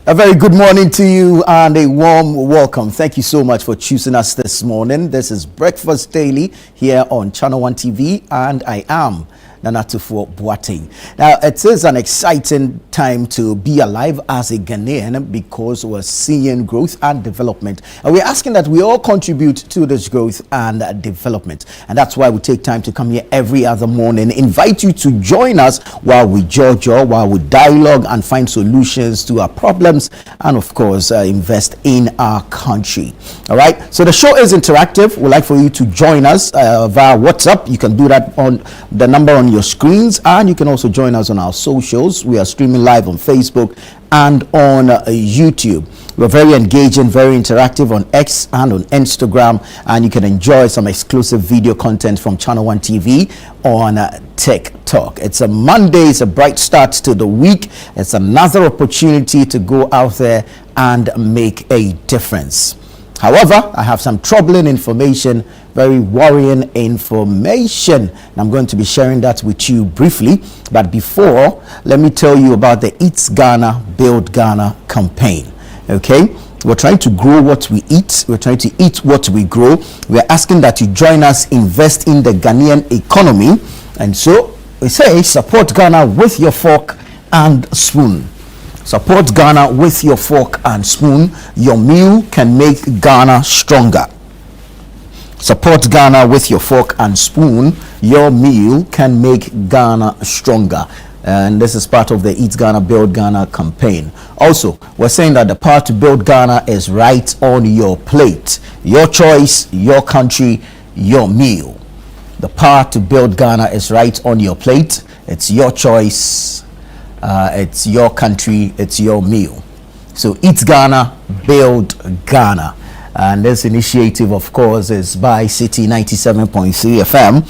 A very good morning to you and a warm welcome. Thank you so much for choosing us this morning. This is Breakfast Daily here on Channel One TV, and I am Nana Tufo Boateng. Now, it is an exciting time to be alive as a Ghanaian because we're seeing growth and development. And we're asking that we all contribute to this growth and development. And that's why we take time to come here every other morning, invite you to join us while we judge or while we dialogue and find solutions to our problems and, of course, invest in our country. All right. So the show is interactive. We'd like for you to join us via WhatsApp. You can do that on the number on your screens, and you can also join us on our socials. We are streaming live on Facebook and on YouTube. We're very engaging, very interactive on X and on Instagram, and you can enjoy some exclusive video content from Channel One TV on TikTok. It's a Monday, it's a bright start to the week. It's another opportunity to go out there and make a difference. However, I have some troubling information, very worrying information. And I'm going to be sharing that with you briefly. But before, let me tell you about the Eat Ghana, Build Ghana campaign. Okay? We're trying to grow what we eat. We're trying to eat what we grow. We're asking that you join us, invest in the Ghanaian economy. And so we say, support Ghana with your fork and spoon. Support Ghana with your fork and spoon. Your meal can make Ghana stronger. Support Ghana with your fork and spoon. Your meal can make Ghana stronger. And this is part of the Eat Ghana, Build Ghana campaign. Also, we're saying that the power to build Ghana is right on your plate. Your choice, your country, your meal. The power to build Ghana is right on your plate. It's your choice. It's your country, it's your meal. So Eat Ghana, Build Ghana. And this initiative, of course, is by City 97.3 FM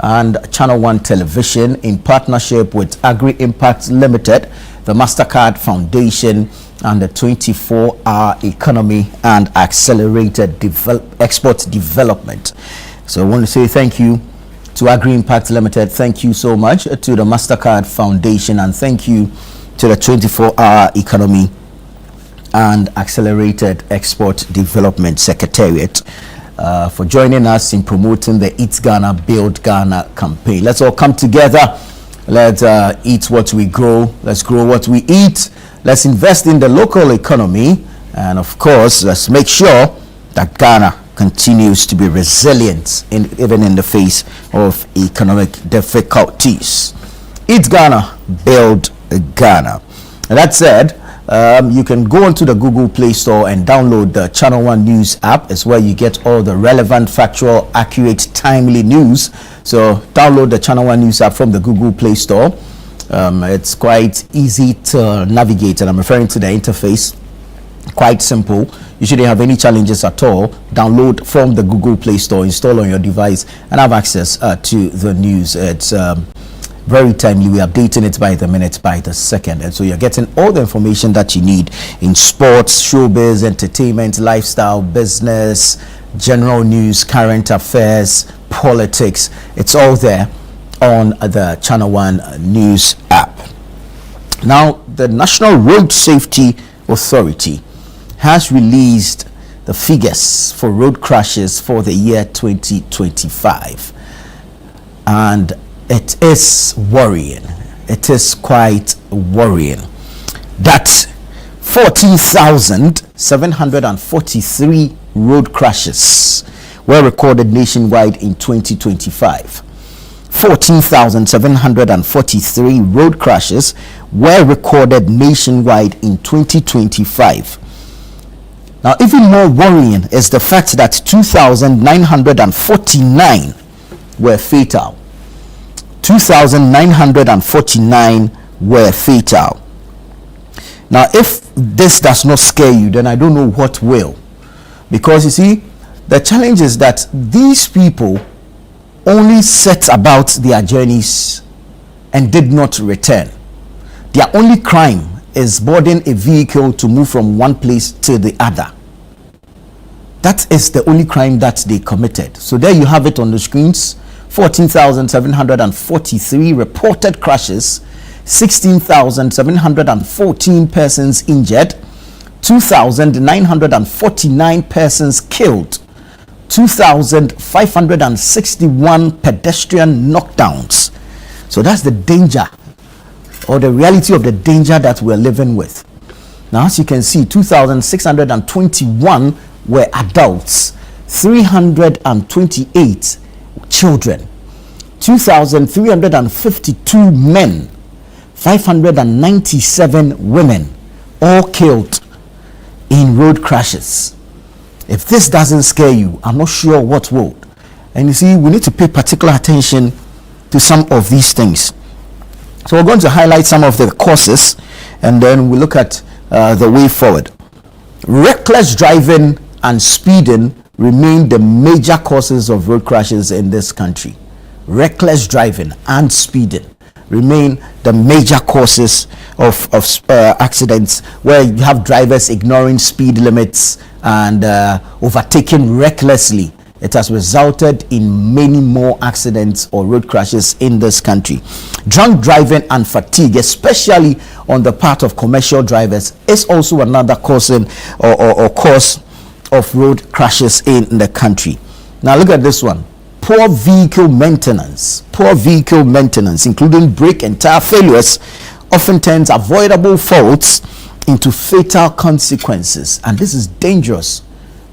and Channel One Television in partnership with Agri Impact Limited, the MasterCard Foundation, and the 24-hour Economy and Accelerated Export Development. So I want to say thank you to Agri Impact Limited. Thank you so much to the MasterCard Foundation, and thank you to the 24-hour Economy and Accelerated Export Development Secretariat for joining us in promoting the Eat Ghana, Build Ghana campaign. Let's all come together. Let's eat what we grow. Let's grow what we eat. Let's invest in the local economy. And of course, let's make sure that Ghana continues to be resilient even in the face of economic difficulties. Eat Ghana, Build Ghana. And that said, you can go onto the Google Play Store and download the Channel One News app. It's where you get all the relevant, factual, accurate, timely news. So download the Channel One News app from the Google Play Store. It's quite easy to navigate, and I'm referring to the interface. Quite simple. You shouldn't have any challenges at all. Download from the Google Play Store, install on your device, and have access to the news. It's very timely. We're updating it by the minute, by the second. And so you're getting all the information that you need in sports, showbiz, entertainment, lifestyle, business, general news, current affairs, politics. It's all there on the Channel One News app. Now, the National Road Safety Authority has released the figures for road crashes for the year 2025, and it is worrying. It is quite worrying that 14,743 road crashes were recorded nationwide in 2025. 14,743 road crashes were recorded nationwide in 2025. Now, even more worrying is the fact that 2,949 were fatal. 2,949 were fatal. Now, if this does not scare you, then I don't know what will. Because you see, the challenge is that these people only set about their journeys and did not return. Their only crime is boarding a vehicle to move from one place to the other. That is the only crime that they committed. So there you have it on the screens. 14,743 reported crashes, 16,714 persons injured, 2,949 persons killed, 2,561 pedestrian knockdowns. So that's the danger, or the reality of the danger that we're living with. Now, as you can see, 2,621 were adults, 328 children, 2,352 men, 597 women, all killed in road crashes. If this doesn't scare you, I'm not sure what will. And you see, we need to pay particular attention to some of these things. So we're going to highlight some of the causes, and then we look at the way forward. Reckless driving and speeding remain the major causes of road crashes in this country. Reckless driving and speeding remain the major causes of accidents, where you have drivers ignoring speed limits and overtaking recklessly. It has resulted in many more accidents or road crashes in this country. Drunk driving and fatigue, especially on the part of commercial drivers, is also another causing or cause of road crashes in the country. Now look at this one. Poor vehicle maintenance, including brake and tire failures, often turns avoidable faults into fatal consequences, and this is dangerous.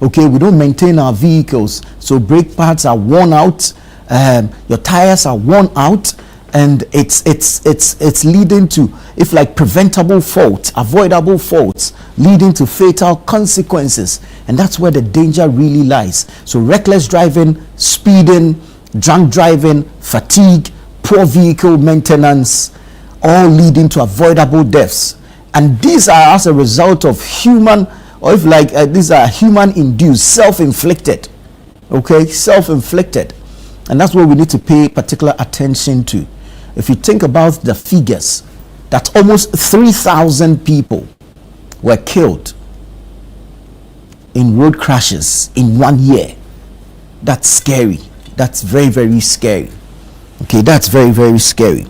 Okay, we don't maintain our vehicles, so brake pads are worn out, your tires are worn out, and it's leading to, if like, preventable faults, avoidable faults, leading to fatal consequences, and that's where the danger really lies. So reckless driving, speeding, drunk driving, fatigue, poor vehicle maintenance, all leading to avoidable deaths. And these are as a result of human, or if like these are human induced, self-inflicted. Okay, self-inflicted. And that's what we need to pay particular attention to. If you think about the figures, that almost 3,000 people were killed in road crashes in 1 year. That's scary. That's very, very scary. Okay, that's very, very scary.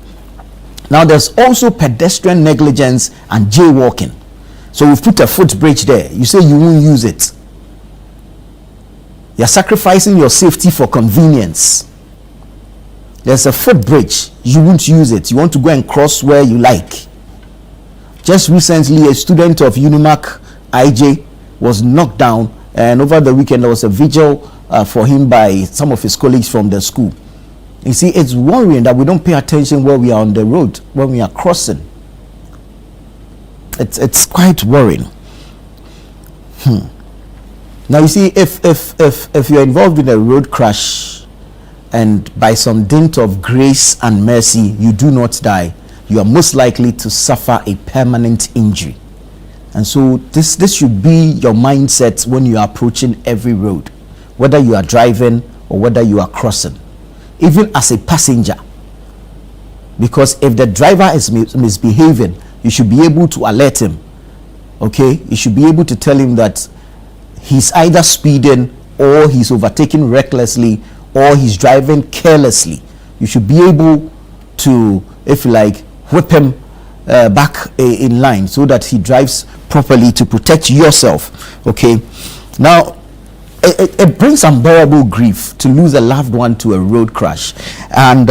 Now, there's also pedestrian negligence and jaywalking. So we've put a footbridge there. You say you won't use it. You're sacrificing your safety for convenience. There's a footbridge. You won't use it. You want to go and cross where you like. Just recently, a student of UNIMAC IJ was knocked down, and over the weekend there was a vigil for him by some of his colleagues from the school. You see, it's worrying that we don't pay attention where we are on the road, when we are crossing. It's quite worrying. Now you see, if you're involved in a road crash, and by some dint of grace and mercy you do not die, you are most likely to suffer a permanent injury. And so this should be your mindset when you are approaching every road, whether you are driving or whether you are crossing, even as a passenger. Because if the driver is misbehaving, you should be able to alert him. Okay, you should be able to tell him that he's either speeding, or he's overtaking recklessly, or he's driving carelessly. You should be able to, if you like, whip him back in line so that he drives properly, to protect yourself. Okay, now it brings unbearable grief to lose a loved one to a road crash, and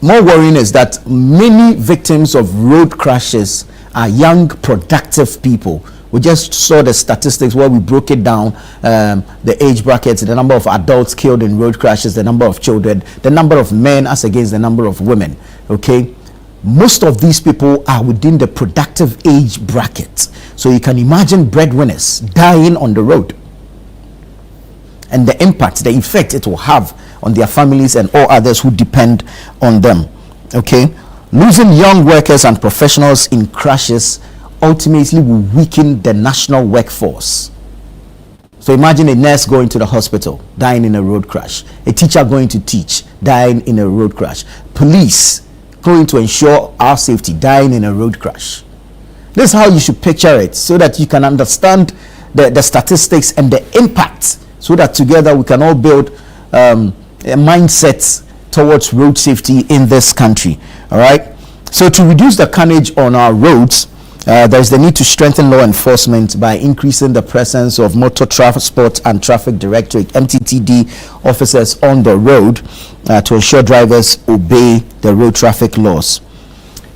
more worrying is that many victims of road crashes are young, productive people. We just saw the statistics where we broke it down, the age brackets, the number of adults killed in road crashes, the number of children, the number of men as against the number of women. Okay, most of these people are within the productive age bracket. So you can imagine breadwinners dying on the road, and the impact, the effect it will have on their families and all others who depend on them. Okay, losing young workers and professionals in crashes ultimately will weaken the national workforce. So imagine a nurse going to the hospital, dying in a road crash. A teacher going to teach, dying in a road crash. Police going to ensure our safety, dying in a road crash. This is how you should picture it, so that you can understand the statistics and the impact, so that together we can all build a mindset towards road safety in this country. All right. So to reduce the carnage on our roads, There's the need to strengthen law enforcement by increasing the presence of Motor Transport and Traffic Directorate (MTTD) officers on the road to ensure drivers obey the road traffic laws.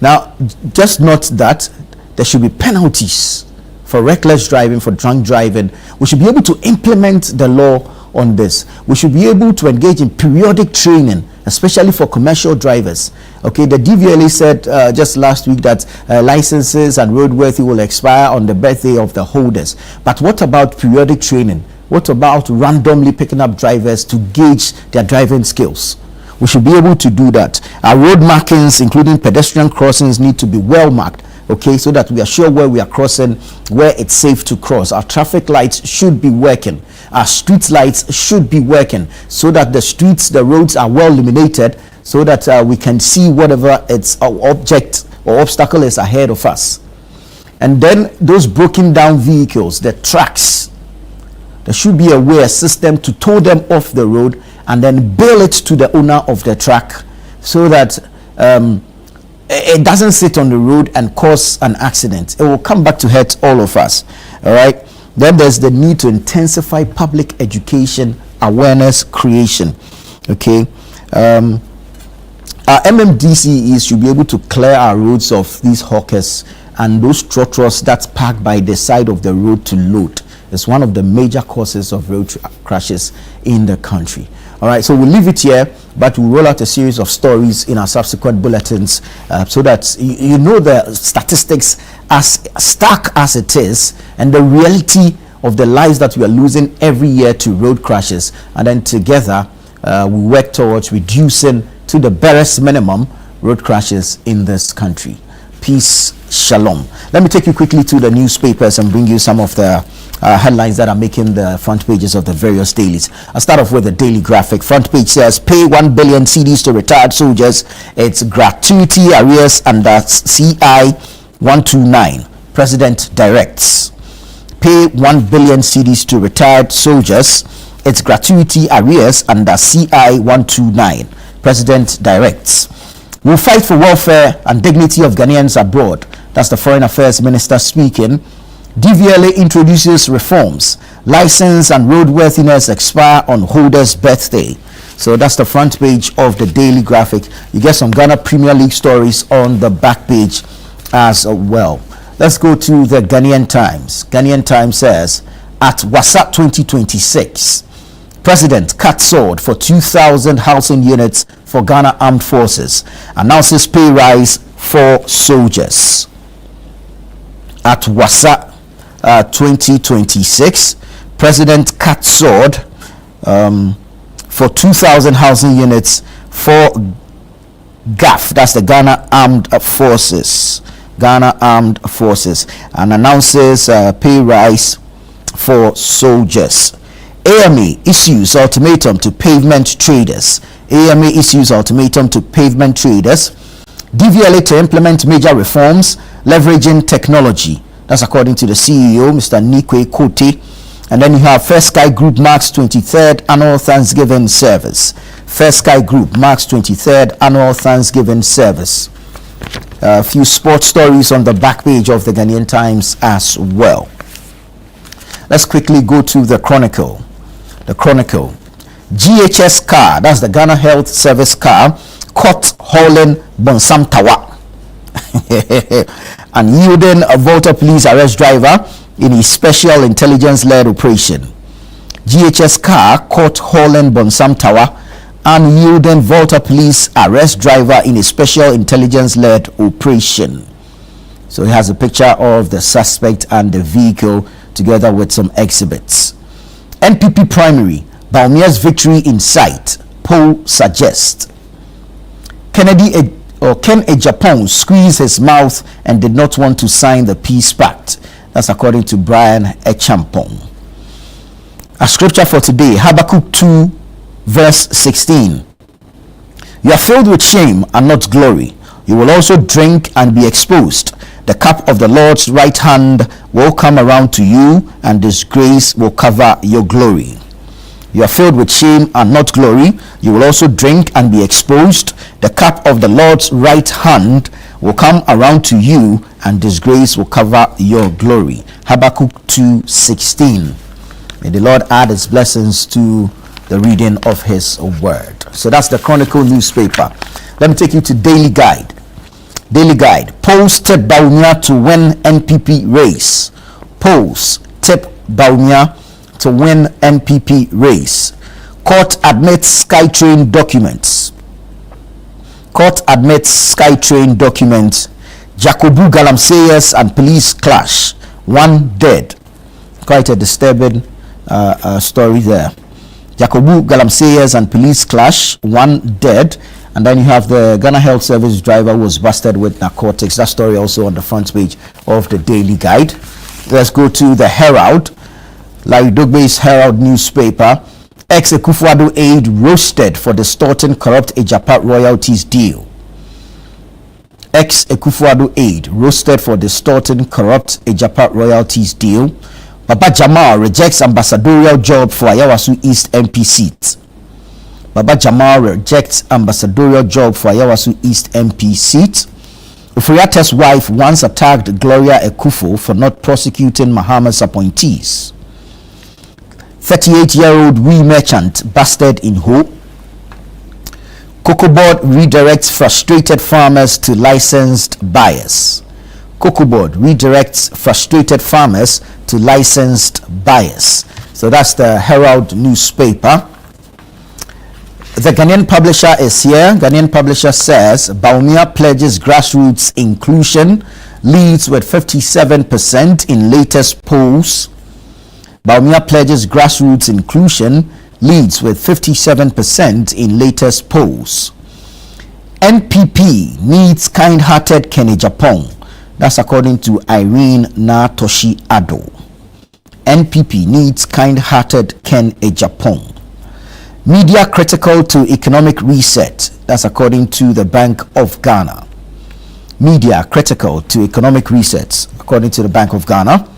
Now, just note that there should be penalties for reckless driving, for drunk driving. We should be able to implement the law on this. We should be able to engage in periodic training, especially for commercial drivers. Okay, the DVLA said just last week that licenses and roadworthy will expire on the birthday of the holders. But what about periodic training? What about randomly picking up drivers to gauge their driving skills? We should be able to do that. Our road markings, including pedestrian crossings, need to be well marked, okay, so that we are sure where we are crossing, where it's safe to cross. Our traffic lights should be working. Our street lights should be working, so that the streets, the roads are well illuminated, so that we can see whatever its object or obstacle is ahead of us. And then those broken down vehicles, the trucks, there should be a way, a system to tow them off the road and then bail it to the owner of the truck, so that it doesn't sit on the road and cause an accident. It will come back to hurt all of us. All right. Then there's the need to intensify public education, awareness creation. Okay. Our MMDCEs should be able to clear our roads of these hawkers and those trotros that park by the side of the road to load. It's one of the major causes of road crashes in the country. All right, so we'll leave it here, but we'll roll out a series of stories in our subsequent bulletins so that you know the statistics, as stark as it is, and the reality of the lives that we are losing every year to road crashes. And then together, we work towards reducing to the barest minimum road crashes in this country. Peace, shalom. Let me take you quickly to the newspapers and bring you some of the headlines that are making the front pages of the various dailies. I'll start off with the Daily Graphic. Front page says, pay 1 billion cedis to retired soldiers. It's gratuity arrears under CI 129. President directs. Pay 1 billion cedis to retired soldiers. It's gratuity arrears under CI 129. President directs. We'll fight for welfare and dignity of Ghanaians abroad. That's the Foreign Affairs Minister speaking. DVLA introduces reforms. License and roadworthiness expire on holder's birthday. So that's the front page of the Daily Graphic. You get some Ghana Premier League stories on the back page as well. Let's go to the Ghanaian Times. Ghanaian Times says, at WhatsApp 2026, President cuts sword for 2,000 housing units for Ghana Armed Forces. Announces pay rise for soldiers. At WhatsApp 2026, President cuts sword for 2,000 housing units for GAF, that's the Ghana Armed Forces. Ghana Armed Forces, and announces pay rise for soldiers. AMA issues ultimatum to pavement traders. AMA issues ultimatum to pavement traders. DVLA to implement major reforms, leveraging technology. That's according to the CEO, Mr. Nikwe Kote. And then you have First Sky Group marks 23rd annual Thanksgiving service. First Sky Group marks 23rd annual Thanksgiving service. A few sports stories on the back page of the Ghanaian Times as well. Let's quickly go to the Chronicle. The Chronicle. GHS car, that's the Ghana Health Service car, caught hauling Bonsam Tawa and yielding a Volta Police arrest driver in a special intelligence-led operation. GHS car caught hauling Bonsam Tawa and yielding Volta Police arrest driver in a special intelligence-led operation. So he has a picture of the suspect and the vehicle together with some exhibits. NPP primary, Baumia's victory in sight, poll suggests. Ken Ejapong squeezed his mouth and did not want to sign the peace pact. That's according to Brian Echampong. A scripture for today, Habakkuk 2 verse 16. You are filled with shame and not glory. You will also drink and be exposed. The cup of the Lord's right hand will come around to you, and disgrace will cover your glory. You are filled with shame and not glory. You will also drink and be exposed. The cup of the Lord's right hand will come around to you, and disgrace will cover your glory. Habakkuk 2:16. May the Lord add his blessings to the reading of his word. So that's the Chronicle newspaper. Let me take you to Daily Guide. Daily Guide. Polls tip Bawumia to win NPP race. Polls tip Bawumia to win NPP race. Court admits SkyTrain documents. Court admits SkyTrain documents. Jacobu Galamseyers and police clash. 1 dead. Quite a disturbing story there. Jacobu Galamseyers and police clash. 1 dead. And then you have the Ghana Health Service driver who was busted with narcotics. That story also on the front page of the Daily Guide. Let's go to the Herald. Larry Dogbe's Herald newspaper. Ex-Akufo-Addo aide roasted for distorting corrupt Ejapa royalties deal. Ex-Akufo-Addo aide roasted for distorting corrupt Ejapa royalties deal. Baba Jamal rejects ambassadorial job for Ayawasu East MP seat. Baba Jamal rejects ambassadorial job for Ayawasu East MP seat. Ufuriata's wife once attacked Gloria Ekufo for not prosecuting Mahama's appointees. 38-year-old wee merchant busted in Ho. Cocoa Board redirects frustrated farmers to licensed buyers. Cocoa Board redirects frustrated farmers to licensed buyers. So that's the Herald newspaper. The Ghanaian Publisher is here. Ghanaian Publisher says Bawumia pledges grassroots inclusion, leads with 57% in latest polls. Bawumia pledges grassroots inclusion, leads with 57% in latest polls. NPP needs kind-hearted Ken Agyapong. That's according to Irene Natoshi Addo. NPP needs kind-hearted Ken Agyapong. Media critical to economic reset. That's according to the Bank of Ghana. Media critical to economic resets, according to the Bank of Ghana.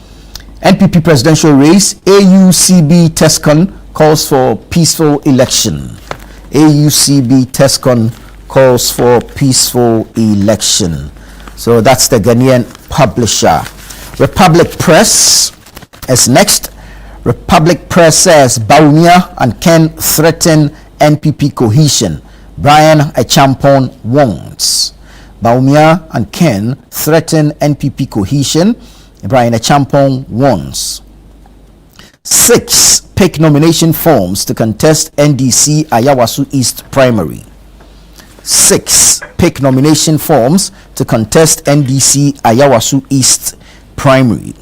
NPP presidential race. AUCB Tescon calls for peaceful election. AUCB Tescon calls for peaceful election. So that's the Ghanaian Publisher. Republic Press is next. Republic Press says Bawumia and Ken threaten NPP cohesion. Brian Acheampong warns. Bawumia and Ken threaten NPP cohesion. Brian Acheampong warns. 6 pick nomination forms to contest NDC Ayawasu East primary. 6 pick nomination forms to contest NDC Ayawasu East primary.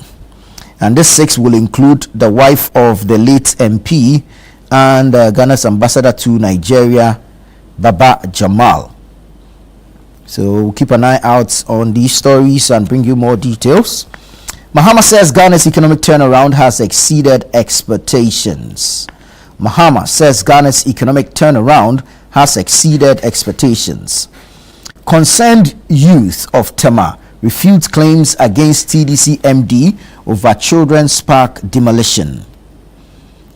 And this 6 will include the wife of the late MP and Ghana's ambassador to Nigeria, Baba Jamal. So we'll keep an eye out on these stories and bring you more details. Mahama says Ghana's economic turnaround has exceeded expectations. Mahama says Ghana's economic turnaround has exceeded expectations. Concerned youth of Tema refutes claims against TDC MD over children's park demolition.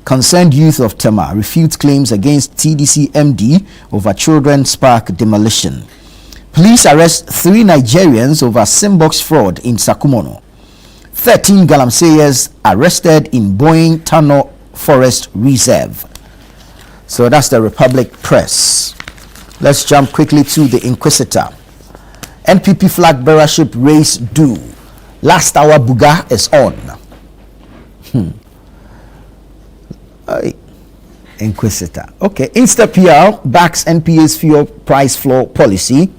Concerned youth of Tema refutes claims against TDC MD over children's park demolition. Police arrest 3 Nigerians over Simbox fraud in Sakumono. 13 Galamseyers arrested in Boeing Tunnel Forest Reserve. So that's the Republic Press. Let's jump quickly to the Inquisitor. NPP flag bearership race due. Last hour Buga is on. Inquisitor. Okay. InstaPR backs NPA's fuel price floor policy.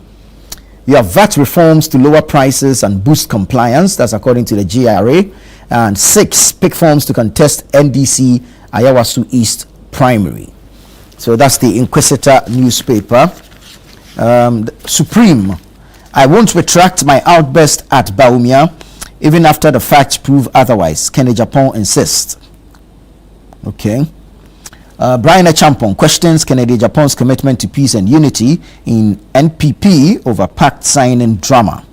You have VAT reforms to lower prices and boost compliance. That's according to the GRA. And 6 pick forms to contest NDC Ayawasu East primary. So that's the Inquisitor newspaper. Supreme. I won't retract my outburst at Bawumia, even after the facts prove otherwise. Ken Agyapong insists. Okay. Brian Acheampong questions Ken Agyapong's commitment to peace and unity in NPP over pact signing drama.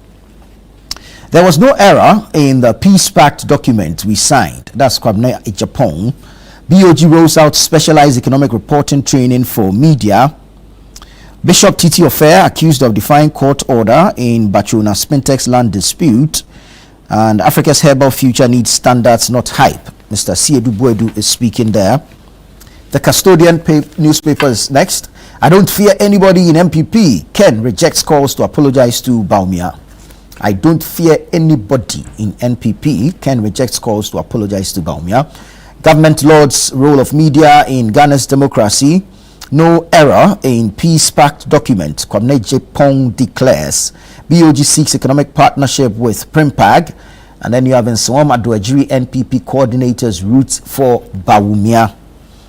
There was no error in the peace pact document we signed. That's Kwabena Agyapong. BOG rolls out specialized economic reporting training for media. Bishop Titi Ofer accused of defying court order in Bachuna Spintex land dispute. And Africa's herbal future needs standards, not hype. Mr. Siedu Buedu is speaking there. The Custodian newspaper is next. I don't fear anybody in MPP. Ken rejects calls to apologize to Bawumia. I don't fear anybody in NPP. Ken rejects calls to apologize to Bawumia. Government Lord's role of media in Ghana's democracy. No error in Peace Pact document. Kwabena Agyapong declares. BOG seeks economic partnership with Primpag. And then you have Nsawam Adoajiri NPP coordinators route for Bawumia.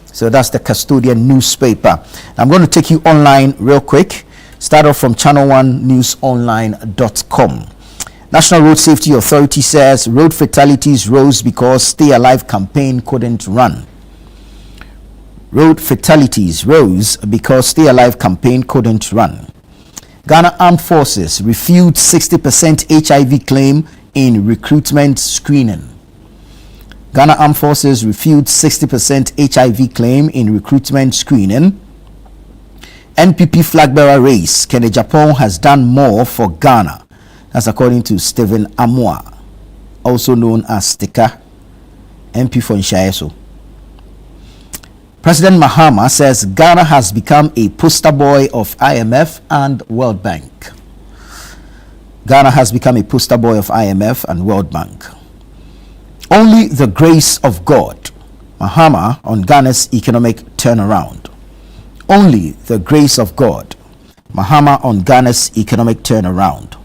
So that's the Custodian newspaper. I'm going to take you online real quick. Start off from channel1newsonline.com. National Road Safety Authority says road fatalities rose because Stay Alive campaign couldn't run. Road fatalities rose because Stay Alive campaign couldn't run. Ghana Armed Forces refute 60% HIV claim in recruitment screening. Ghana Armed Forces refute 60% HIV claim in recruitment screening. NPP flag bearer race. Ken Agyapong has done more for Ghana. That's according to Stephen Amwa, also known as Stika, MP for Nshaeso. President Mahama says Ghana has become a poster boy of IMF and World Bank. Ghana has become a poster boy of IMF and World Bank. Only the grace of God. Mahama on Ghana's economic turnaround. Only the grace of God. Mahama on Ghana's economic turnaround.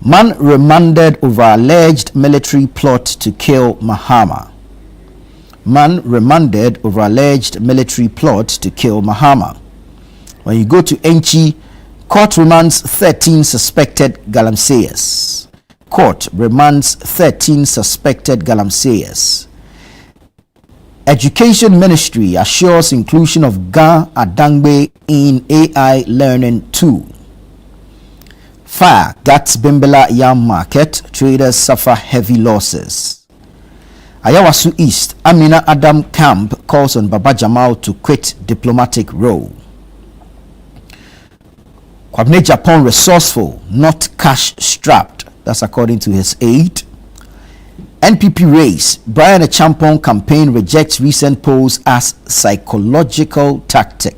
Man remanded over alleged military plot to kill Mahama. Man remanded over alleged military plot to kill Mahama. When you go to Enchi, court remands 13 suspected galamseyers. Court remands 13 suspected galamseyers. Education Ministry assures inclusion of Ga Adangbe in AI learning tool. Fire gats Bimbela Yam Market. Traders suffer heavy losses. Ayawasu East, Amina Adam Camp calls on Baba Jamal to quit diplomatic role. Kwabena Agyapong resourceful, not cash strapped. That's according to his aide. NPP race. Brian Achampong campaign rejects recent polls as psychological tactic.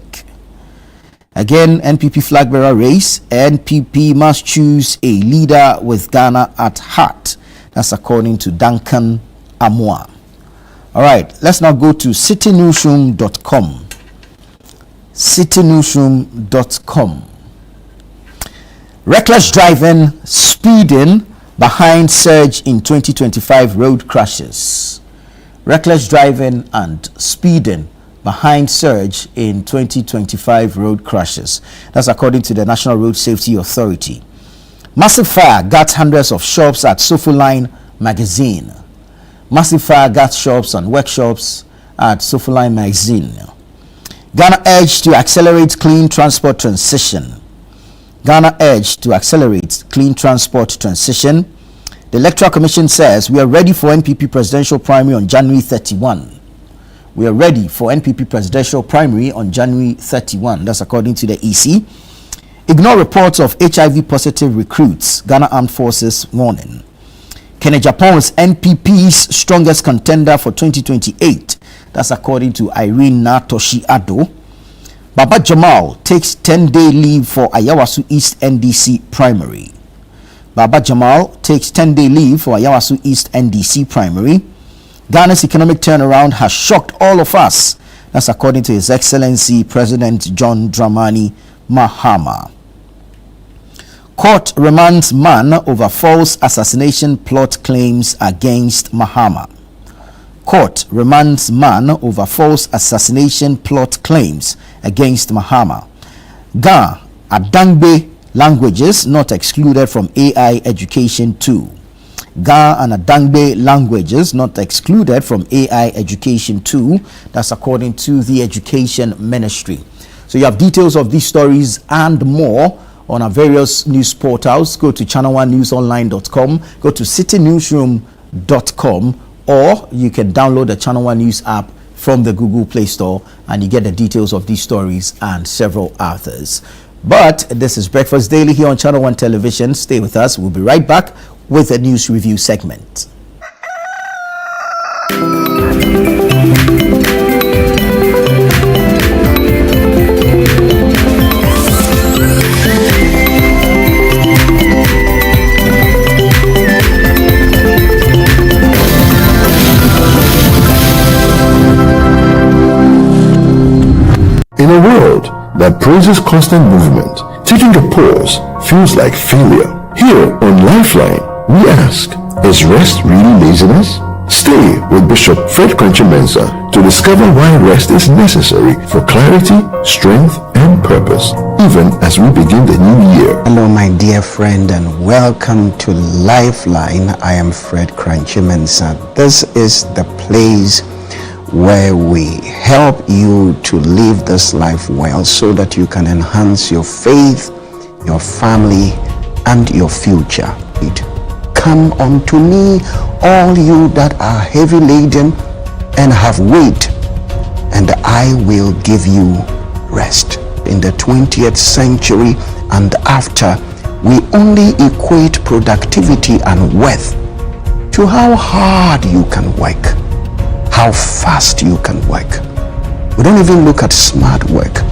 Again, NPP flag bearer race. NPP must choose a leader with Ghana at heart. That's according to Duncan Amwa. All right, let's now go to citynewsroom.com. citynewsroom.com. Reckless driving, speeding behind surge in 2025 road crashes. Reckless driving and speeding behind surge in 2025 road crashes. That's according to the National Road Safety Authority. Massive fire got hundreds of shops at Sofuline Magazine. Massive fire got shops and workshops at Sofuline Magazine. Ghana urged to accelerate clean transport transition. Ghana urged to accelerate clean transport transition. The Electoral Commission says we are ready for NPP presidential primary on January 31. We are ready for NPP presidential primary on January 31. That's according to the EC. Ignore reports of HIV positive recruits. Ghana Armed Forces warning. Ken Agyapong is NPP's strongest contender for 2028. That's according to Irene Natoshi Ado. Baba Jamal takes 10-day leave for Ayawasu East NDC primary. Baba Jamal takes 10-day leave for Ayawasu East NDC primary. Ghana's economic turnaround has shocked all of us. That's according to His Excellency President John Dramani Mahama. Court remands man over false assassination plot claims against Mahama. Court remands man over false assassination plot claims against Mahama. Ga Adangbe languages not excluded from AI education too. Ga and Adangbe languages not excluded from AI education too. That's according to the Education Ministry. So you have details of these stories and more on our various news portals. Go to channel1newsonline.com, go to citynewsroom.com, or you can download the Channel One News app from the Google Play Store and you get the details of these stories and several others. But this is Breakfast Daily here on Channel One Television. Stay with us. We'll be right back with a news review segment. In a world that praises constant movement, taking a pause feels like failure. Here on Lifeline, we ask, is rest really laziness? Stay with Bishop Fred Kranchi-Mensah to discover why rest is necessary for clarity, strength, and purpose, even as we begin the new year. Hello, my dear friend, and welcome to Lifeline. I am Fred Kranchi-Mensah. This is the place where we help you to live this life well so that you can enhance your faith, your family, and your future. Come unto me, all you that are heavy laden and have weight, and I will give you rest. In the 20th century and after, we only equate productivity and worth to how hard you can work, how fast you can work. We don't even look at smart work.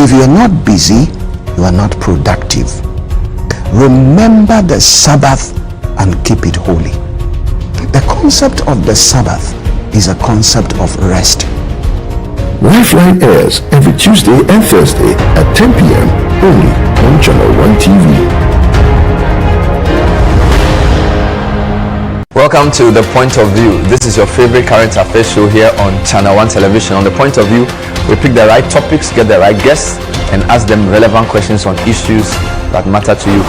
If you are not busy, you are not productive. Remember the Sabbath and keep it holy. The concept of the Sabbath is a concept of rest. Lifeline airs every Tuesday and Thursday at 10 p.m. only on Channel One TV. Welcome to The Point of View. This is your favorite current affairs show here on Channel One Television. On The Point of View, we pick the right topics, get the right guests, and ask them relevant questions on issues that matter to you.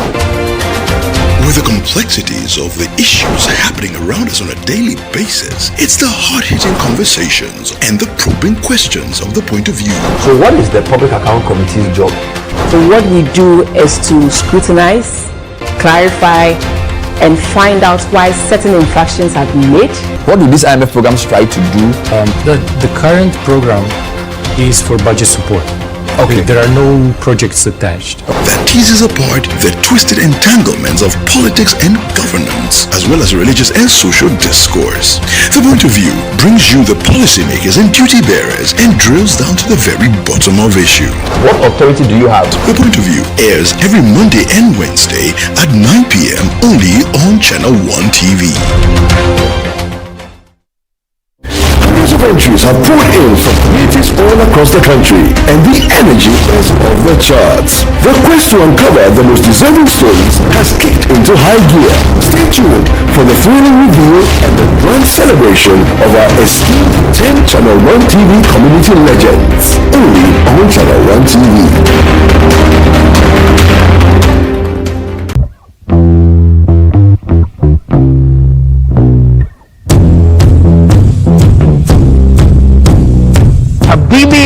With the complexities of the issues happening around us on a daily basis, it's the hard-hitting conversations and the probing questions of The Point of View. So what is the Public Account Committee's job? So what we do is to scrutinize, clarify, and find out why certain infractions have been made. What do these IMF programs try to do? The current program is for budget support. Okay. There are no projects attached. That teases apart the twisted entanglements of politics and governance, as well as religious and social discourse. The Point of View brings you the policymakers and duty bearers and drills down to the very bottom of issues. What authority do you have? The Point of View airs every Monday and Wednesday at 9 p.m. only on Channel One TV. Entries have poured in from communities all across the country, and the energy is off the charts. The quest to uncover the most deserving stories has kicked into high gear. Stay tuned for the thrilling reveal and the grand celebration of our esteemed 10 Channel One TV community legends, only on Channel One TV.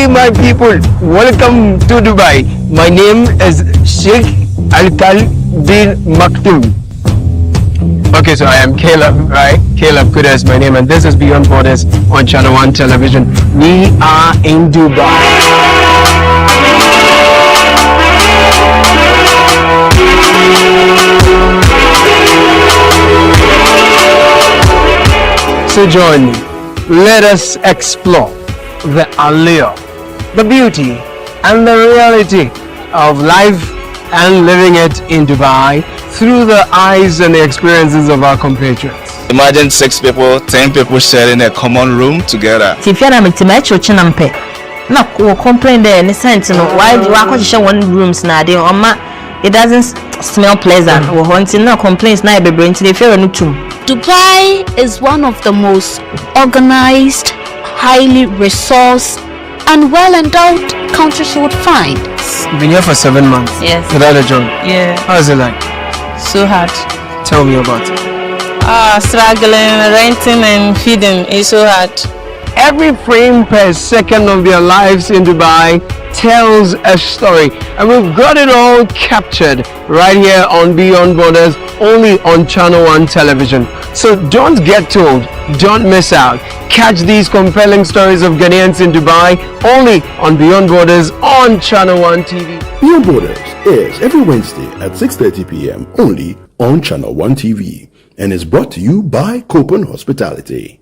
My people, welcome to Dubai. My name is Sheikh Alkal bin Maktoum. Okay, so I am Caleb, right? Caleb Kuda is my name, and this is Beyond Borders on Channel One Television. We are in Dubai. So join me. Let us explore the allure, the beauty, and the reality of life and living it in Dubai through the eyes and the experiences of our compatriots. Imagine 6 people, 10 people sharing a common room together. If you're not no, we complain there in the sense, why do I share one rooms now? It doesn't smell pleasant. We're hunting no complaints now. Be bring to the fair no too. Dubai is one of the most organized, highly resourced, and well-endowed countries you would find. Been here for 7 months. Yes. Without a job. Yeah. How is it like? So hard. Tell me about it. Struggling, renting and feeding is so hard. Every frame per second of their lives in Dubai tells a story, and we've got it all captured right here on Beyond Borders, only on Channel One Television. So don't get told, don't miss out. Catch these compelling stories of Ghanaians in Dubai only on Beyond Borders on Channel One TV. Beyond Borders airs every Wednesday at 6:30 p.m. only on Channel One TV and is brought to you by Copen Hospitality.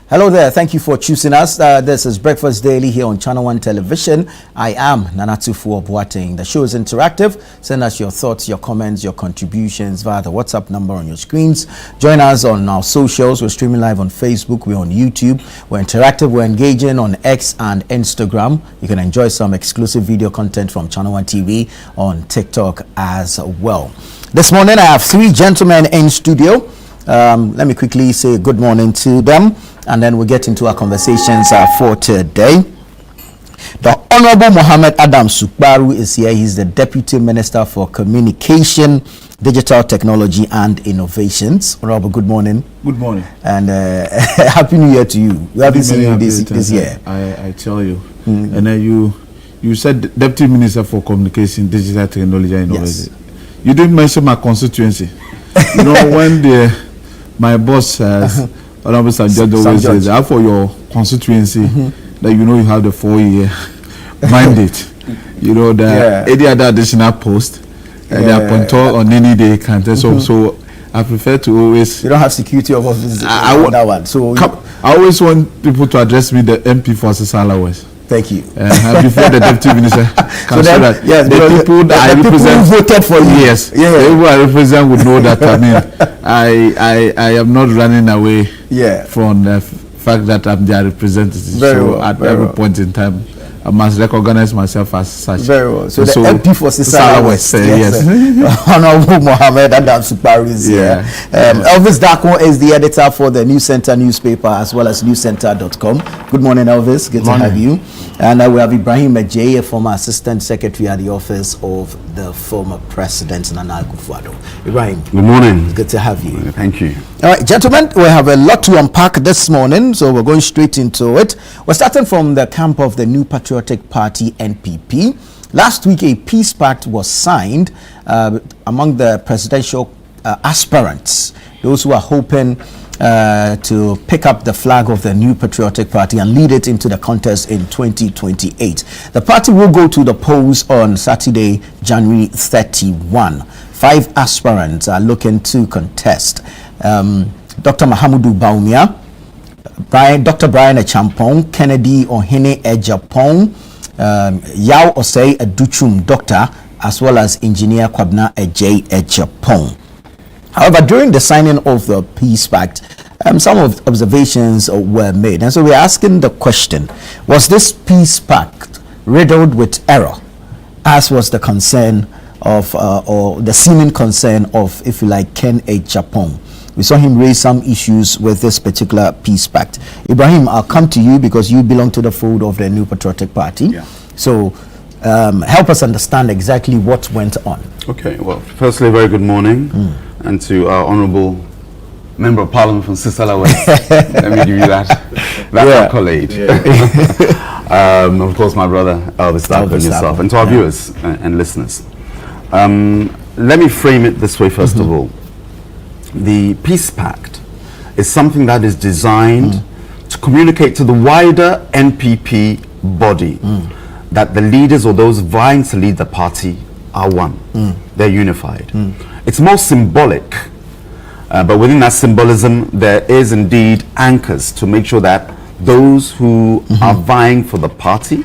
Hello there. Thank you for choosing us. This is Breakfast Daily here on Channel One Television. I am Nanatufu Boateng. The show is interactive. Send us your thoughts, your comments, your contributions via the WhatsApp number on your screens. Join us on our socials. We're streaming live on Facebook. We're on YouTube. We're interactive. We're engaging on X and Instagram. You can enjoy some exclusive video content from Channel One TV on TikTok as well. This morning I have three gentlemen in studio. Let me quickly say good morning to them, and then we'll get into our conversations for today. The Honorable Mohammed Adam Sukbaru is here. He's the Deputy Minister for Communication, Digital Technology and Innovations. Honorable, good morning. Good morning. And Happy New Year to you. We haven't seen you this year. I tell you. And then you said Deputy Minister for Communication, Digital Technology and Innovations. Yes. You didn't mention my constituency. You know, when my boss says, Honorable Sanjad always says, for your constituency, that you know you have the 4-year mandate. You know, any other additional post, they appoint on any day can tell. So I prefer to always. You don't have security of office on that one. So I always want people to address me the MP for Sisala West. Thank you. Before the Deputy Minister can so that, yes, the people that I represent who voted for you. Yes, the people I represent would know that. I am not running away from the fact that I'm their representative. At every point in time, I must recognize myself as such. Very well. So the MP for Sisala West. Yes. Honorable Mohammed Adam Sukbaru is here. Elvis Darko is the editor for the New Center newspaper as well as newscenter.com. Good morning, Elvis. Good to have you. And we have Ibrahim Ejay, a former Assistant Secretary at the Office of the former President, Nana Akufo-Addo. Ibrahim. Good morning. Good to have you. Thank you. All right, gentlemen, we have a lot to unpack this morning, so we're going straight into it. We're starting from the camp of the New Patriotic Party, NPP. Last week, a peace pact was signed among the presidential aspirants, those who are hoping to pick up the flag of the New Patriotic Party and lead it into the contest in 2028. The party will go to the polls on Saturday, January 31. 5 aspirants are looking to contest. Dr. Mahamudu Baumia, Dr. Brian Achampong, Kennedy Ohene Ejapong, Yao Osei Aduchum Doctor, as well as Engineer Kwabna Ejay Ejapong. However, during the signing of the peace pact, some of observations were made. And so we're asking the question, was this peace pact riddled with error, as was the concern of, or the seeming concern of, if you like, Ken Ejapong? We saw him raise some issues with this particular peace pact. Ibrahim, I'll come to you because you belong to the fold of the New Patriotic Party. Yeah. So help us understand exactly what went on. Okay, well, firstly, very good morning. And to our Honourable Member of Parliament from Sisala West. Let me give you that accolade. Of course, my brother Elvis Darko and yourself, and to our viewers and listeners. Let me frame it this way, first of all. The Peace Pact is something that is designed to communicate to the wider NPP body that the leaders or those vying to lead the party are one. They're unified. It's more symbolic, but within that symbolism, there is indeed anchors to make sure that those who are vying for the party,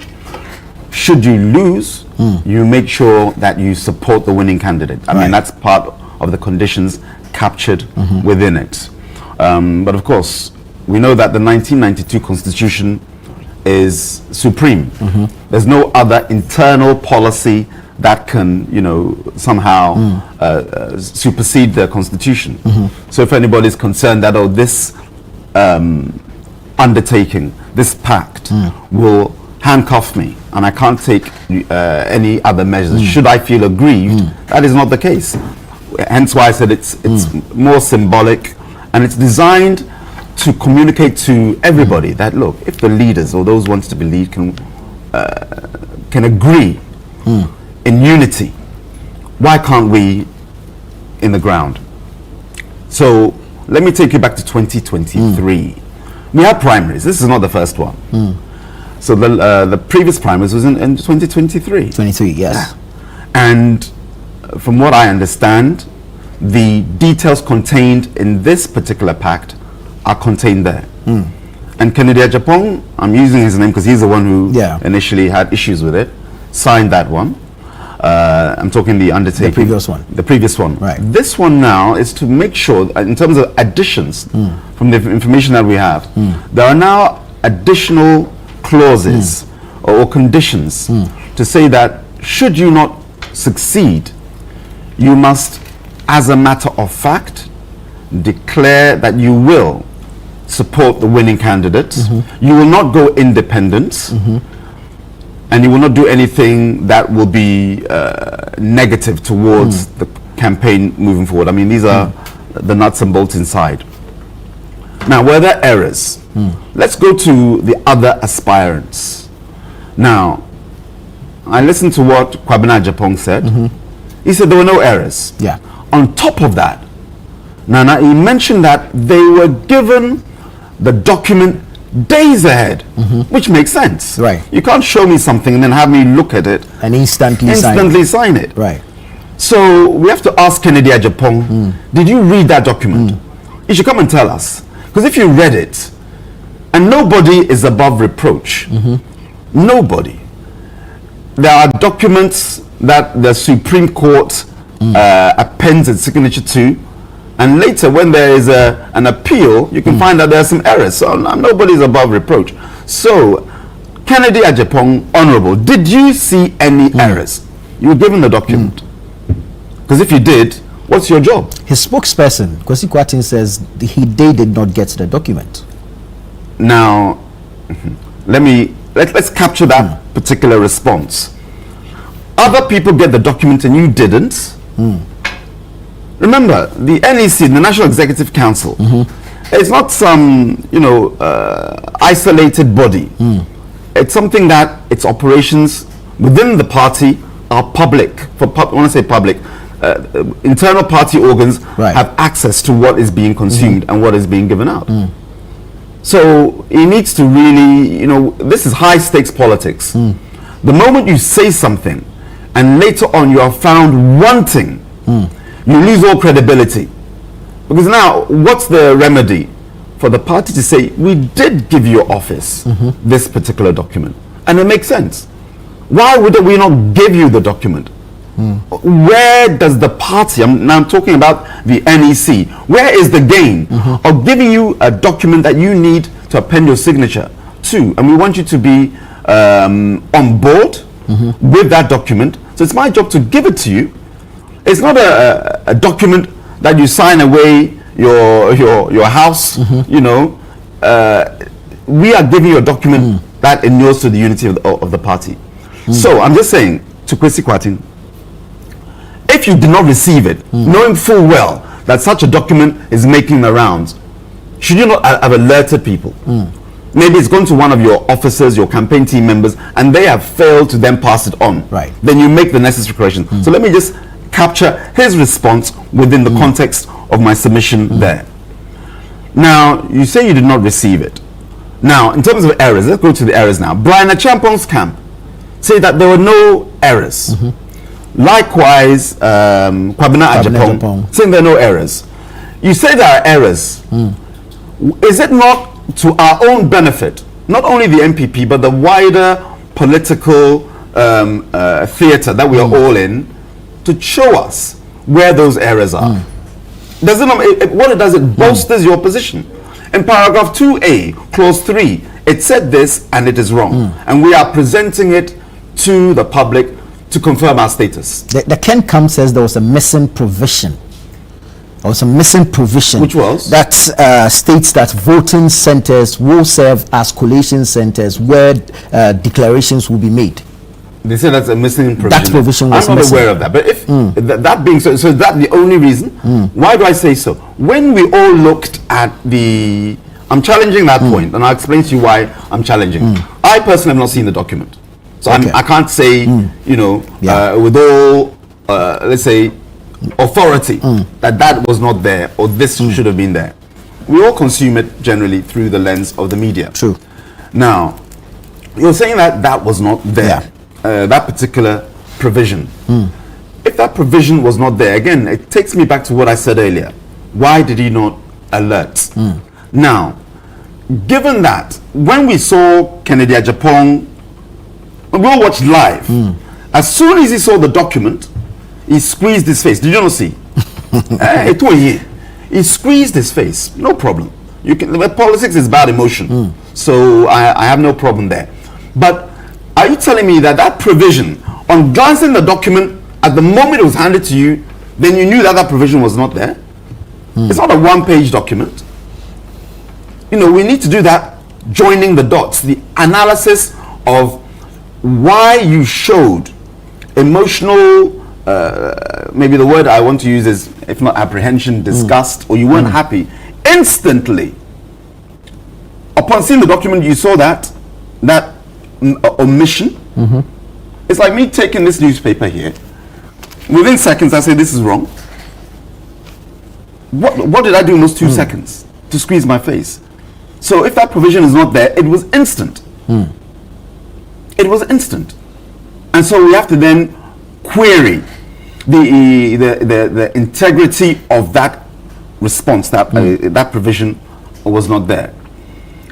should you lose, you make sure that you support the winning candidate. I mean, that's part of the conditions captured within it. But of course, we know that the 1992 Constitution is supreme. There's no other internal policy that can, somehow supersede the constitution. So if anybody is concerned that, this undertaking, this pact will handcuff me and I can't take any other measures, should I feel aggrieved, that is not the case. Hence why I said it's more symbolic, and it's designed to communicate to everybody that, look, if the leaders or those wants to be lead can agree in unity, why can't we in the ground? So let me take you back to 2023. We had primaries. This is not the first one. So the previous primaries was in 2023. 23, yes. And from what I understand, the details contained in this particular pact are contained there. And Kennedy Agyapong, I'm using his name because he's the one who initially had issues with it, signed that one. I'm talking the undertaking. The previous one. The previous one. Right. This one now is to make sure, in terms of additions from the information that we have, there are now additional clauses or conditions to say that should you not succeed, you must, as a matter of fact, declare that you will support the winning candidate. You will not go independent, and you will not do anything that will be negative towards the campaign moving forward. I mean, these are the nuts and bolts inside. Now, were there errors? Let's go to the other aspirants. Now, I listened to what Kwabena Agyapong said. He said there were no errors. Yeah. On top of that, Nana, he mentioned that they were given the document days ahead, which makes sense. Right. You can't show me something and then have me look at it and instantly sign it. Right. So we have to ask Kennedy Agyapong, did you read that document? You should come and tell us. Because if you read it, and nobody is above reproach, nobody. There are documents that the Supreme Court appends its signature to, and later when there is an appeal, you can find that there are some errors. So nobody is above reproach. So, Kennedy Agyapong, Honorable, did you see any errors? You were given the document. Because if you did, what's your job? His spokesperson, Kwesi Kwarteng, says they did not get the document. Now, let's capture that particular response. Other people get the document and you didn't. Remember, the NEC, the National Executive Council, it's not some, isolated body. It's something that its operations within the party are public. When I say public, internal party organs have access to what is being consumed and what is being given out. So he needs to really, this is high stakes politics. The moment you say something and later on you are found wanting, you lose all credibility. Because now, what's the remedy? For the party to say, we did give your office this particular document. And it makes sense. Why would we not give you the document? Where does the party, I'm talking about the NEC, where is the gain of giving you a document that you need to append your signature to? And we want you to be on board with that document. So it's my job to give it to you. It's not a document that you sign away your house, we are giving you a document that inures to the unity of the party. So I'm just saying to Kwesi Kwarteng, if you did not receive it, knowing full well that such a document is making the rounds, should you not have alerted people? Maybe it's gone to one of your officers, your campaign team members, and they have failed to then pass it on. Right. Then you make the necessary correction. So let me just capture his response within the context of my submission there. Now, you say you did not receive it. Now, in terms of errors, let's go to the errors now. Brian Acheampong's camp say that there were no errors. Likewise, Kwabena Agyapong saying there are no errors. You say there are errors. Is it not to our own benefit, not only the NPP, but the wider political theatre that we are all in, to show us where those errors are? Does it not, what it does, it bolsters your position. In paragraph 2A, clause 3, it said this and it is wrong. And we are presenting it to the public to confirm our status. The Ken Kam says there was a missing provision. There was a missing provision. Which was? That states that voting centers will serve as collation centers where declarations will be made. They say that's a missing provision. That provision was I'm not missing. aware of that. But if that being so, is that the only reason? Why do I say so? When we all looked at the, I'm challenging that point, and I'll explain to you why I'm challenging. I personally have not seen the document, so I can't say, you know, with all, let's say, authority that was not there or this should have been there. We all consume it generally through the lens of the media. True. Now, you're saying that was not there. That particular provision. If that provision was not there, again, it takes me back to what I said earlier. Why did he not alert? Now, given that, when we saw Kennedy Agyapong, we all watched live. As soon as he saw the document, he squeezed his face. Did you not see? He squeezed his face. No problem. You can. Politics is bad emotion, so I have no problem there. But are you telling me that provision, on glancing the document at the moment it was handed to you, then you knew that provision was not there? It's not a one-page document. You know, we need to do that, joining the dots, the analysis of why you showed emotional, maybe the word I want to use is, if not apprehension, disgust, or you weren't happy instantly. Upon seeing the document, you saw that omission. It's like me taking this newspaper here. Within seconds, I say this is wrong. What did I do in those 2 seconds to squeeze my face? So if that provision is not there, it was instant. It was instant, and so we have to then query the integrity of that response. That provision was not there.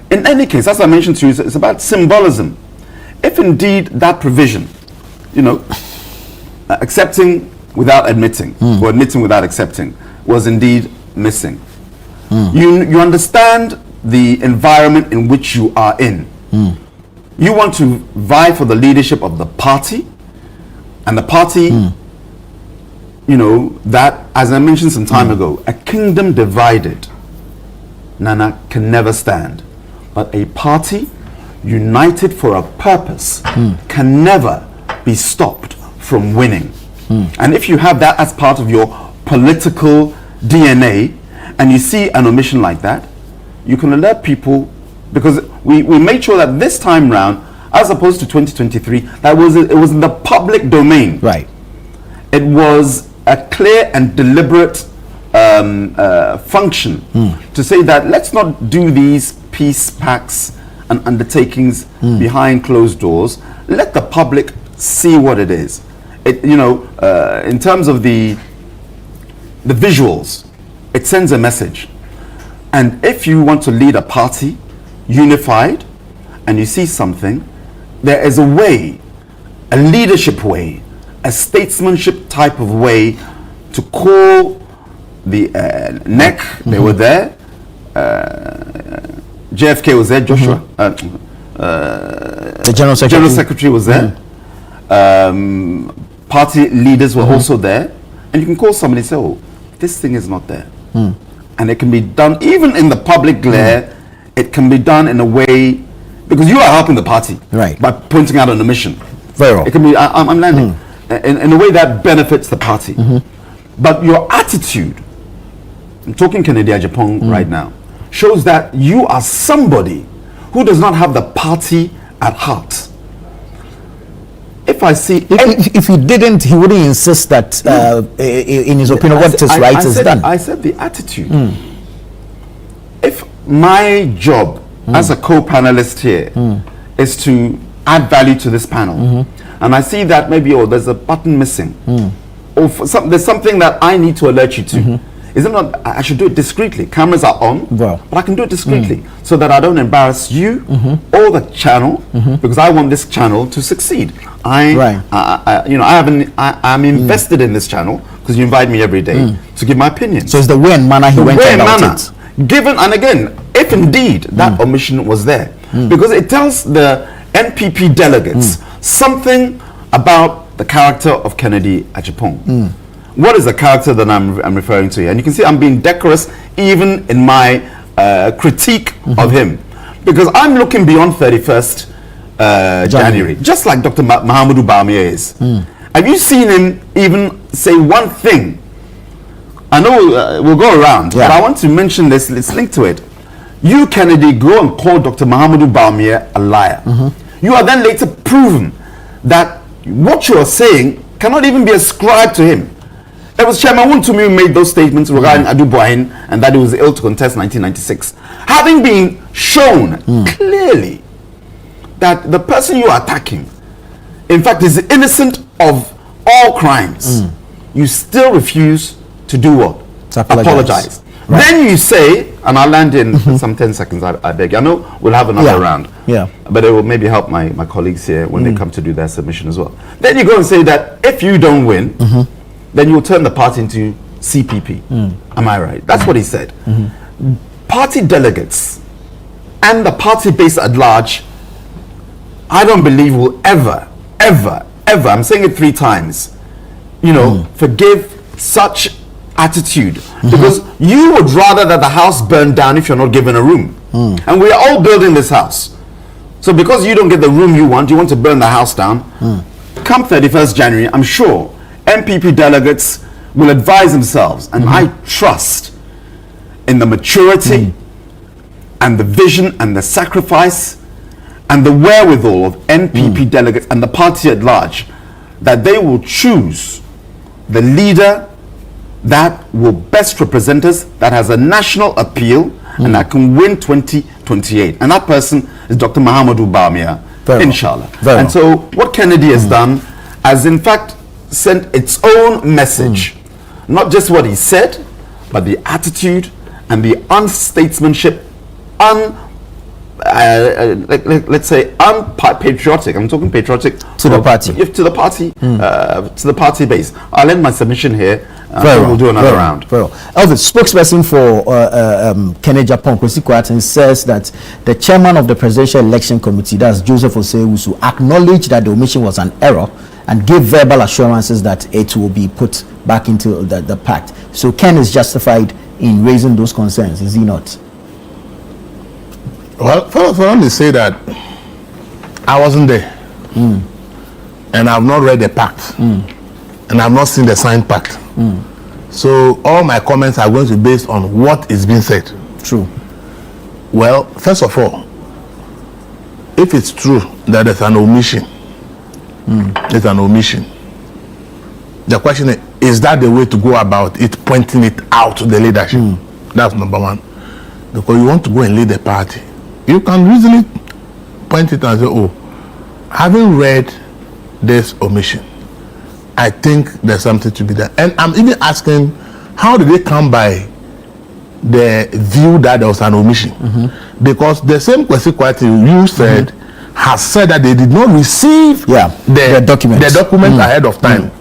In any case, as I mentioned to you, it's about symbolism. If indeed that provision, you know, accepting without admitting, or admitting without accepting, was indeed missing, you understand the environment in which you are in. You want to vie for the leadership of the party, and the party, you know, that, as I mentioned some time ago, a kingdom divided, Nana, can never stand. But a party united for a purpose can never be stopped from winning. And if you have that as part of your political DNA, and you see an omission like that, you can alert people, because we made sure that this time round, as opposed to 2023, it was in the public domain. Right. It was a clear and deliberate function to say that let's not do these peace pacts and undertakings behind closed doors. Let the public see what it is. You know, in terms of the visuals, it sends a message. And if you want to lead a party unified and you see something, there is a way, a leadership way, a statesmanship type of way to call the NEC. They were there. JFK was there. Joshua, the General Secretary was there. Party leaders were also there. And you can call somebody and say, oh, this thing is not there. And it can be done, even in the public glare, it can be done in a way, because you are helping the party, right, by pointing out an omission. Very well. It can be, I'm landing, in a way that benefits the party. But your attitude, I'm talking Kennedy Agyapong right now, shows that you are somebody who does not have the party at heart. If I see, if he didn't, he wouldn't insist that in his opinion what is right is done. I said the attitude. If my job as a co-panelist here is to add value to this panel, and I see that maybe there's a button missing, or there's something that I need to alert you to, is it not? I should do it discreetly. Cameras are on, but I can do it discreetly so that I don't embarrass you or the channel, because I want this channel to succeed. I'm invested in this channel because you invite me every day to give my opinion. So it's the way and manner he went about it. Given, and again, if indeed that omission was there, because it tells the NPP delegates something about the character of Kennedy Agyapong. What is the character that I'm referring to here? And you can see I'm being decorous even in my critique of him, because I'm looking beyond 31st January, just like Dr. Mahamudu Bawumia is. Have you seen him even say one thing? I know we'll go around, but I want to mention this. Let's link to it. You, Kennedy, go and call Dr. Mahamudu Bawumia a liar. You are then later proven that what you are saying cannot even be ascribed to him. It was Chairman Wontumi who made those statements regarding Adu Boahen and that he was ill to contest 1996. Having been shown clearly that the person you are attacking, in fact, is innocent of all crimes, you still refuse to do what? Apologize. Right. Then you say, and I'll land in some 10 seconds, I beg. I know we'll have another round. But it will maybe help my colleagues here when they come to do their submission as well. Then you go and say that if you don't win, then you'll turn the party into CPP. Am I right? That's what he said. Party delegates and the party base at large, I don't believe will ever, I'm saying it 3 times, forgive such attitude, because you would rather that the house burn down if you're not given a room. And we are all building this house. So because you don't get the room you want to burn the house down. Come 31st January, I'm sure MPP delegates will advise themselves, and I trust in the maturity and the vision and the sacrifice and the wherewithal of MPP delegates and the party at large, that they will choose the leader that will best represent us, that has a national appeal, and that can win 2028. And that person is Dr. Mahamudu Bawumia, inshallah. And so what Kennedy has done, has in fact sent its own message. Not just what he said, but the attitude and the unstatesmanship, let's say unpatriotic. I'm talking patriotic to the party. To the party base. I'll end my submission here. We'll do another round. Elvis, spokesperson for Kennedy Agyapong, Kwesi Kwarteng, says that the chairman of the Presidential Election Committee, that's Joseph Osei-Owusu, acknowledged that the omission was an error and gave verbal assurances that it will be put back into the pact. So Ken is justified in raising those concerns, is he not? Well, first let me say that I wasn't there, and I've not read the pact, and I've not seen the signed pact. So all my comments are going to be based on what is being said. True. Well, first of all, if it's true that there's an omission, there's an omission. The question is that the way to go about it, pointing it out to the leadership? That's number one. Because you want to go and lead the party, you can easily point it and say, oh, having read this omission, I think there's something to be done. And I'm even asking, how did they come by the view that there was an omission? Because the same Kwesi Kwarteng you said has said that they did not receive the document ahead of time.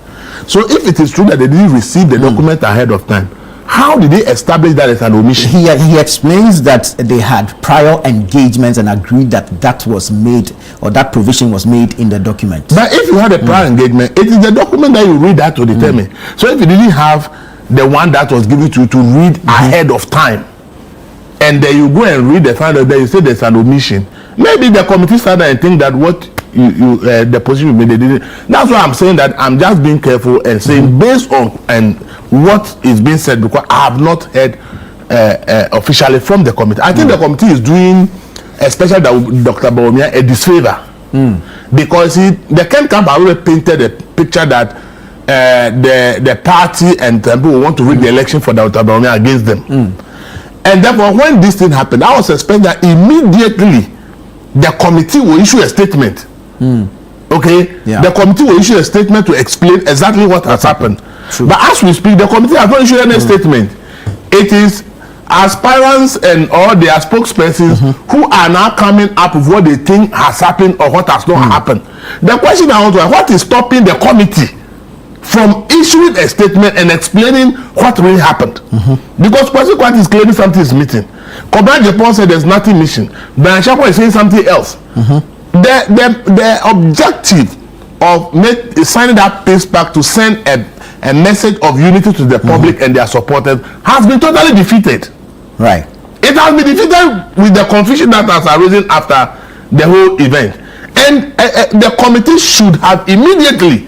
So if it is true that they didn't receive the document ahead of time, how did they establish that as an omission? He explains that they had prior engagements and agreed that that was made, or that provision was made in the document. But if you had a prior engagement, it is the document that you read that to determine. So if you didn't have the one that was given to you to read ahead of time, and then you go and read the final day, you say there's an omission, maybe the committee started and think that what the position you made, they didn't. That's why I'm saying that I'm just being careful and saying based on what is being said, because I have not heard officially from the committee. I think the committee is doing, especially Dr. Bawumia, a disfavor, because the Ken camp already painted a picture that the party and people want to rig the election for Dr. Bawumia against them. And therefore, when this thing happened, I was expecting that immediately the committee will issue a statement. The committee will issue a statement to explain exactly what has happened. But as we speak, the committee has not issued any statement. It is aspirants and all their spokespersons who are now coming up with what they think has happened or what has not happened. The question I want to ask, what is stopping the committee from issuing a statement and explaining what really happened? Because Kwesi Kwarteng is claiming something is missing. Kobra Agyapong said there's nothing missing. Brian Shakwa is saying something else. The objective of signing that peace pact to send a message of unity to the public and their supporters has been totally defeated. Right. It has been defeated with the confusion that has arisen after the whole event. And the committee should have immediately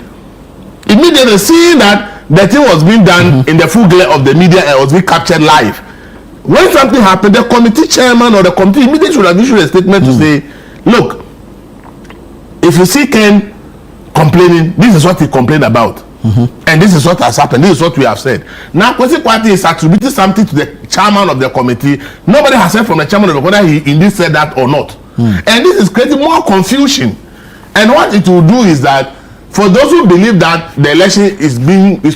seeing that the thing was being done in the full glare of the media and was being captured live. When something happened, the committee chairman or the committee immediately should have issued a statement to say, look, if you see Ken complaining, this is what he complained about. And this is what has happened. This is what we have said. Now, Kwesi Kwarteng is attributing something to the chairman of the committee. Nobody has said from the chairman of the committee whether he indeed said that or not. And this is creating more confusion. And what it will do is that for those who believe that the election is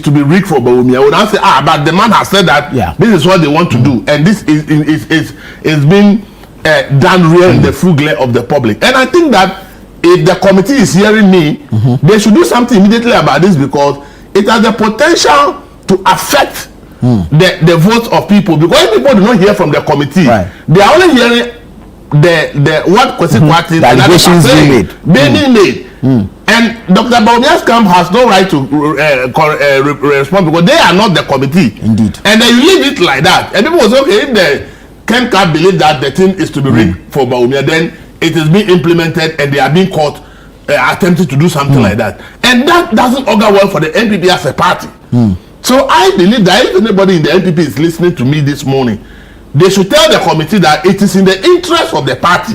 to be rigged for Bawumia, would now say, but the man has said that this is what they want to do, and this is being done real in the full glare of the public. And I think that if the committee is hearing me, they should do something immediately about this, because it has the potential to affect the votes of people. Because if people do not hear from the committee, they are only hearing the what Kwesi Kwarteng the allegations being made. And Dr. Bawumia's camp has no right to respond, because they are not the committee. Indeed. And then you leave it like that. And people will say, okay, if the Ken can't believe that the thing is to be rigged for Bawumia, then it is being implemented and they are being caught attempting to do something like that. And that doesn't augur well for the NPP as a party. So I believe that if anybody in the NPP is listening to me this morning, they should tell the committee that it is in the interest of the party.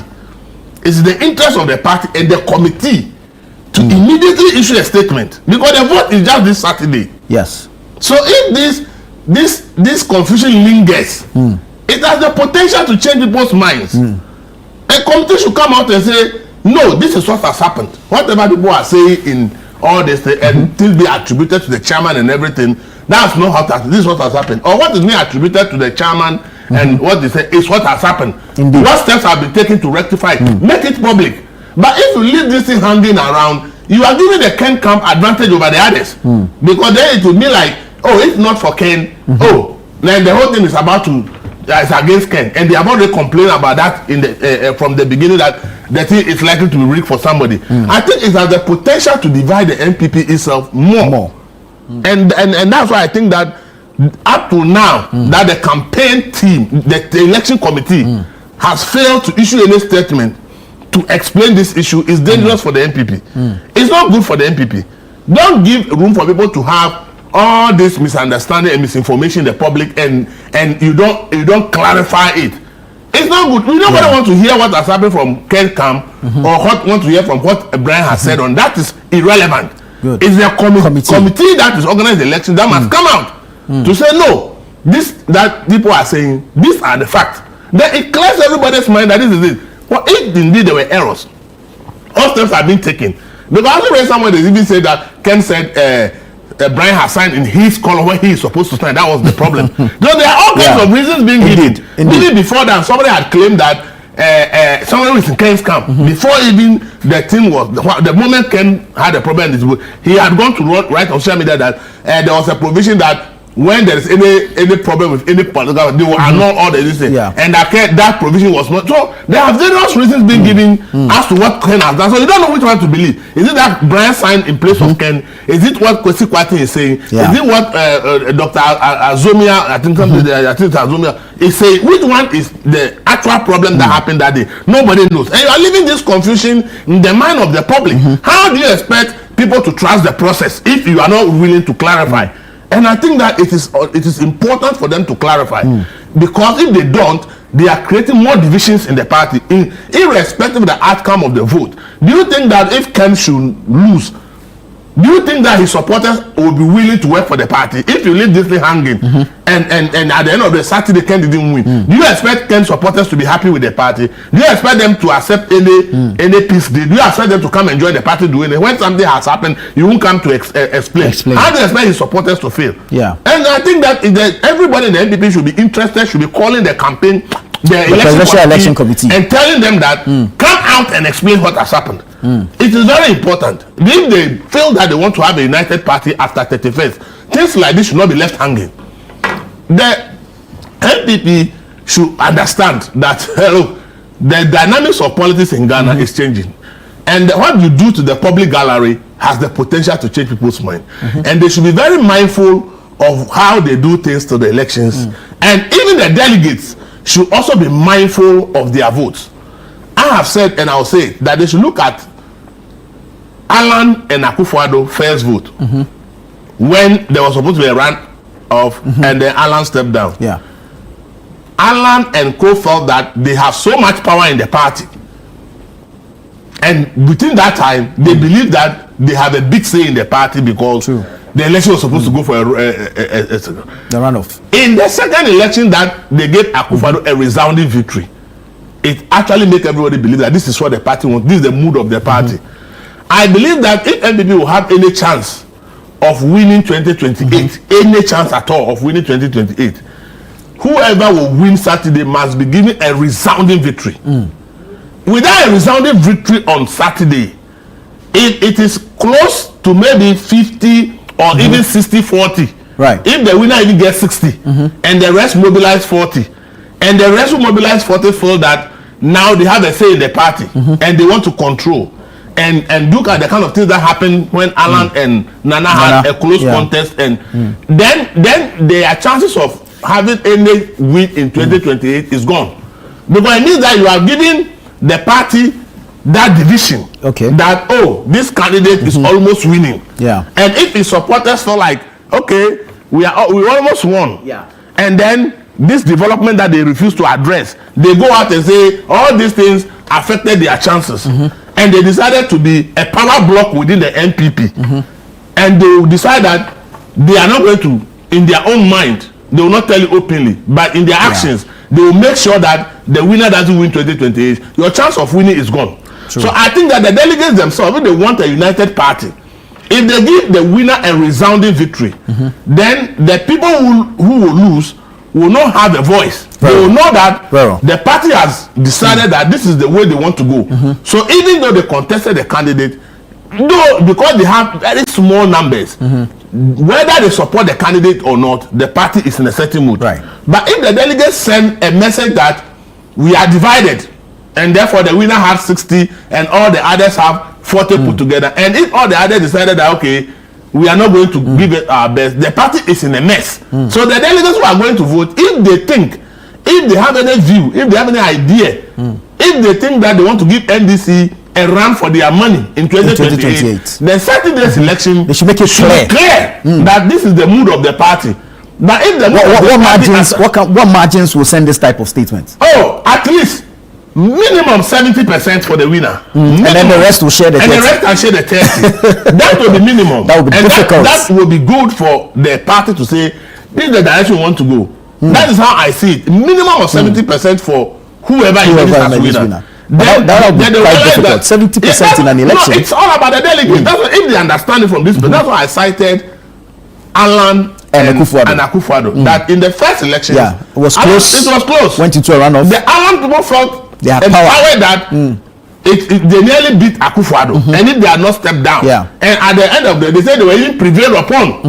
It's in the interest of the party and the committee to immediately issue a statement, because the vote is just this Saturday. Yes. So if this confusion lingers, it has the potential to change people's minds. A committee should come out and say, no, this is what has happened. Whatever people are saying in all this and still be attributed to the chairman and everything, that's not how this is what has happened. Or what is being attributed to the chairman and what they say is what has happened. Indeed. What steps have been taken to rectify it? Make it public. But if you leave this thing hanging around, you are giving the Ken camp advantage over the others. Because then it will be like, oh, if not for Ken, then the whole thing is about to, it's against Ken. And they have already complained about that in the from the beginning, that the thing is likely to be rigged for somebody. I think it has the potential to divide the NPP itself more. And that's why I think that up to now, that the campaign team, the election committee has failed to issue any statement to explain this issue is dangerous for the NPP. It's not good for the NPP. Don't give room for people to have all this misunderstanding and misinformation in the public, and you don't clarify it. It's not good. We don't want to hear what has happened from Ken camp or want to hear from what Brian has said on. That is irrelevant. Good. It's the committee that is organizing the election that must come out to say, no, this that people are saying, these are the facts. Then it clears everybody's mind that this is it. Well, if indeed there were errors, all steps have been taken. Because I read somewhere they even said that Ken said Brian has signed in his column where he is supposed to sign. That was the problem. So there are all kinds of reasons being given. Even before that, somebody had claimed that someone was in Ken's camp. Before even the thing was, the moment Ken had a problem in his book, he had gone to write on social media that there was a provision that when there is any problem with any political, they will annul all the listing. And that provision was not. So there are various reasons being given as to what Ken has done. So you don't know which one to believe. Is it that Brian signed in place of Ken? Is it what Kwesi Kwarteng is saying? Is it what Dr. Azomia, I think Azomia is saying? Which one is the actual problem that happened that day? Nobody knows. And you are leaving this confusion in the mind of the public. How do you expect people to trust the process if you are not willing to clarify? And I think that it is important for them to clarify, because if they don't, they are creating more divisions in the party, irrespective of the outcome of the vote. Do you think that if Ken should lose, do you think that his supporters will be willing to work for the party if you leave this thing hanging and at the end of the Saturday Ken didn't win? Do you expect Ken supporters to be happy with the party? Do you expect them to accept any peace deal? Do you expect them to come and join the party doing it? When something has happened, you won't come to explain. How do you expect his supporters to feel? And I think that everybody in the NPP should be interested, should be calling the campaign, the election committee, and telling them that come out and explain what has happened. It is very important. If they feel that they want to have a united party after 31st, things like this should not be left hanging. The NPP should understand that the dynamics of politics in Ghana is changing, And what you do to the public gallery has the potential to change people's mind. And they should be very mindful of how they do things to the elections. And even the delegates should also be mindful of their votes. I have said, and I'll say, that they should look at Alan and Akufo-Addo first vote when there was supposed to be a run off and then Alan stepped down. Yeah. Alan and Co felt that they have so much power in the party, and within that time they believe that they have a big say in the party because the election was supposed to go for the runoff. In the second election that they gave Akufo-Addo a resounding victory, it actually make everybody believe that this is what the party wants, this is the mood of the party. I believe that if NPP will have any chance of winning 2028, any chance at all of winning 2028, whoever will win Saturday must be given a resounding victory. Without a resounding victory on Saturday, it is close to maybe 50 or even 60-40. Right. If the winner even gets 60 and the rest mobilize 40, and the rest who mobilize 40 feel that now they have a say in the party and they want to control. And look at the kind of things that happened when Alan and Nana had a close contest, and then their chances of having any win in 2028 is gone, because it means that you are giving the party that division. That this candidate is almost winning. And if his supporters feel like we almost won, and then this development that they refuse to address, they go out and say all these things affected their chances. And they decided to be a power block within the NPP. And they decide that they are not going to, in their own mind, they will not tell you openly, but in their actions, they will make sure that the winner doesn't win 2028. Your chance of winning is gone. So I think that the delegates themselves, if they want a united party, if they give the winner a resounding victory, then the people who will lose will not have a voice. They will know that the party has decided that this is the way they want to go. So even though they contested the candidate, because they have very small numbers, whether they support the candidate or not, the party is in a certain mood. But if the delegates send a message that we are divided, and therefore the winner has 60 and all the others have 40 put together, and if all the others decided that we are not going to give it our best, the party is in a mess. So the delegates who are going to vote, if they think, if they have any view, if they have any idea, if they think that they want to give NDC a run for their money in 2028, then Saturday's election they should make it clear that this is the mood of the party. But if the what margins will send this type of statement? At least minimum 70% for the winner, and then the rest will share the 30. And the rest can share the 30. That will be minimum. That will be difficult. That will be good for the party to say this is the direction we want to go. That is how I see it. Minimum of 70% for whoever is as winner. That will be quite difficult. 70% in an election. No, it's all about the delegates. That's what, if they understand it from this, but that's why I cited Alan and Akufo-Addo. That in the first election, it was close. It was close. Went into a runoff. The Alan people felt they had power that they nearly beat Akufo-Addo, and if they had not stepped down, and at the end of the day, they said they were even prevailed upon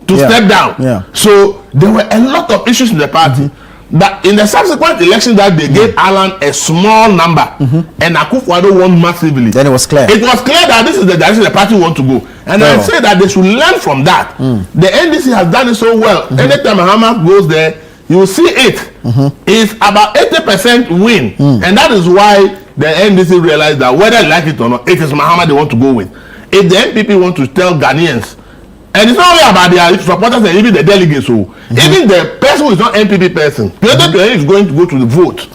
to step down. So there were a lot of issues in the party. But in the subsequent election that they gave Alan a small number and Akufo-Addo won massively, then it was clear. It was clear that this is the direction the party want to go. And I say that they should learn from that. The NDC has done it so well. Anytime Mahama goes there, you will see it. It's about 80% win. And that is why the NDC realized that whether they like it or not, it is Mahama they want to go with. If the NPP want to tell Ghanaians, and it's not only about their supporters and even the delegates, even the person who is not NPP person, is going to go to the vote.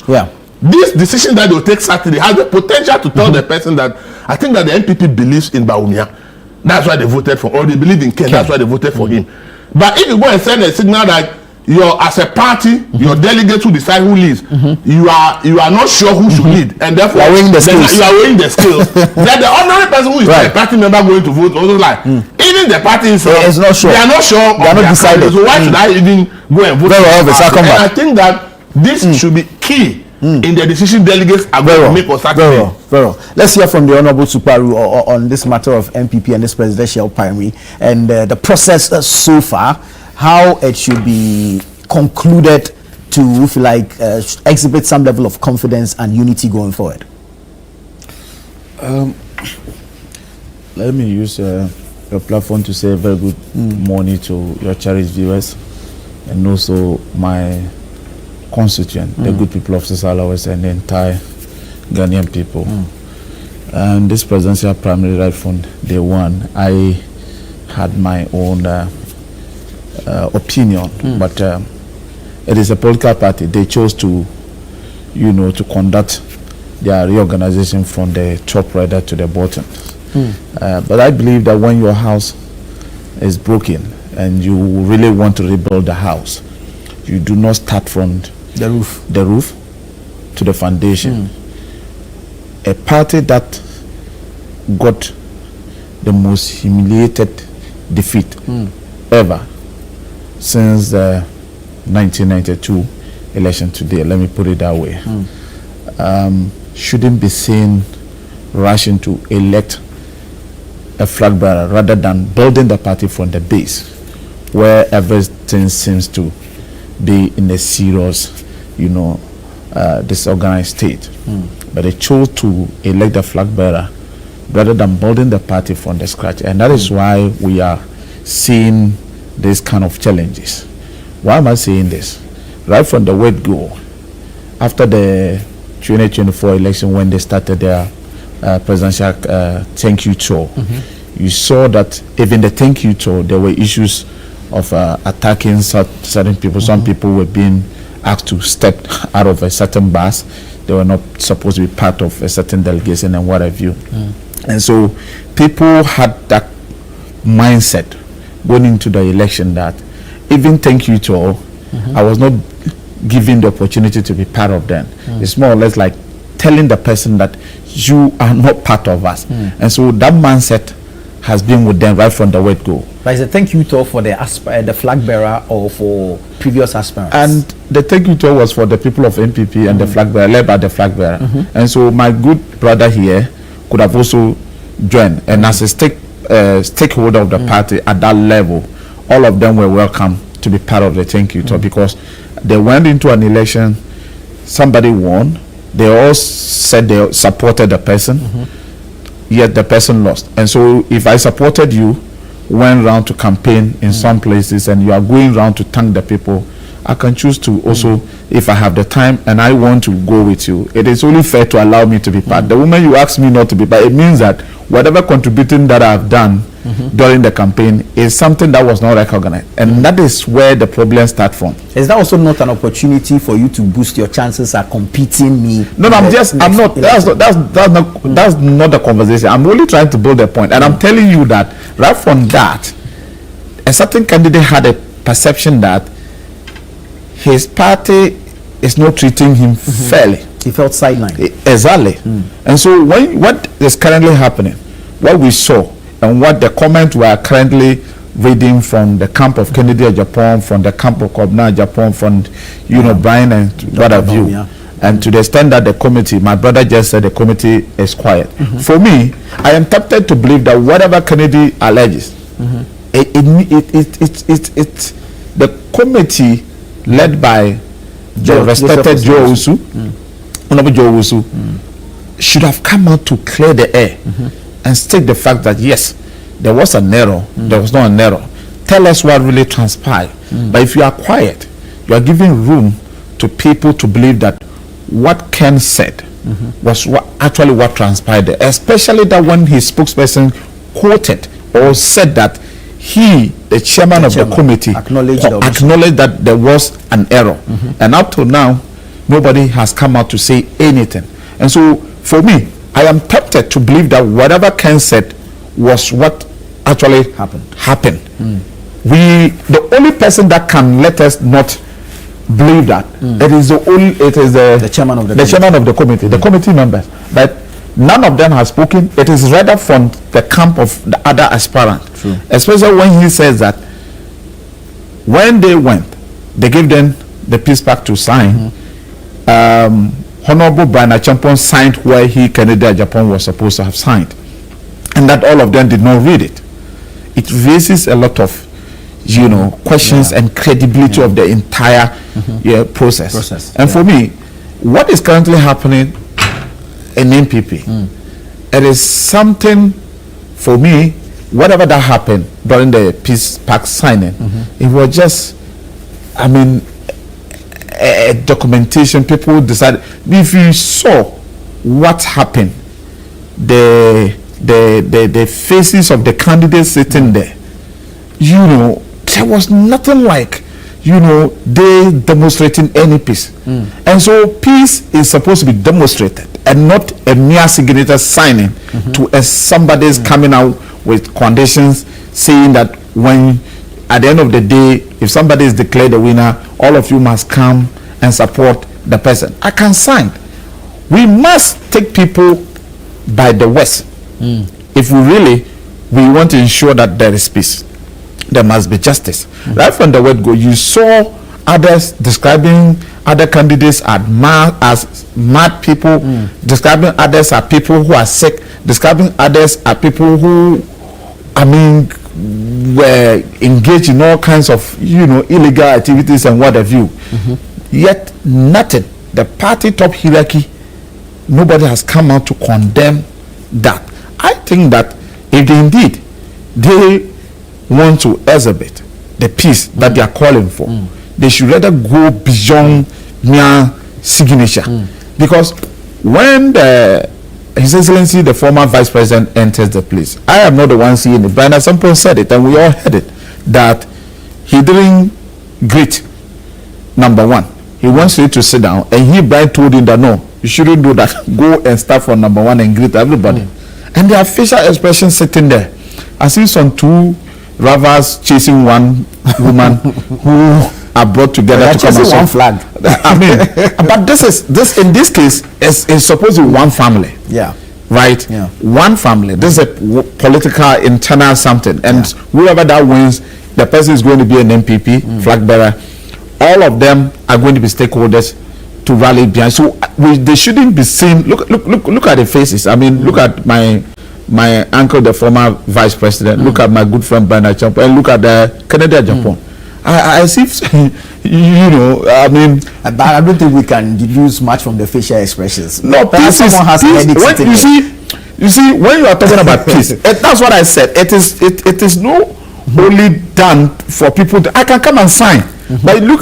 This decision that they will take Saturday has the potential to tell the person that I think that the NPP believes in Bawumia. That's why they voted for, or they believe in Ken. That's why they voted for him. But if you go and send a signal that as a party, your delegates who decide who leads, you are not sure who should lead, and therefore you are weighing the skills. Then the ordinary person who is a party member going to vote also like even the party is not sure. They are not sure. They are not decided. So why should I even go and vote? And I think that this should be key in the decision delegates are going to make on Saturday. Very well. Let's hear from the Honorable Suparu on this matter of MPP and this presidential primary and the process so far, how it should be concluded to, if you like, exhibit some level of confidence and unity going forward. Let me use your platform to say a very good morning to your cherished viewers and also my constituent, the good people of Sisala West and the entire Ghanaian people. And this presidential primary right from day one, I had my own opinion, but it is a political party. They chose to, to conduct their reorganization from the top rider to the bottom. But I believe that when your house is broken and you really want to rebuild the house, you do not start from the roof to the foundation. A party that got the most humiliated defeat ever since the 1992 election today, let me put it that way, shouldn't be seen rushing to elect a flag bearer rather than building the party from the base, where everything seems to be in a serious, disorganized state. But they chose to elect the flag bearer rather than building the party from the scratch, and that is why we are seeing this kind of challenges. Why am I saying this? Right from the word go, after the 2024 election, when they started their presidential thank you tour, you saw that even the thank you tour, there were issues of attacking certain people. Some people were being asked to step out of a certain bus. They were not supposed to be part of a certain delegation and what have you. And so people had that mindset going into the election that even thank you tour, I was not given the opportunity to be part of them. It's more or less like telling the person that you are not part of us. And so that mindset has been with them right from the word go. But it's a thank you tour for the flag bearer or for previous aspirants? And the thank you tour was for the people of NPP and the flag bearer, led by the flag bearer. And so my good brother here could have also joined. And as a stakeholder of the party at that level, all of them were welcome to be part of the thank you tour, because they went into an election, somebody won, they all said they supported the person, yet the person lost. And so if I supported you, went around to campaign in some places, and you are going around to thank the people, I can choose to also, if I have the time and I want to go with you, it is only fair to allow me to be part. The moment you ask me not to be part, it means that whatever contributing that I've done during the campaign is something that was not recognized, and that is where the problem starts from. Is that also not an opportunity for you to boost your chances at competing me? No, that's not the conversation. I'm really trying to build a point, and I'm telling you that right from that, a certain candidate had a perception that his party is not treating him fairly. He felt sidelined. Exactly. And so what is currently happening, what we saw and what the comments we are currently reading from the camp of Kennedy Japan, from the camp of Kobna Japan, from Brian and what have you, and to the extent that the committee, my brother just said the committee is quiet. For me, I am tempted to believe that whatever Kennedy alleges, it's the committee led by the respected Joe Owusu, Honorable Joe Owusu, should have come out to clear the air and state the fact that yes, there was an error, there was not an error. Tell us what really transpired. But if you are quiet, you are giving room to people to believe that what Ken said was what transpired there. Especially that when his spokesperson quoted or said that he, the chairman of the committee, acknowledged that there was an error. And up to now, nobody has come out to say anything. And so for me, I am tempted to believe that whatever Ken said was what actually happened. The only person that can let us not believe that it is the chairman of the committee, the committee members. But none of them has spoken. It is rather from the camp of the other aspirant, especially when he says that when they went, they gave them the peace pact to sign. Honorable Brian Acheampong signed where Kennedy Japan was supposed to have signed, and that all of them did not read it. It raises a lot of questions and credibility of the entire process. And for me, what is currently happening in NPP it is something for me. Whatever that happened during the Peace Pact signing, it was just, I mean, a documentation. People decided. If you saw what happened, the faces of the candidates sitting there, you know, there was nothing like, you know, they demonstrating any peace. And so peace is supposed to be demonstrated and not a mere signature signing to somebody's coming out with conditions saying that when at the end of the day, if somebody is declared the winner, all of you must come and support the person. I can sign. We must take people by the worst. If we want to ensure that there is peace, there must be justice. Right from the word go, you saw others describing other candidates as mad people, describing others as people who are sick, describing others as people who, I mean, were engaged in all kinds of, you know, illegal activities and what have you. Yet nothing, the party top hierarchy, nobody has come out to condemn that. I think that if indeed they want to exhibit the peace that they are calling for, they should rather go beyond mere signature. Because when His Excellency, the former Vice President, enters the place, I am not the one seeing it, but at some point said it, and we all heard it, that he didn't greet number one. He wants you to sit down, and he, Brian, told him that no, you shouldn't do that. Go and start from number one and greet everybody. And their facial expressions sitting there, I see some two rovers chasing one woman who are brought together to come and one flag. I mean, but this in this case is supposed to be one family. Yeah. Right. Yeah. One family. This is a political internal something, and whoever that wins, the person is going to be an MPP flag bearer. All of them are going to be stakeholders to rally behind. So they shouldn't be seen. Look at the faces. I mean, look at my uncle, the former vice president. Look at my good friend Bernard Champo, and look at the Kennedy Japan. I see, you know, I mean, but I don't think we can deduce much from the facial expressions. No, peace is you see, when you are talking about peace, that's what I said. It is not only done for people. I can come and sign, but look,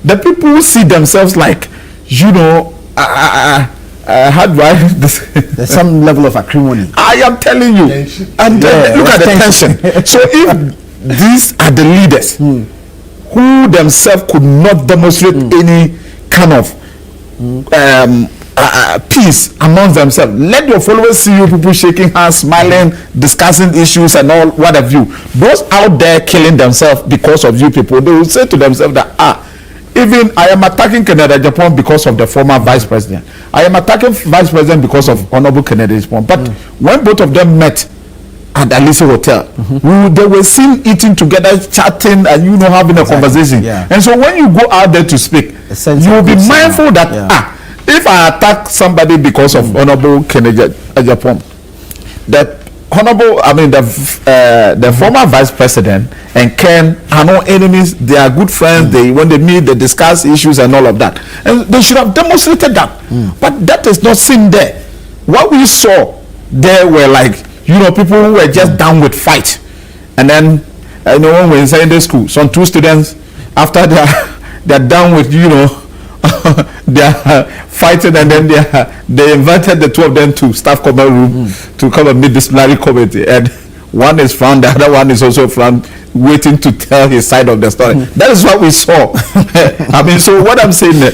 the people who see themselves like, you know, how do I? There's some level of acrimony. I am telling you, and look at the tension. So if these are the leaders who themselves could not demonstrate any kind of peace among themselves, let your followers see you people shaking hands, smiling, discussing issues and all what have you. Those out there killing themselves because of you people, they will say to themselves that even I am attacking Kennedy Japan because of the former vice president. I am attacking vice president because of Honorable Kennedy Japan. But when both of them met at Alice Hotel, they were seen eating together, chatting, and having a conversation. Yeah. And so when you go out there to speak, you will be mindful that if I attack somebody because of Honorable Kennedy Japan, the former vice president and Ken are no enemies. They are good friends. When they meet, they discuss issues and all of that. And they should have demonstrated that. But that is not seen there. What we saw there were like, people who were just down with fight. And then, when we're in Sunday school, some two students, after they're down with, they're fighting, and then they invited the two of them to staff common room to come and meet disciplinary committee. And one is found, the other one is also found, waiting to tell his side of the story. That is what we saw. I mean, so what I'm saying,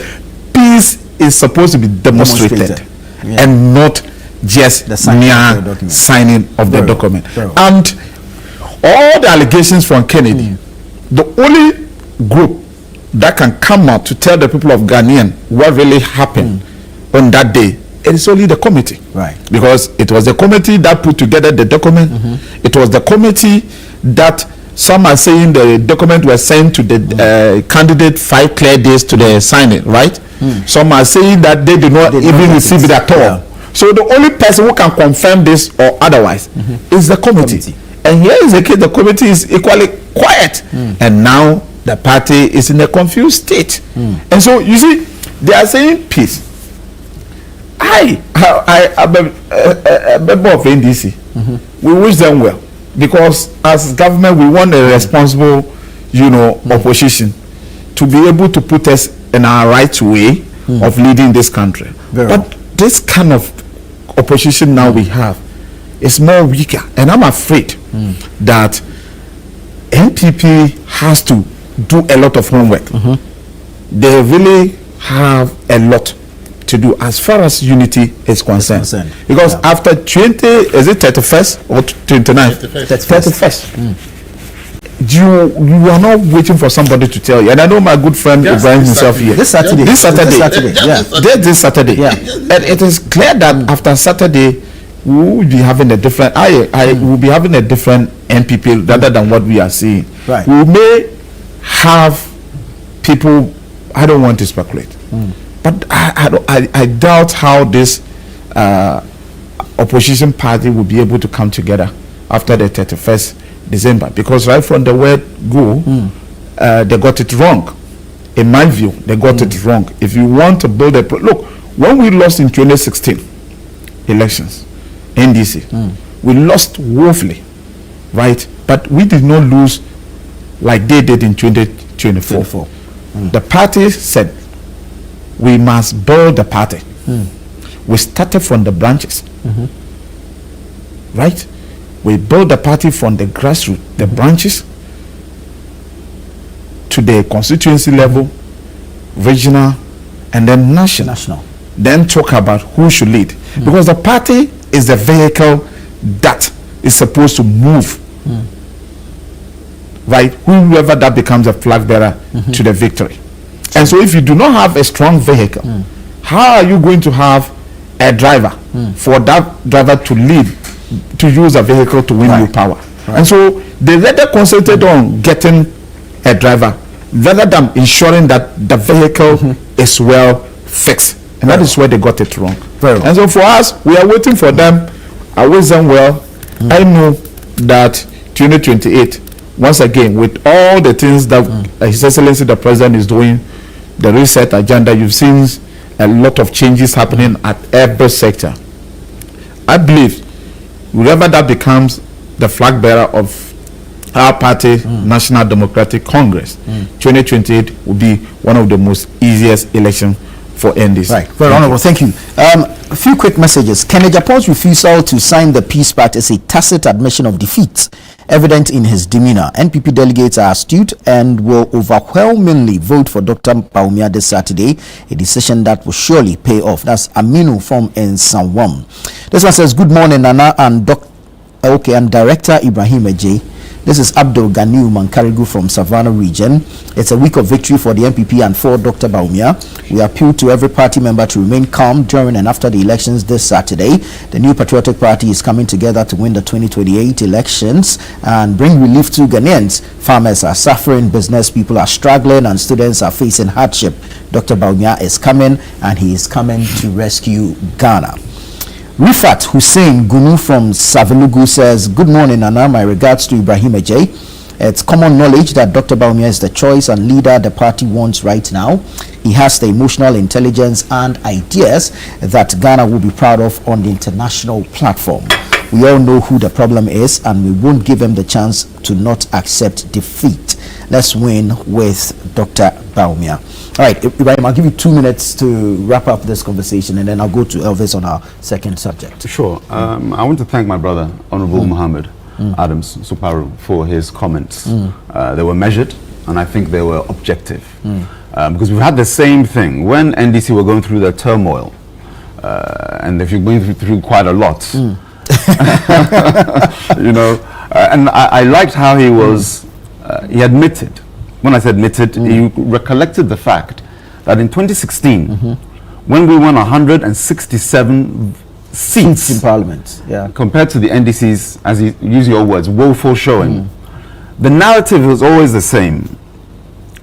peace is supposed to be demonstrated. And not just the signing of the document. And all the allegations from Kennedy, the only group that can come out to tell the people of Ghanaian what really happened on that day, it is only the committee. Right. Because it was the committee that put together the document. It was the committee that some are saying the document was sent to the candidate 5 clear days to the signing, right? Some are saying that they did not even receive it at all. Yeah. So the only person who can confirm this or otherwise is the committee. And here is the case, the committee is equally quiet. And now the party is in a confused state. And so you see, they are saying peace. I'm a member of NDC. We wish them well, because as government we want a responsible, opposition to be able to put us in our right way of leading this country. But this kind of opposition now we have is more weaker, and I'm afraid that NPP has to do a lot of homework. They really have a lot to do as far as unity is concerned. Because after 31st or 29th? 31st. You are not waiting for somebody to tell you. And I know my good friend Ibrahim himself here. This Saturday. This Saturday. And it is clear that after Saturday, we will be having a different. I will be having a different NPP rather than what we are seeing. Right. We may have people. I don't want to speculate, but I doubt how this opposition party will be able to come together after the 31st December, because right from the word go, they got it wrong. In my view, they got it wrong. If you want to build look, when we lost in 2016 elections, NDC, we lost woefully, right? But we did not lose like they did in 2024. The party said we must build the party. We started from the branches, right? We built the party from the grassroots, the branches, to the constituency level, regional, and then national. Then talk about who should lead. Because the party is the vehicle that is supposed to move, right? Whoever that becomes a flag bearer to the victory. And so if you do not have a strong vehicle, how are you going to have a driver for that driver to lead, to use a vehicle to win you power? And so they rather concentrated on getting a driver rather than ensuring that the vehicle is well fixed. And that is where they got it wrong. And so for us, we are waiting for them. I wish them well. I know that 2028, once again, with all the things that His Excellency the President is doing, the reset agenda, you've seen a lot of changes happening at every sector. I believe whoever that becomes the flag bearer of our party, National Democratic Congress, 2028 will be one of the most easiest elections for NDC. Right, very honorable, thank you. A few quick messages. Kenneth Japon's refusal to sign the Peace Pact is a tacit admission of defeat, evident in his demeanor. NPP delegates are astute and will overwhelmingly vote for Dr. Bawumia this Saturday, a decision that will surely pay off. That's Aminu from Nsawam. This one says, good morning, Nana and and Director Ibrahim Ejay. This is Abdul Ganiu Mankarigu from Savannah region. It's a week of victory for the NPP and for Dr. Bawumia. We appeal to every party member to remain calm during and after the elections this Saturday. The New Patriotic Party is coming together to win the 2028 elections and bring relief to Ghanaians. Farmers are suffering, business people are struggling, and students are facing hardship. Dr. Bawumia is coming, and he is coming to rescue Ghana. Rifat Hussein Gunu from Savelugu says, good morning, Nana. My regards to Ibrahim Ejay. It's common knowledge that Dr. Bawumia is the choice and leader the party wants right now. He has the emotional intelligence and ideas that Ghana will be proud of on the international platform. We all know who the problem is, and we won't give him the chance to not accept defeat. Let's win with Dr. Bawumia. All right, Ibrahim, I'll give you 2 minutes to wrap up this conversation, and then I'll go to Elvis on our second subject. Sure. I want to thank my brother, Honorable Muhammad Adams Suparu, for his comments. They were measured, and I think they were objective. Because we've had the same thing. When NDC were going through the turmoil, and if you're going through quite a lot, and I liked how he was, he admitted, when I said admitted, he recollected the fact that in 2016, when we won 167 seats in Parliament, compared to the NDC's, as you use your words, woeful showing, the narrative was always the same,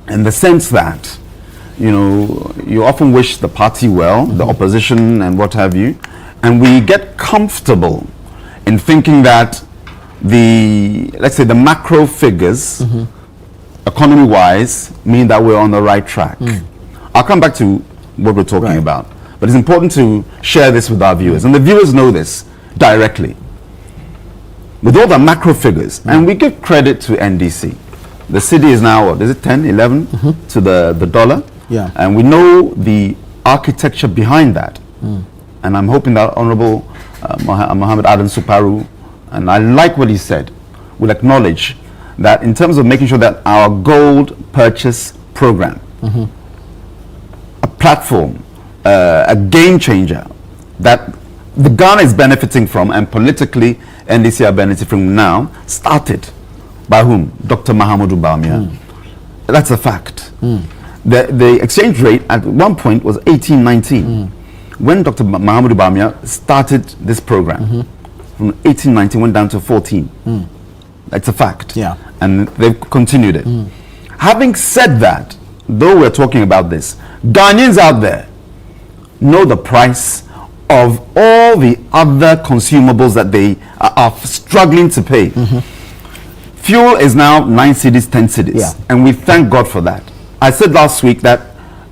in the sense that, you often wish the party well, the opposition and what have you, and we get comfortable in thinking that let's say the macro figures, economy-wise, mean that we're on the right track. I'll come back to what we're talking about. but it's important to share this with our viewers, and the viewers know this directly. With all the macro figures, and we give credit to NDC. The cedi is now, what is it, 10, 11 to the dollar? Yeah. And we know the architecture behind that. And I'm hoping that Honorable Mohammed Adan Suparu, and I like what he said, will acknowledge that in terms of making sure that our gold purchase program, a platform, a game changer that the Ghana is benefiting from, and politically NDC are benefiting from now, started by whom? Dr. Mahamudu Bawumia. That's a fact. The exchange rate at one point was 18.19. When Dr. Mahamudu Bawumia started this program, from 18.19 went down to 14. That's a fact. Yeah. And they've continued it. Having said that, though we're talking about this, Ghanaians out there know the price of all the other consumables that they are struggling to pay. Fuel is now 9 cedis, 10 cedis. Yeah. And we thank God for that. I said last week that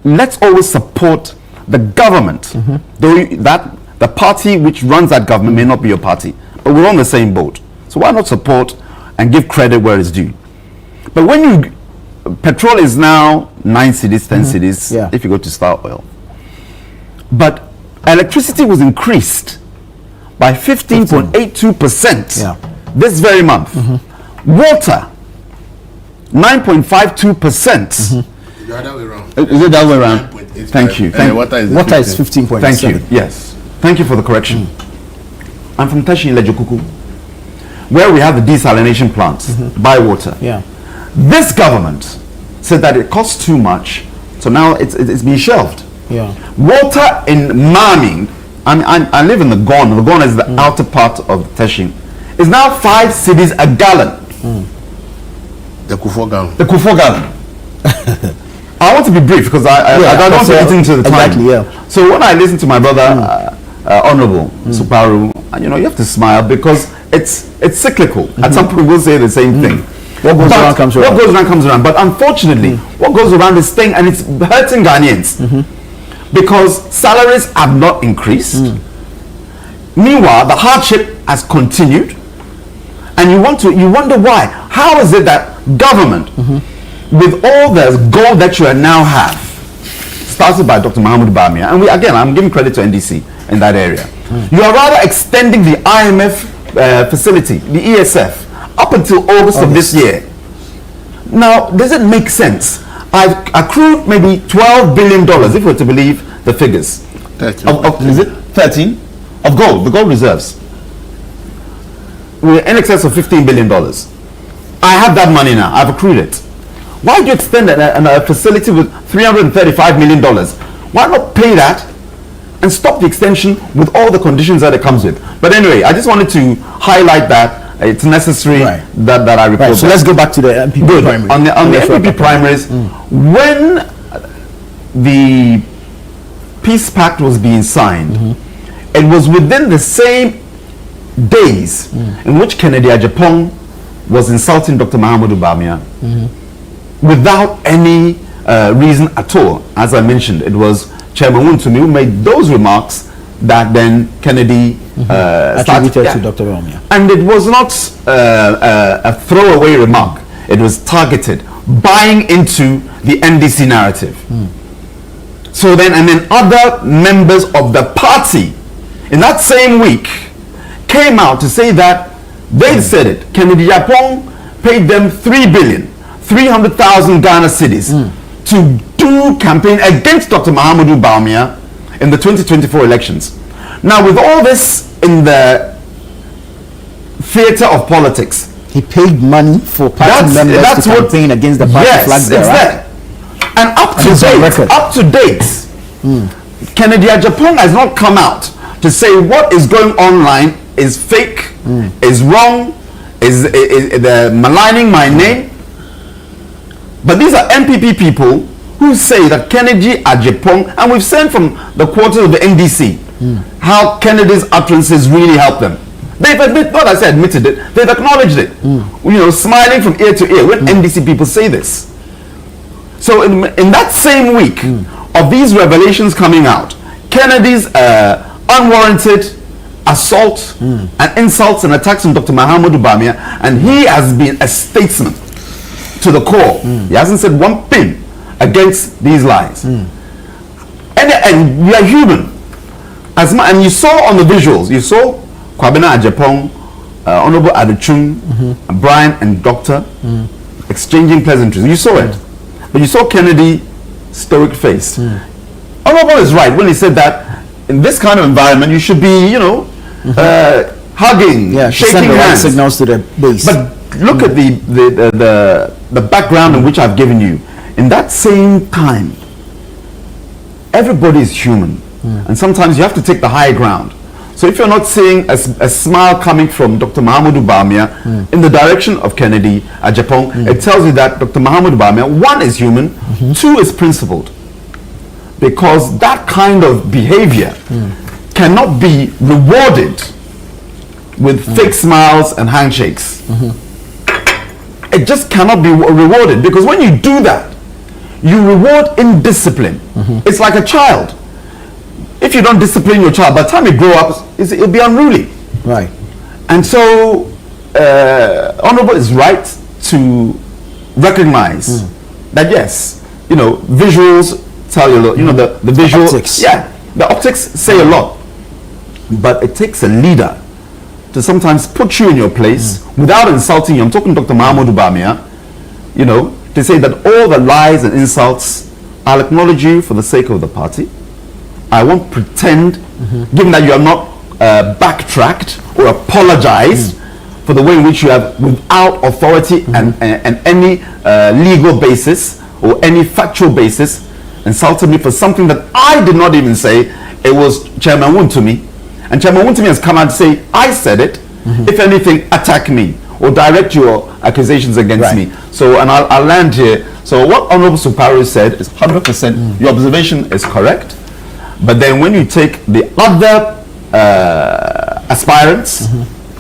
let's always support the government, though that the party which runs that government may not be your party, but we're on the same boat. So why not support and give credit where it's due? But when you, petrol is now 9 cedis, 10 cedis, if you go to Star Oil. But electricity was increased by 15.82% this very month. Water, 9.52%. You are that way around. Is it that way around? Thank you. Water is 15.7. Thank you. Yes. Thank you for the correction. I'm from Tashi Lejokuku, where we have the desalination plants, by water. Yeah. This government said that it costs too much, so now it's being shelved. Yeah. Water in Maming, I live in the Gon. The Gon is the outer part of Teshin. Is now 5 cedis a gallon. The Kufo gallon. The Kufo gallon. I want to be brief because I don't want to get into the time. Exactly, yeah. So when I listen to my brother, Honorable Suparu, you know, you have to smile because it's cyclical. At some point we'll say the same thing. What goes around comes around. What goes around comes around. But unfortunately, what goes around is staying, and it's hurting Ghanaians because salaries have not increased. Meanwhile, the hardship has continued, and you wonder why. How is it that government, with all the gold that you now have, started by Dr. Mahamudu Bawumia, and I'm giving credit to NDC in that area. You are rather extending the IMF facility, the ESF, up until August of this year. Now, does it make sense? I've accrued maybe $12 billion, if we're to believe the figures. 13. Is it 13? Of gold, the gold reserves. We're in excess of $15 billion. I have that money now. I've accrued it. Why do you extend a facility with $335 million? Why not pay that and stop the extension with all the conditions that it comes with? But anyway, I just wanted to highlight that it's necessary that I report. So let's go back to the MPP primaries. On the MPP primaries, when the peace pact was being signed, it was within the same days in which Kennedy Ajapong was insulting Dr. Mahamudu Bawumia without any reason at all. As I mentioned, it was Chairman Wontumi who made those remarks that then Kennedy attributed to Dr. Bawumia. And it was not a throwaway remark. It was targeted, buying into the NDC narrative. So then, and then other members of the party in that same week came out to say that they said it. Kennedy Ajapong paid them 300,000 Ghana cedis to do campaign against Dr. Mahamudu Bawumia in the 2024 elections. Now, with all this in the theater of politics, he paid money for party members to campaign against the party flag there, right? And up to date, Kennedy Ajapong has not come out to say what is going online is fake, is wrong, is they're maligning my name. But these are MPP people who say that Kennedy Ajapong, and we've seen from the quarters of the NDC how Kennedy's utterances really helped them. They've admitted, not I said admitted it, they've acknowledged it. You know, smiling from ear to ear when NDC people say this. So in that same week of these revelations coming out, Kennedy's unwarranted assault and insults and attacks on Dr. Mahamudu Bawumia, and he has been a statesman to the core. He hasn't said one pin against these lies. And we are human. And you saw on the visuals, you saw Kwabena Agyapong, Honorable Aduchum, Brian and Doctor exchanging pleasantries. You saw it. But you saw Kennedy stoic face. Honorable is right when he said that in this kind of environment you should be, hugging, shaking hands. Signals to the base. But look at the background in which I've given you. In that same time, everybody is human, and sometimes you have to take the high ground. So if you're not seeing a smile coming from Dr. Mahamudu Bawumia in the direction of Kennedy Agyapong, it tells you that Dr. Mahamudu Bawumia, one, is human, two, is principled. Because that kind of behavior cannot be rewarded with fake smiles and handshakes. It just cannot be rewarded, because when you do that, you reward indiscipline. It's like a child. If you don't discipline your child, by the time you grow up, it'll be unruly. Right. And so, Honorable is right to recognize that yes, visuals tell you a lot. The visual, optics. The optics say a lot, but it takes a leader to sometimes put you in your place without insulting you. I'm talking to Dr. Mahamudu Bawumia, to say that all the lies and insults, I'll acknowledge you for the sake of the party. I won't pretend, given that you have not backtracked or apologized for the way in which you have, without authority and any legal basis or any factual basis, insulted me for something that I did not even say. It was Chairman Wontumi. And Chairman Wontumi has come out to say, I said it. If anything, attack me or direct your accusations against me. So, and I'll land here. So what Honorable Supari said is 100%. Your observation is correct. But then when you take the other aspirants,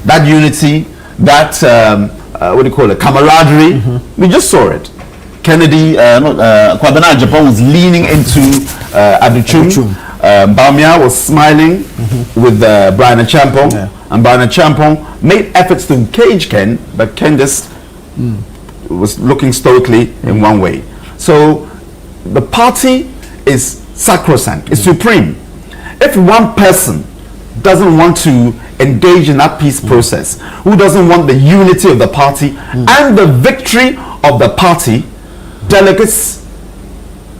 that unity, that camaraderie, we just saw it. Kennedy, Kwabena Agyapong was leaning into Aduchum. Bawumia was smiling with Brian Achampong, and Brian Achampong made efforts to cage Ken, but Ken just was looking stoically in one way. So the party is sacrosanct, is supreme. If one person doesn't want to engage in that peace process, who doesn't want the unity of the party and the victory of the party, delegates,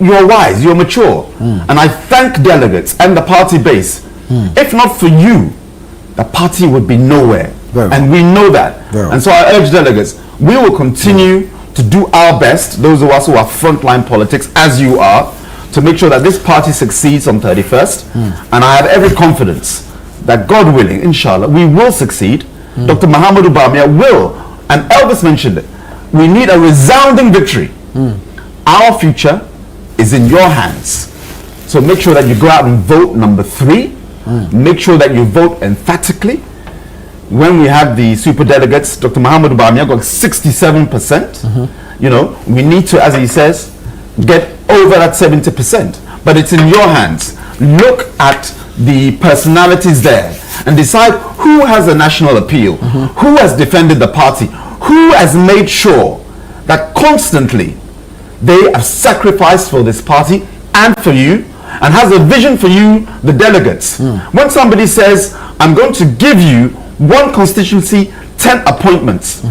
you're wise, you're mature. And I thank delegates and the party base. If not for you, the party would be nowhere. And we know that. And so I urge delegates, we will continue to do our best, those of us who are frontline politics, as you are, to make sure that this party succeeds on 31st. And I have every confidence that, God willing, inshallah, we will succeed. Dr. Mahamudu Bawumia will. And Elvis mentioned it. We need a resounding victory. Our future is in your hands. So make sure that you go out and vote number 3. Make sure that you vote emphatically. When we had the super delegates, Dr. Mahamudu Bawumia got 67%. We need to, as he says, get over that 70%. But it's in your hands. Look at the personalities there and decide who has a national appeal, who has defended the party, who has made sure that constantly they have sacrificed for this party and for you, and has a vision for you, the delegates. When somebody says, I'm going to give you one constituency, 10 appointments,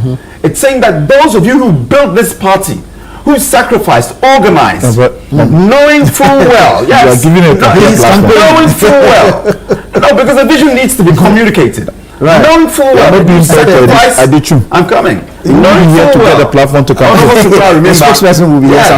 it's saying that those of you who built this party, who sacrificed, organized, knowing full well, knowing full well, no, because the vision needs to be communicated. Knowing full well, I'm coming. Knowing full well, the platform to come. The spokesperson will be here.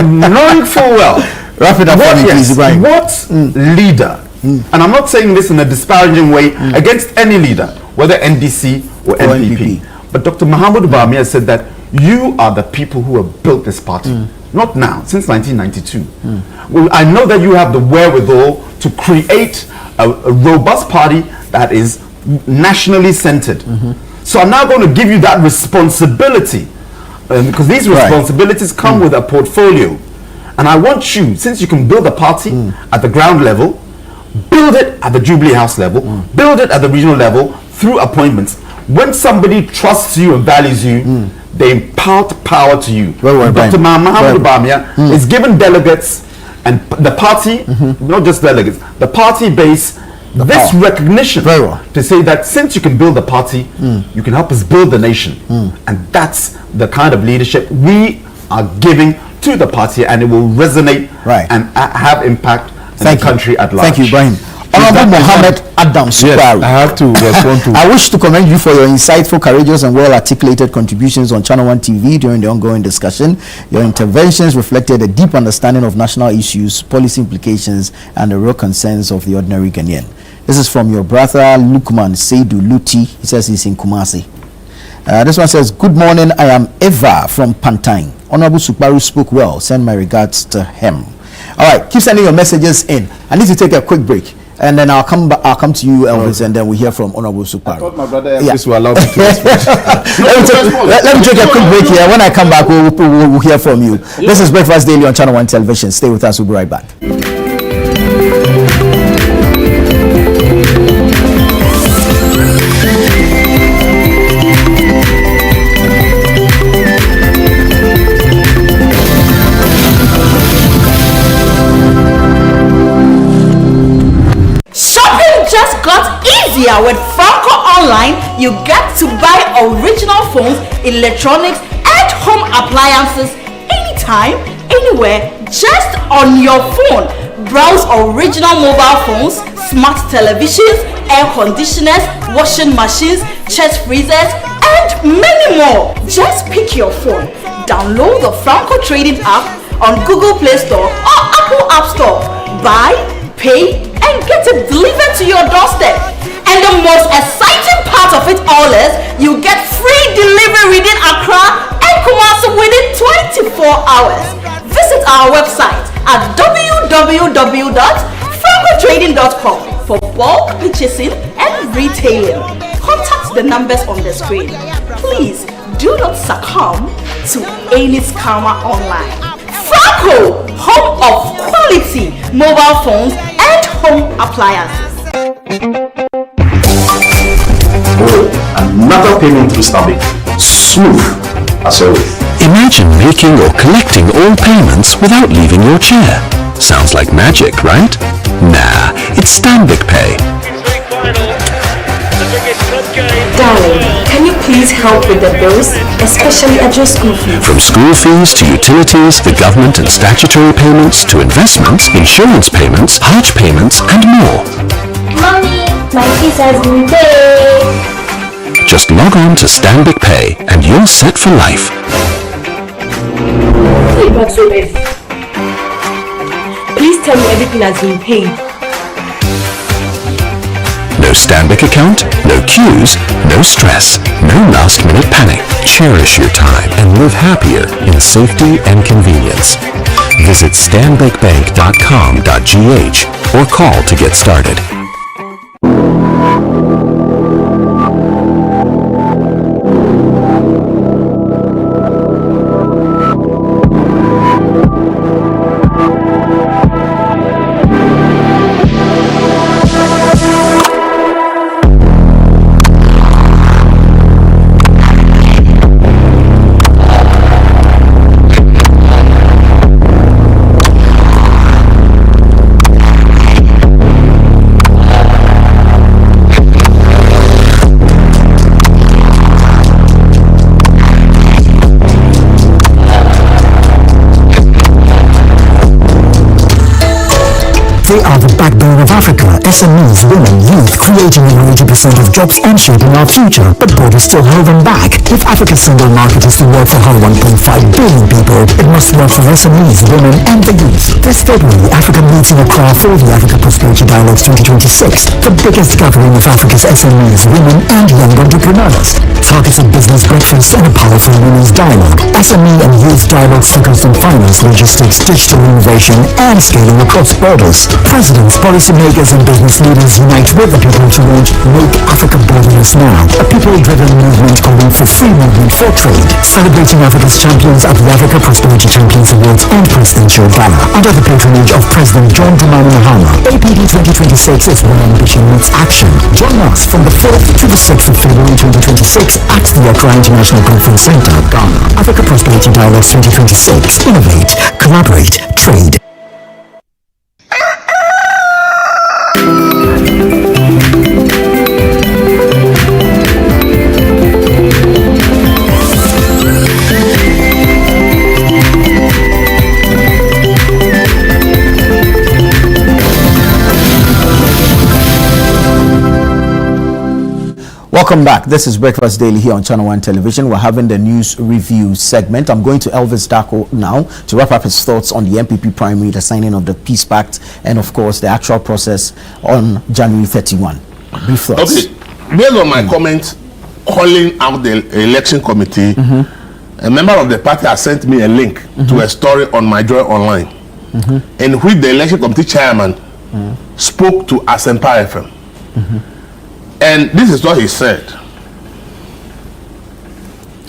Knowing full well, wrap it up for me, please. What leader? And I'm not saying this in a disparaging way against any leader, whether NDC or NPP. But Dr. Mahamudu Bawumia said that you are the people who have built this party. Not now, since 1992. Well, I know that you have the wherewithal to create a robust party that is nationally centered. So I'm now going to give you that responsibility, because these responsibilities come with a portfolio. And I want you, since you can build a party at the ground level, build it at the Jubilee House level, build it at the regional level through appointments. When somebody trusts you and values you, they impart power to you. Dr. Mahamudu Bawumia is given delegates and the party, not just delegates, the party base, this recognition to say that since you can build a party, you can help us build the nation. And that's the kind of leadership we are giving to the party, and it will resonate and have impact in the country at large. Thank you, Ibrahim. Honorable Mohammed Adam Suparu. Yes, I have to respond to. I wish to commend you for your insightful, courageous, and well-articulated contributions on Channel One TV during the ongoing discussion. Your interventions reflected a deep understanding of national issues, policy implications, and the real concerns of the ordinary Ghanaian. This is from your brother Lukman Seidu Luti. He says he's in Kumasi. This one says, good morning, I am Eva from Pantang. Honorable Suparu spoke well. Send my regards to him. All right, keep sending your messages in. I need to take a quick break, and then I'll come to you, Elvis, and then we hear from Honorable Suparu. I thought my brother Elvis will allow me to respond. let me take a quick break here. When I come back, we'll hear from you. This is Breakfast Daily on Channel One Television. Stay with us. We'll be right back. Just got easier with Franco Online. You get to buy original phones, electronics, and home appliances anytime, anywhere, just on your phone. Browse original mobile phones, smart televisions, air conditioners, washing machines, chest freezers, and many more. Just pick your phone, download the Franco Trading app on Google Play Store or Apple App Store. Buy, pay, and get it delivered to your doorstep. And the most exciting part of it all is you get free delivery within Accra and Kumasi within 24 hours. Visit our website at www.francotrading.com for bulk purchasing and retailing. Contact the numbers on the screen. Please do not succumb to any scammer online. Franco, home of quality mobile phones and home appliances. Another payment through Stanbic. Smooth as always. Imagine making or collecting all payments without leaving your chair. Sounds like magic, right? Nah, it's Stanbic Pay. Darling, can you please help with the bills, especially at your school fees? From school fees to utilities, the government and statutory payments to investments, insurance payments, Hajj payments, and more. Mommy, my fees has been paid. Just log on to Stanbic Pay and you're set for life. Please tell me everything has been paid. No Stanbic account, no queues, no stress, no last-minute panic. Cherish your time and live happier in safety and convenience. Visit stanbicbank.com.gh or call to get started. They are the backbone of Africa, SMEs, women, youth, creating 80% of jobs and shaping our future. But borders still hold them back. If Africa's single market is to work for her 1.5 billion people, it must work for SMEs, women, and the youth. This February, Africa meets in Accra for the Africa Prosperity Dialogues 2026, the biggest gathering of Africa's SMEs, women, and young entrepreneurs. Targets of business breakfast and a powerful women's dialogue. SME and youth dialogues focused on finance, logistics, digital innovation, and scaling across borders. Presidents, policymakers, and business business leaders unite with the people to launch Make Africa Borderless Now, a people-driven movement calling for free movement for trade, celebrating Africa's champions at the Africa Prosperity Champions Awards and Presidential Gala. Under the patronage of President John Dramani Mahama, APD 2026 is where ambition meets action. Join us from the 4th to the 6th of February 2026 at the Accra International Conference Center, Ghana. Africa Prosperity Dialogues 2026. Innovate, collaborate, trade. Welcome back. This is Breakfast Daily here on Channel One Television. We're having the news review segment. I'm going to Elvis Darko now to wrap up his thoughts on the MPP primary, the signing of the Peace Pact, and of course the actual process on January 31. Brief thoughts. Okay, based on my comments calling out the election committee, a member of the party has sent me a link to a story on My Joy Online, in which the election committee chairman spoke to Asempa FM. And this is what he said.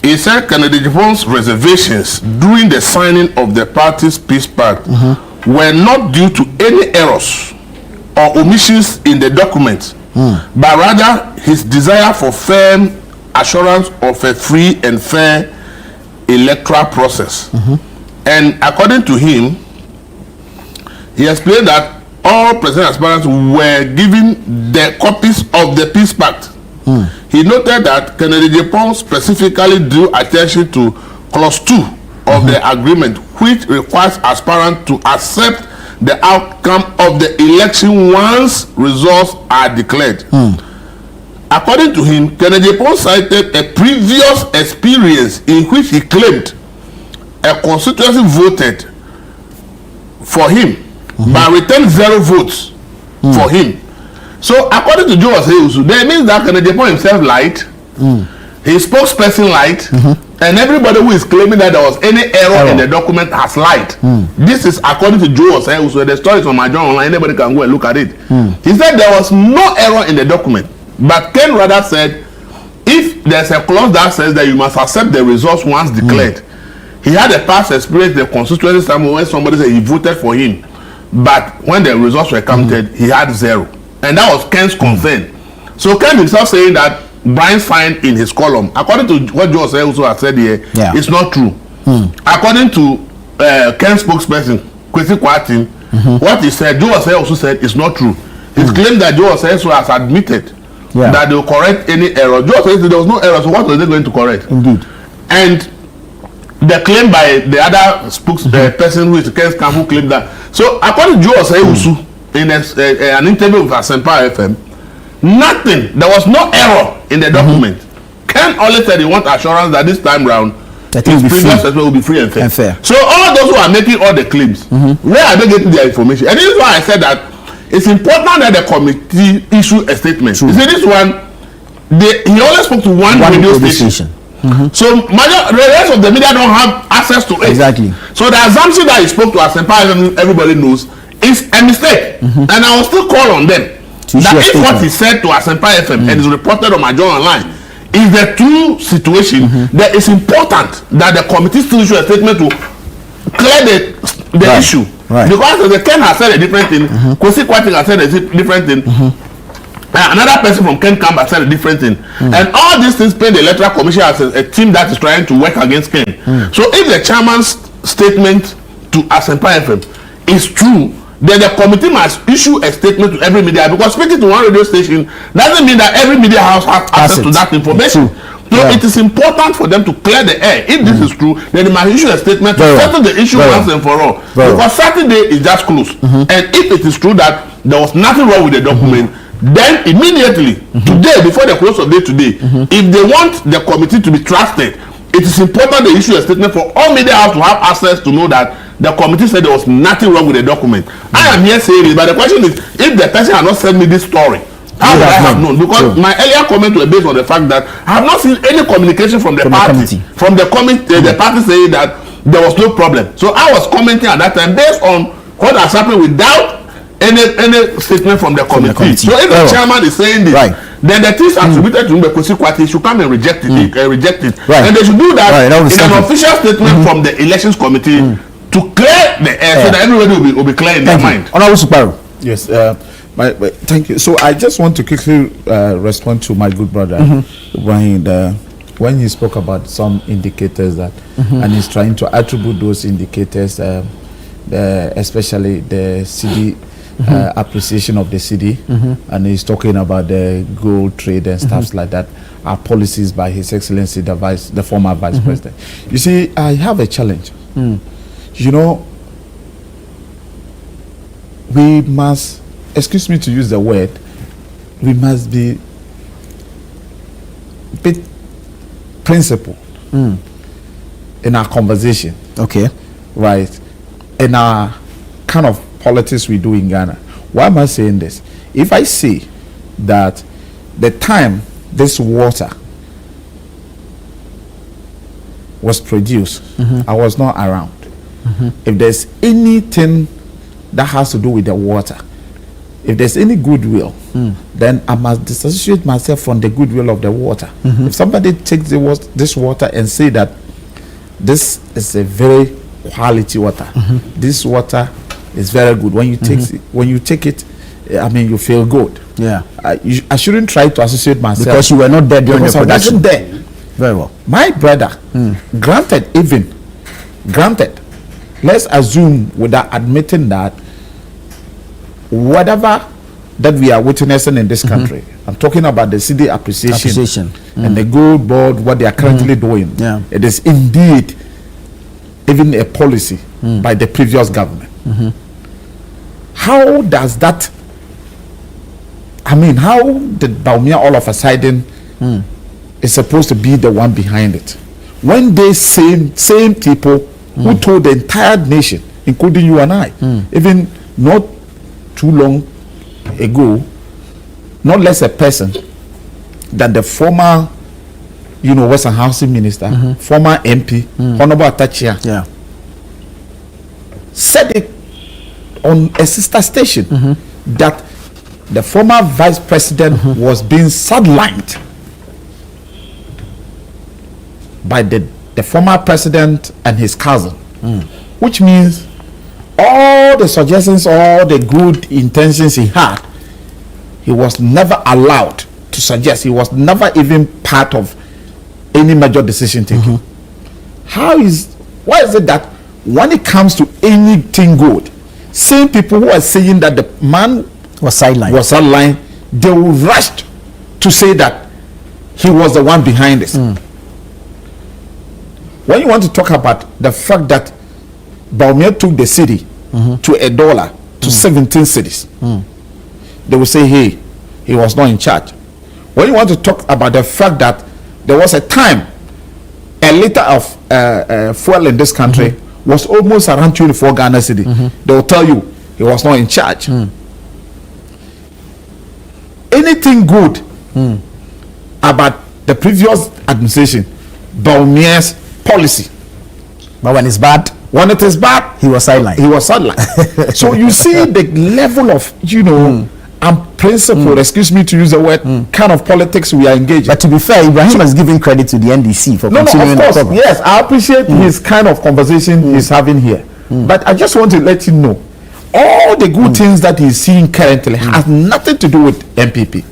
He said Kennedy Jepong's reservations during the signing of the party's Peace Pact were not due to any errors or omissions in the document, but rather his desire for firm assurance of a free and fair electoral process. And according to him, he explained that all presidential aspirants were given the copies of the Peace Pact. He noted that Kennedy Jepong specifically drew attention to clause 2 of the agreement, which requires aspirants to accept the outcome of the election once results are declared. According to him, Kennedy Jepong cited a previous experience in which he claimed a constituency voted for him but returned 0 votes for him. So according to Joe Osei-Usu, that means that Kennedy Jepong himself lied, his spokesperson lied, and everybody who is claiming that there was any error in the document has lied. This is according to Joe Osei-Usu. The story is on My Joy Online. Anybody can go and look at it. He said there was no error in the document, but Ken rather said if there's a clause that says that you must accept the results once declared. He had a past experience in the constituency somewhere when somebody said he voted for him, but when the results were counted, he had 0. And that was Ken's concern. So Ken himself saying that Brian signed in his column, according to what Joe also has said here, it's not true. According to Ken's spokesperson, Kwesi Kwarteng, what he said, Joe also said it's not true. He's claimed that Joe also has admitted that they will correct any error. Joe said there was no error, so what were they going to correct? Indeed. And the claim by the other spokesperson who is Ken's camp who claimed that. So according to Joe Osei-Usu, in an interview with Asempa FM, there was no error in the document. Ken only said he wants assurance that this time round his previous assessment will be free and fair. So all those who are making all the claims, where are they getting their information? And this is why I said that it's important that the committee issue a statement. You see, this one, he only spoke to one radio station. So the rest of the media don't have access to it. Exactly. So the assumption that he spoke to Asempa, everybody knows, is a mistake. And I will still call on them that if what he said to Asempa FM and is reported on My Joy Online is the true situation, that it's important that the committee still issue a statement to clear the issue. Because the Ken has said a different thing, Kwesi Kwarteng has said a different thing, another person from Ken Camp has said a different thing, and all these things paint the electoral commission as a team that is trying to work against Ken. So if the chairman's statement to Asempa FM is true, then the committee must issue a statement to every media, because speaking to one radio station doesn't mean that every media house has access to that information. So it is important for them to clear the air. If this is true, then they must issue a statement to settle the issue once and for all. Because Saturday is just closed. And if it is true that there was nothing wrong with the document, then immediately, today, before the close of day today, if they want the committee to be trusted, it is important they issue a statement for all media house to have access to know that the committee said there was nothing wrong with the document. I am here saying this, but the question is, if the person had not sent me this story, how would I have known? Because my earlier comment was based on the fact that I have not seen any communication from the party, from the party saying that there was no problem. So I was commenting at that time based on what has happened without any statement from the committee. So if the chairman is saying this, then the things attributed to Mbekwesi Quartey should come and reject it, and they should do that in an official statement from the elections committee to clear the air so that everybody will be clear in their mind. Honorable Suparu. Yes, thank you. So I just want to quickly respond to my good brother when he spoke about some indicators that, and he's trying to attribute those indicators, especially the CD appreciation of the CD, and he's talking about the gold trade and stuff like that, are policies by His Excellency the former Vice President. You see, I have a challenge. You know, we must, excuse me to use the word, we must be a bit principled in our conversation. Okay. Right. In our kind of politics we do in Ghana. Why am I saying this? If I see that the time this water was produced, I was not around. If there's anything that has to do with the water, if there's any goodwill, then I must disassociate myself from the goodwill of the water. If somebody takes this water and say that this is a very quality water, this water is very good, when you take it, I mean, you feel good. Yeah. I shouldn't try to associate myself because you were not there during the production. I wasn't there. Very well. My brother, granted, let's assume without admitting that whatever that we are witnessing in this country, I'm talking about the CD appreciation. And the gold board, what they are currently doing. Yeah. It is indeed even a policy by the previous government. How does that, I mean, how did Bawumia all of a sudden is supposed to be the one behind it, when they same people who told the entire nation, including you and I, even not too long ago, not less a person than the former, Western Housing Minister, former MP, Honorable Atachia, said it on a sister station that the former Vice President was being sidelined by the former president and his cousin, which means all the suggestions, all the good intentions he had, he was never allowed to suggest. He was never even part of any major decision taking. Why is it that when it comes to anything good, same people who are saying that the man was sidelined, they will rush to say that he was the one behind this. When you want to talk about the fact that Bawumia took the city to $1 to 17 cities, they will say, hey, he was not in charge. When you want to talk about the fact that there was a time a liter of fuel in this country was almost around 24 Ghana cedi, they will tell you he was not in charge. Anything good about the previous administration, Bawumia's policy. But when it's bad, he was sidelined. So you see the level of, unprincipled, excuse me to use the word, kind of politics we are engaged. But to be fair, Ibrahim is giving credit to the NDC for continuing of course, the program. yes, I appreciate his kind of conversation he's having here. But I just want to let you know, all the good things that he's seeing currently has nothing to do with MPP.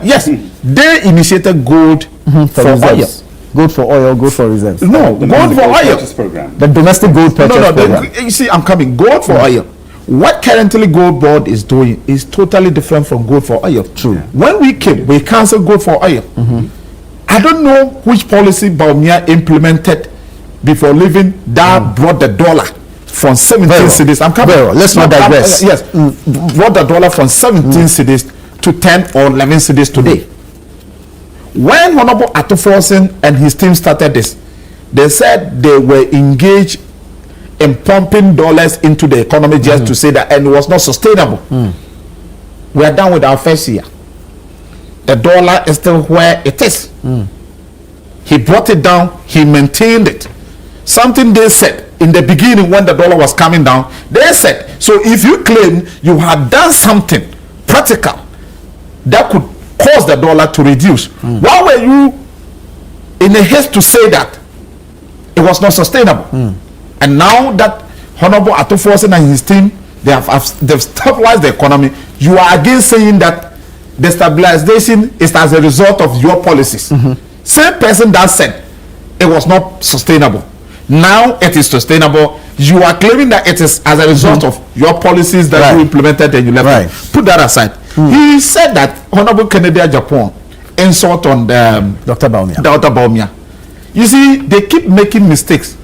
Yes, they initiated gold for oil. Gold for oil, gold for reserves. No, gold for oil. The domestic gold purchase program. You see, I'm coming. Gold for oil. What currently Gold Board is doing is totally different from gold for oil. True. When we came, we cancelled gold for oil. I don't know which policy Bawumia implemented before leaving that brought the dollar from 17 cedis. I'm coming. Let's not digress. Yes, brought the dollar from 17 cedis to 10 or 11 cedis today. When Honorable Atuforsen and his team started this, they said they were engaged in pumping dollars into the economy just to say that, and it was not sustainable. We are done with our first year. The dollar is still where it is. He brought it down, he maintained it. Something they said in the beginning when the dollar was coming down, they said, so if you claim you had done something practical that could cause the dollar to reduce, why were you in a haste to say that it was not sustainable? And now that Honorable Atuforsen and his team, they've stabilized the economy, you are again saying that the stabilization is as a result of your policies. Same person that said it was not sustainable, now it is sustainable. You are claiming that it is as a result of your policies that you implemented and you left. Put that aside. He said that Honorable Kennedy Agyapong insult on Dr. Bawumia. Dr. Bawumia. You see, they keep making mistakes,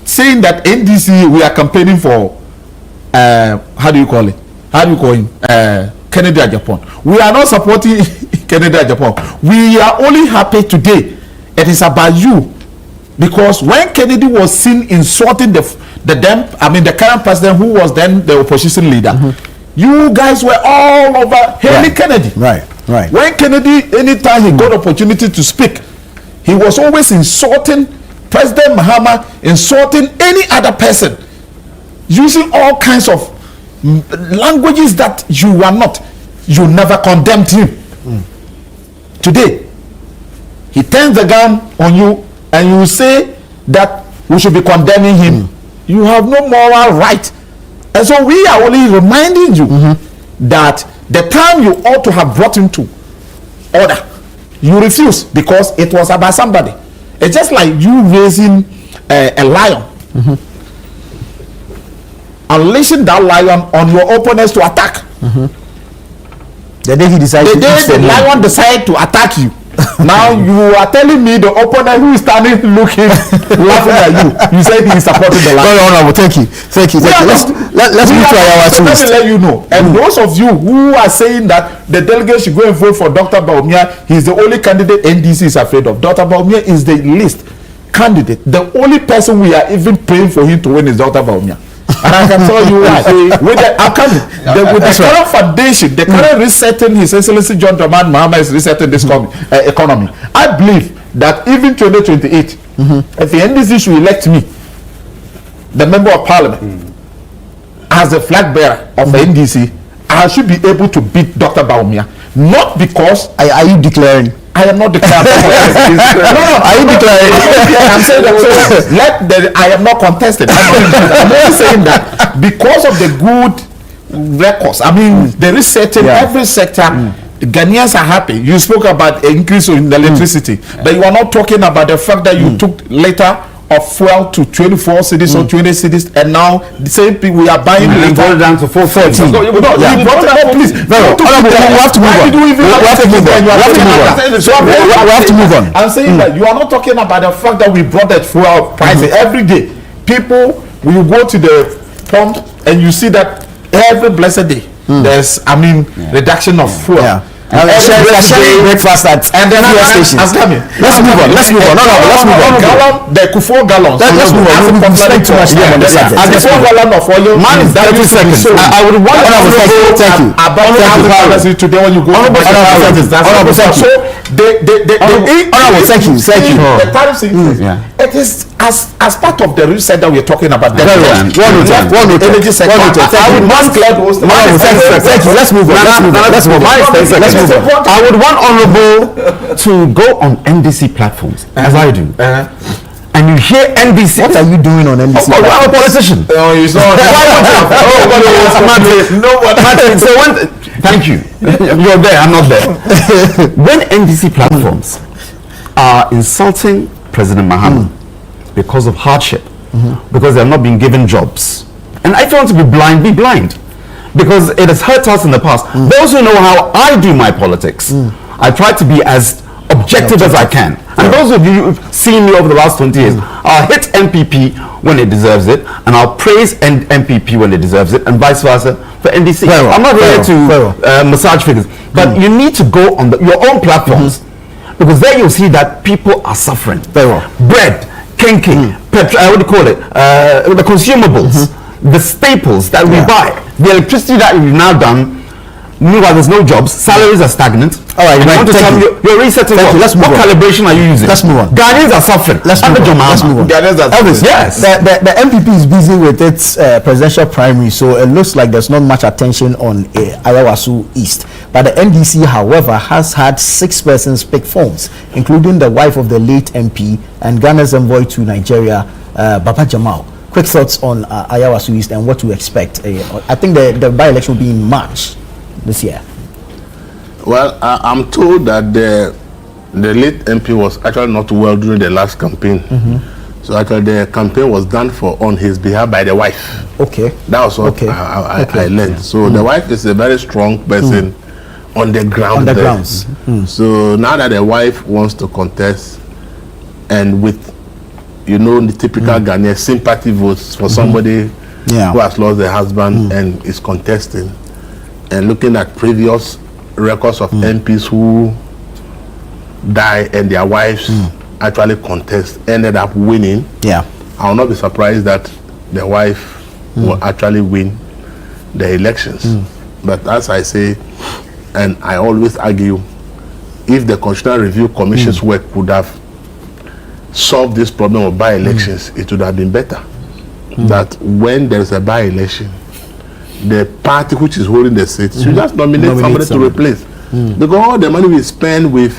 saying that NDC, we are campaigning for how do you call it? How do you call him? Kennedy Agyapong. We are not supporting Kennedy Agyapong. We are only happy today. It is about you, because when Kennedy was seen insulting the current president, who was then the opposition leader, you guys were all over hailing Kennedy. Right. When Kennedy, anytime he got opportunity to speak, he was always insulting President Mahama, insulting any other person, using all kinds of languages that you never condemned him. Today, he turns the gun on you and you say that we should be condemning him. You have no moral right. And so we are only reminding you that the time you ought to have brought him to order, you refuse because it was about somebody. It's just like you raising a lion, unleashing that lion on your opponents to attack. The day he decided the lion decided to attack you. Now you are telling me the opponent who is standing looking, laughing at you. You said he is supporting the lion. Very honorable. Thank you. Let's move to our Let me let you know. And those of you who are saying that the delegate should go and vote for Dr. Bawumia, he's the only candidate NDC is afraid of. Dr. Bawumia is the least candidate. The only person we are even praying for him to win is Dr. Bawumia. And I can tell you why. With the current foundation, the current resetting, His Excellency John Dramani Mahama is resetting this economy. I believe that even 2028, if the NDC should elect me, the member of parliament, as the flag bearer of the NDC, I should be able to beat Dr. Bawumia. Not because... Are you declaring? I am not declaring. Are you declaring? I'm saying that. I am not contesting. I'm only saying that because of the good records. I mean, there is certain every sector. Ghanaians are happy. You spoke about increase in the electricity, but you are not talking about the fact that you took later of fuel to 24 cities or 20 cities, and now the same thing we are buying. We brought it down to 414. You brought it down, please. We have to move on. I'm saying that you are not talking about the fact that we brought that fuel prices every day. People, when you go to the pump and you see that every blessed day there's, reduction of fuel. Sharing breakfast at fuel stations. Let's move on. Let's move on. The 4 gallons. Let's move on. We've spent too much time on this subject. And the 4 gallons of oil. Man is 30 seconds. I would want to thank you. About today when you go. Honorable, thank you. Thank you. The tariffs increase. It is as part of the reset that we are talking about. One note. Energy sector. I would want thank you. Let's move on. I would want honorable to go on NDC platforms as I do. And you hear NDC. What are you doing on NDC? I'm a politician. No, he's not. Thank you. You're there. I'm not there. When NDC platforms are insulting President Mahama because of hardship, because they have not been given jobs, and if you want to be blind, be blind. Because it has hurt us in the past. Those who know how I do my politics, I try to be as objective as I can. And those of you who've seen me over the last 20 years, I'll hit MPP when it deserves it, and I'll praise MPP when it deserves it, and vice versa for NDC. I'm not here to massage figures, but you need to go on your own platforms, because there you'll see that people are suffering. Bread, kinky, petrol, the consumables, the staples that we buy, the electricity that we've now done, Meanwhile, there's no jobs. Salaries are stagnant. All right, and you want to tell me you're resetting what? Let's move what on. calibration are you using? Let's move on. Ghanaians are suffering. Let's move on. Elvis, yes. The MPP is busy with its presidential primary, so it looks like there's not much attention on Ayawaso East. But the NDC, however, has had 6 persons pick forms, including the wife of the late MP and Ghana's envoy to Nigeria, Baba Jamal. Quick thoughts on Ayawaso East and what to expect. I think the by-election will be in March this year. Well, I'm told that the late MP was actually not well during the last campaign. So actually the campaign was done on his behalf by the wife. Okay. That was what I learned. So the wife is a very strong person on the ground. On the grounds. So now that the wife wants to contest, and with the typical Ghanaian sympathy votes for somebody who has lost their husband and is contesting, and looking at previous records of MPs who die and their wives actually contest, ended up winning. I will not be surprised that the wife will actually win the elections. But as I say, and I always argue, if the Constitutional Review Commission's work could have solved this problem of by-elections, it would have been better. That when there is a by-election, the party which is holding the seat should just nominate somebody to replace. Because all the money we spend with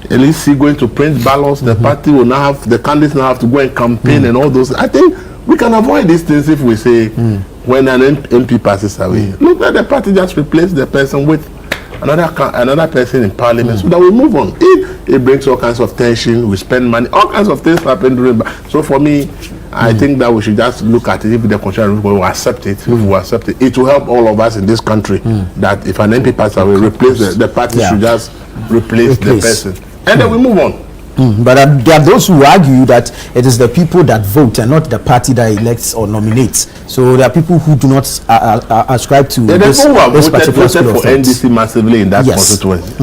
LEC going to print ballots, the party will now have, the candidates now have to go and campaign and all those. I think we can avoid these things if we say when an MP passes away, look at the party just replace the person with another person in parliament so that we move on. It brings all kinds of tension, we spend money, all kinds of things happen during. So for me, I think that we should just look at it. If the Constitution will accept it, if we accept it, it will help all of us in this country. That if an MP passes away, replace the party should just replace the person, and then we move on. But there are those who argue that it is the people that vote and not the party that elects or nominates. So there are people who do not ascribe to this particular voted for NDC massively in that constituency.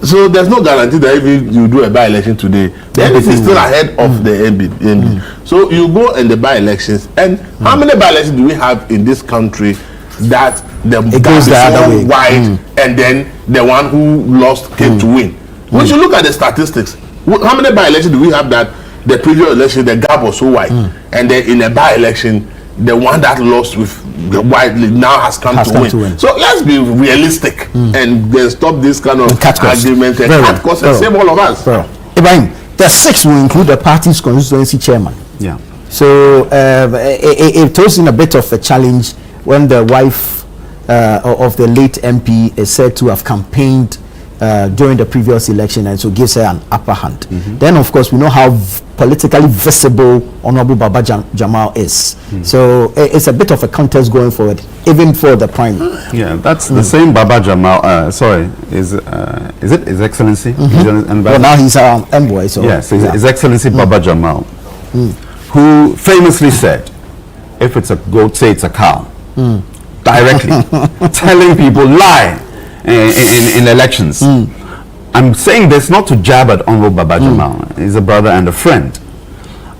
So there's no guarantee that if you do a by-election today, the NDC is still ahead of the MB. So you go in the by-elections, and how many by-elections do we have in this country that it goes the other way wide, and then the one who lost came to win? We should look at the statistics. How many by-elections do we have that the previous election the gap was so wide, and then in a by-election the one that lost with the widely now has come to win. So let's be realistic and then stop this kind of argument and cut costs and save all of us. Ibrahim, the 6 will include the party's constituency chairman. So it was in a bit of a challenge when the wife of the late MP is said to have campaigned during the previous election, and so gives her an upper hand. Then of course we know how politically visible Honorable Baba Jamal is. So it's a bit of a contest going forward, even for the primary. Yeah, that's the same Baba Jamal. Sorry, is it His Excellency? Well, now he's our envoy. So yes, His Excellency Baba Jamal, who famously said, "If it's a goat, say it's a cow." Directly telling people lie in elections. I'm saying this not to jab at Honorable Baba Jamal. He's a brother and a friend.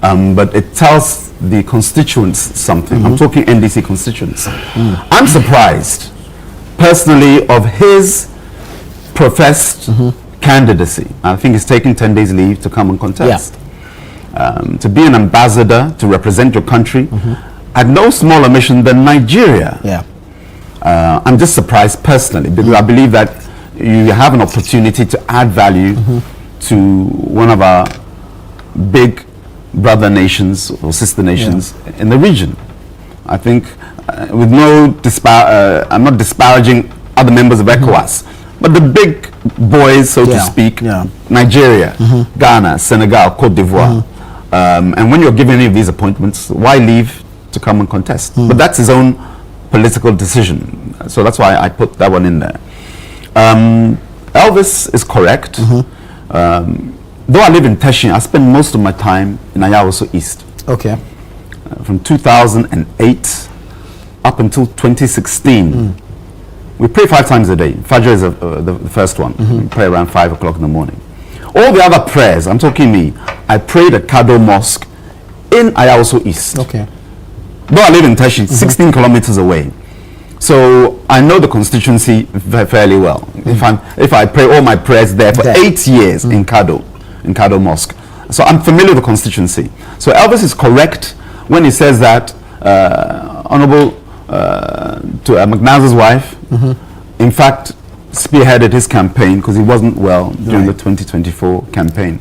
But it tells the constituents something. I'm talking NDC constituents. I'm surprised, personally, of his professed candidacy. I think he's taking 10 days leave to come and contest. To be an ambassador, to represent your country, at no smaller mission than Nigeria. I'm just surprised personally, because I believe that you have an opportunity to add value to one of our big brother nations or sister nations in the region. I think with no I'm not disparaging other members of ECOWAS, but the big boys, so to speak, Nigeria, Ghana, Senegal, Cote d'Ivoire. And when you're given any of these appointments, why leave to come and contest? But that's his own political decision. So that's why I put that one in there. Elvis is correct. Though I live in Teshin, I spend most of my time in Ayawaso East. Okay. From 2008 up until 2016. We pray 5 times a day. Fajr is the first one. We pray around 5 o'clock in the morning. All the other prayers, I'm talking me, I prayed at Kado Mosque in Ayawaso East. Okay. Though I live in Teshin, 16 kilometers away. So I know the constituency fairly well. If I pray all my prayers there for 8 years in Kado Mosque, so I'm familiar with the constituency. So Elvis is correct when he says that Honorable to McNaza's wife, in fact, spearheaded his campaign because he wasn't well during the 2024 campaign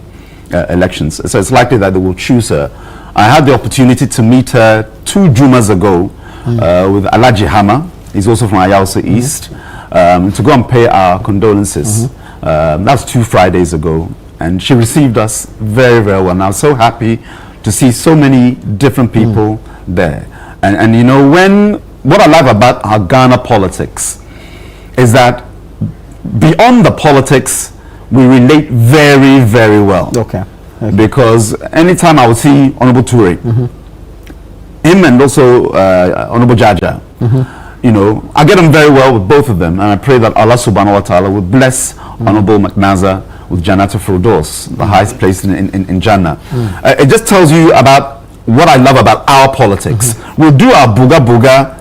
elections. So it's likely that they will choose her. I had the opportunity to meet her 2 Jumas ago with Alaji Hama. He's also from Ayauso East, to go and pay our condolences. That was 2 Fridays ago, and she received us very, very well. And I was so happy to see so many different people there. And you know, what I love about our Ghana politics is that beyond the politics, we relate very, very well. Okay. Because anytime I would see Honorable Toure, him and also Honorable Jaja, you know, I get on very well with both of them, and I pray that Allah subhanahu wa ta'ala will bless Honorable McNaza with Jannat al-Firdaus, the highest place in Jannah. It just tells you about what I love about our politics. We'll do our booga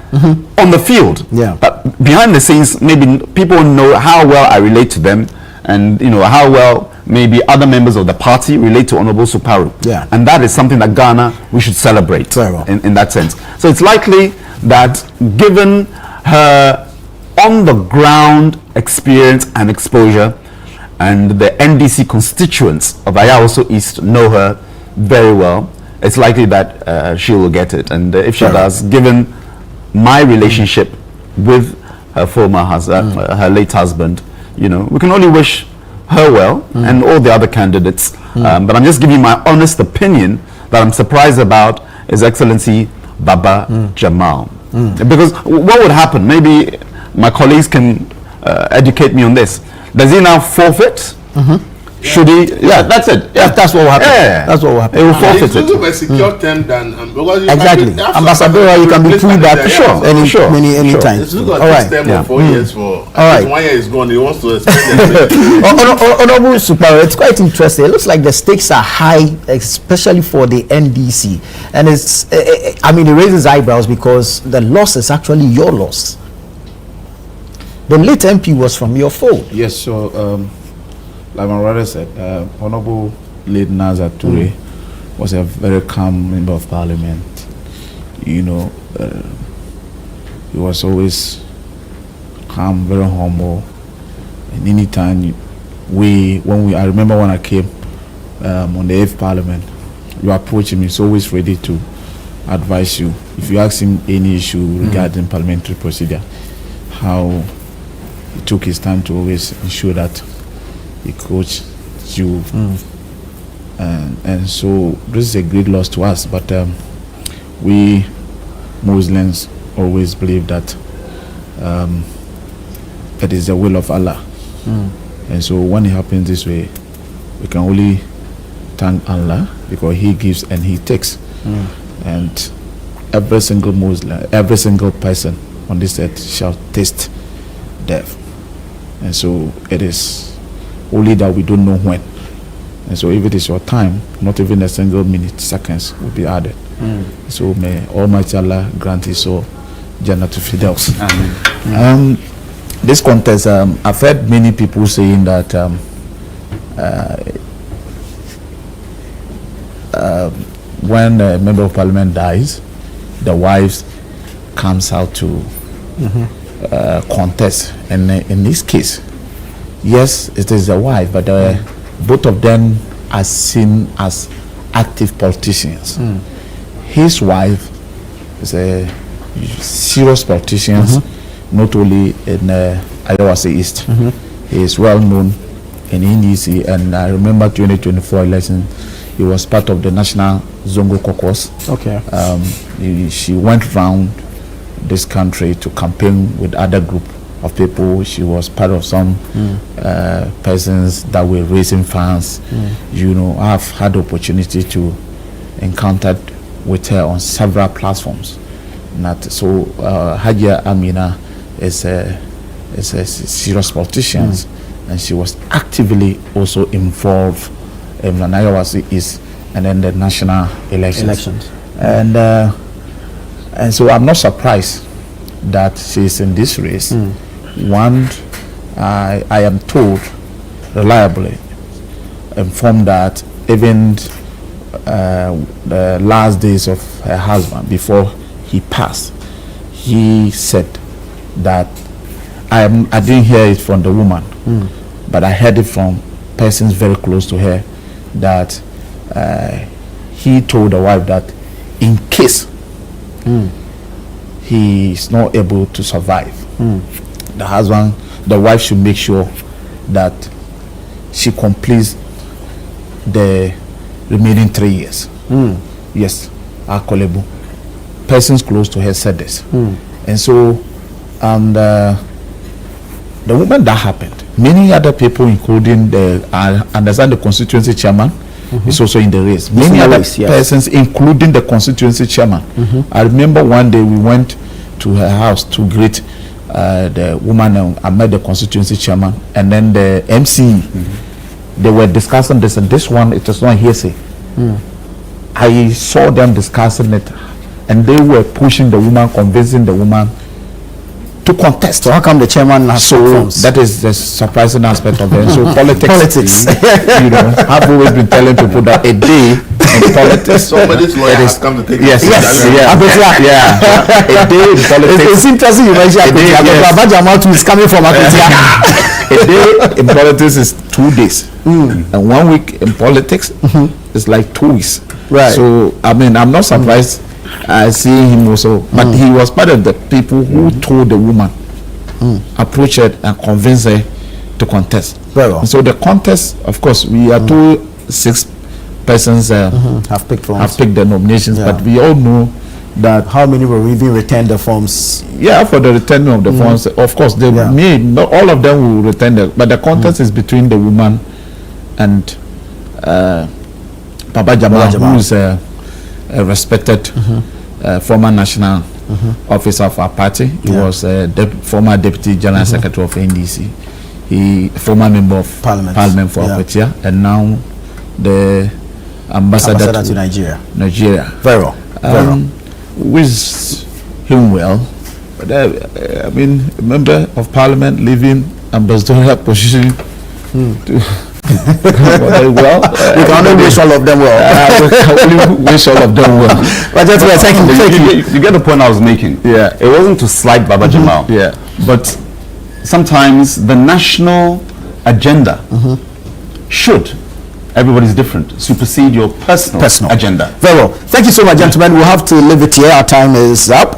on the field, but behind the scenes, maybe people won't know how well I relate to them, and you know how well maybe other members of the party relate to Honorable Suparu. And that is something that Ghana, we should celebrate in that sense. So it's likely that given her on the ground experience and exposure, and the NDC constituents of Ayauso East know her very well, it's likely that she will get it. And if she does, given my relationship with her former husband, her late husband, you know, we can only wish her well and all the other candidates. But I'm just giving you my honest opinion that I'm surprised about His Excellency Baba Jamal. Because what would happen? Maybe my colleagues can educate me on this. Does he now forfeit? Should he? Yeah, that's it. Yeah, that's what will happen. Yeah, that's what will happen. He will forfeit it. It's a secure term than because exactly. Ambassador, you can be pulled back any time. It's all right. Yeah. 4 years for. All right. 1 year is gone. He wants to spend it. Honorable Suparu, it's quite interesting. It looks like the stakes are high, especially for the NDC, and it's. I mean, it raises eyebrows because the loss is actually your loss. The late MP was from your fold. Yes, so. Like my brother said, Honorable late Naza Toure was a very calm member of parliament. You know, he was always calm, very humble. And anytime I remember when I came on the 8th parliament, you approach him, he's always ready to advise you. If you ask him any issue regarding parliamentary procedure, how he took his time to always ensure that he coached you, and so this is a great loss to us. But we Muslims always believe that it is the will of Allah, and so when it happens this way, we can only thank Allah because He gives and He takes, and every single Muslim, every single person on this earth shall taste death, and so it is only that we don't know when. And so if it is your time, not even a single minute, seconds will be added. So may Almighty Allah grant His soul Jannat al-Firdaus. Amen. This contest, I've heard many people saying that when a member of parliament dies, the wives comes out to contest. And in this case, yes, it is the wife, but both of them are seen as active politicians. His wife is a serious politician, not only in Ayauso East. He is well known in NDC, and I remember 2024 election, he was part of the National Zongo Caucus. Okay. She went around this country to campaign with other group of people. She was part of some persons that were raising funds. You know, I've had the opportunity to encounter with her on several platforms. So Hajia Amina is a serious politician, and she was actively also involved in the Ayauso East and then the national elections. And so I'm not surprised that she's in this race. One, I am told, reliably informed that even the last days of her husband before he passed, he said that I didn't hear it from the woman, but I heard it from persons very close to her that he told the wife that in case he is not able to survive, the wife should make sure that she completes the remaining 3 years. Yes, Akolebu. Persons close to her said this. And so, the moment that happened, many other people, including I understand the constituency chairman, is also in the race. Many other persons, including the constituency chairman. I remember one day we went to her house to greet the woman. I met the constituency chairman, and then the MC. They were discussing this, and this one, it was not hearsay. I saw them discussing it, and they were pushing the woman, convincing the woman to contest. So how come the chairman has that is the surprising aspect of it. So politics. You know, I've always been telling people that a day in politics. Somebody's lawyer has come to take a day in politics. It's interesting you mentioned Abajamal is coming from Akotia. A day in politics is 2 days, and 1 week in politics is like 2 weeks. Right. So I mean, I'm not surprised. I see him also, but he was part of the people who told the woman, approach her and convince her to contest. Very well. So the contest, of course, we are told 6 persons have picked the nominations, but we all know that how many will even return the forms. Yeah, for the returning of the forms, of course, they may not all of them will return but the contest is between the woman and Baba Jamal, who is a respected former national officer of our party. He was former deputy general secretary of NDC. He former member of parliament for Akotia, and now the ambassador to Nigeria. Very well. Wish him well. But I mean, a member of parliament leaving ambassadorial position to well, we can only wish all of them well. We can only wish all of them well. But that's what thank you. You get the point I was making. Yeah, it wasn't to slight Baba Jamal. Yeah, but sometimes the national agenda should. Everybody's different. Supersede your personal agenda. Very well. Thank you so much, gentlemen. We'll have to leave it here. Our time is up.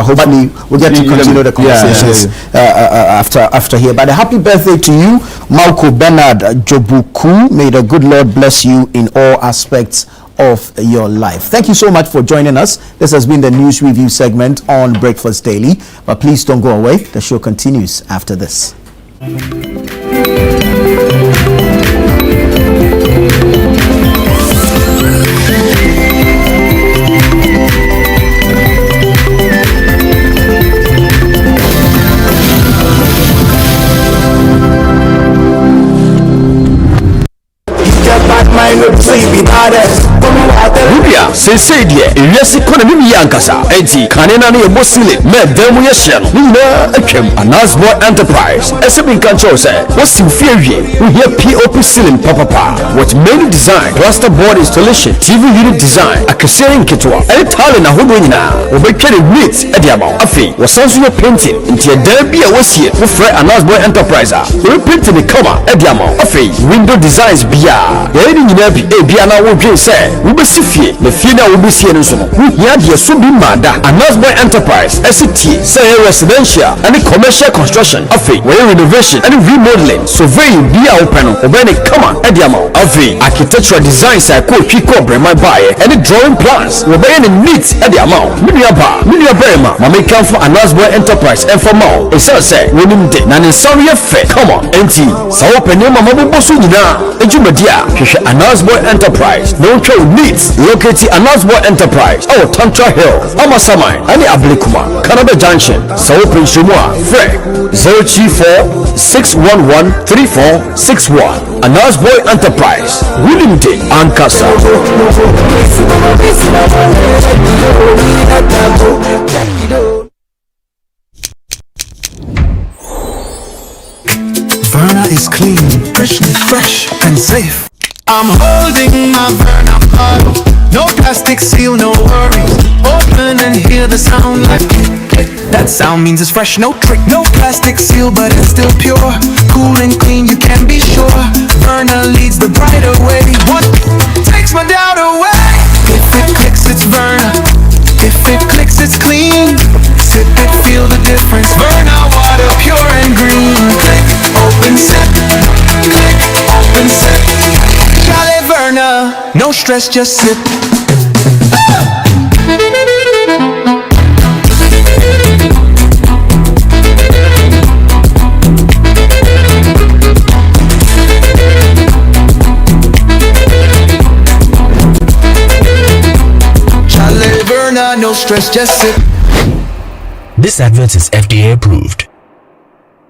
Hopefully, we'll get to continue the conversations after here. But a happy birthday to you, Malco Bernard Jobuku. May the good Lord bless you in all aspects of your life. Thank you so much for joining us. This has been the news review segment on Breakfast Daily. But please don't go away. The show continues after this. Rubia, sensei deɛ ewiase kɔ na mimi yɛ ankasa enti kane na ne yɛ mosile mɛ dan mu yɛ hyɛ no ne nyinaa atwam Anasboy Enterprise ɛsɛ bi nka nkyɛw sɛ wɔsiw fie awie wohia POP ceiling papapa with many design plaster board installation TV unit design akɛseɛ nketewa ɛne tile na ahodoɔ nyinaa wɔbɛtwa ne neat ɛde ama wo afei wɔsan so yɛ painting nti ɛdan bi a wɔsie wofrɛ Anasboy Enterprise a wɔbɛpainti ne kama ɛde ama wo afei window designs biaa yɛyɛ ne nyinaa bi ebia na wodwen sɛ wobɛsi fie na fie na wobɛsie no nso no wohia deɛ so bi ma da Anasboy Enterprise ɛsi tie sɛ ɛyɛ residential ɛne commercial construction afei wɔyɛ renovation ɛne remodeling surveying bi a wopɛ no wɔbɛyɛ ne kama ɛde ama wo afei architectural designs a ɛkɔɔtwi kɔɔ brɛma baeɛ ɛne drawing plans wɔbɛyɛ ne neat ɛde ama wo me nua baa me nua barima ma mekamfo Anasboy Enterprise ɛmfa ma wo ɛsiane sɛ wɔnim de na ne nsa yɛ fɛ kama enti sɛ wopɛ nneɛma mabobɔ so nyinaa adwumadi a hwehwɛ Anasboy Enterprise na wontwa wo neat locate Anasboy Enterprise ɛwɔ Tantra Hill Amasaman ɛne Ablekuma Canada Junction sɛ wopɛ nhyɛmu a frɛ 024-611-3461 Anasboy Enterprise William Day Ankasa. is clean, fresh and safe. I'm holding my Verna bottle. No plastic seal, no worries. Open and hear the sound like click. That sound means it's fresh, no trick. No plastic seal, but it's still pure. Cool and clean, you can be sure. Verna leads the brighter way. What takes my doubt away? If it clicks, it's Verna. If it clicks, it's clean. Sip it, feel the difference. Verna water, pure and green. Click, open, sip. Click, open, sip. Jolly Verna, no stress, just sip. Jolly Verna, no stress, just sip. This advert is FDA approved.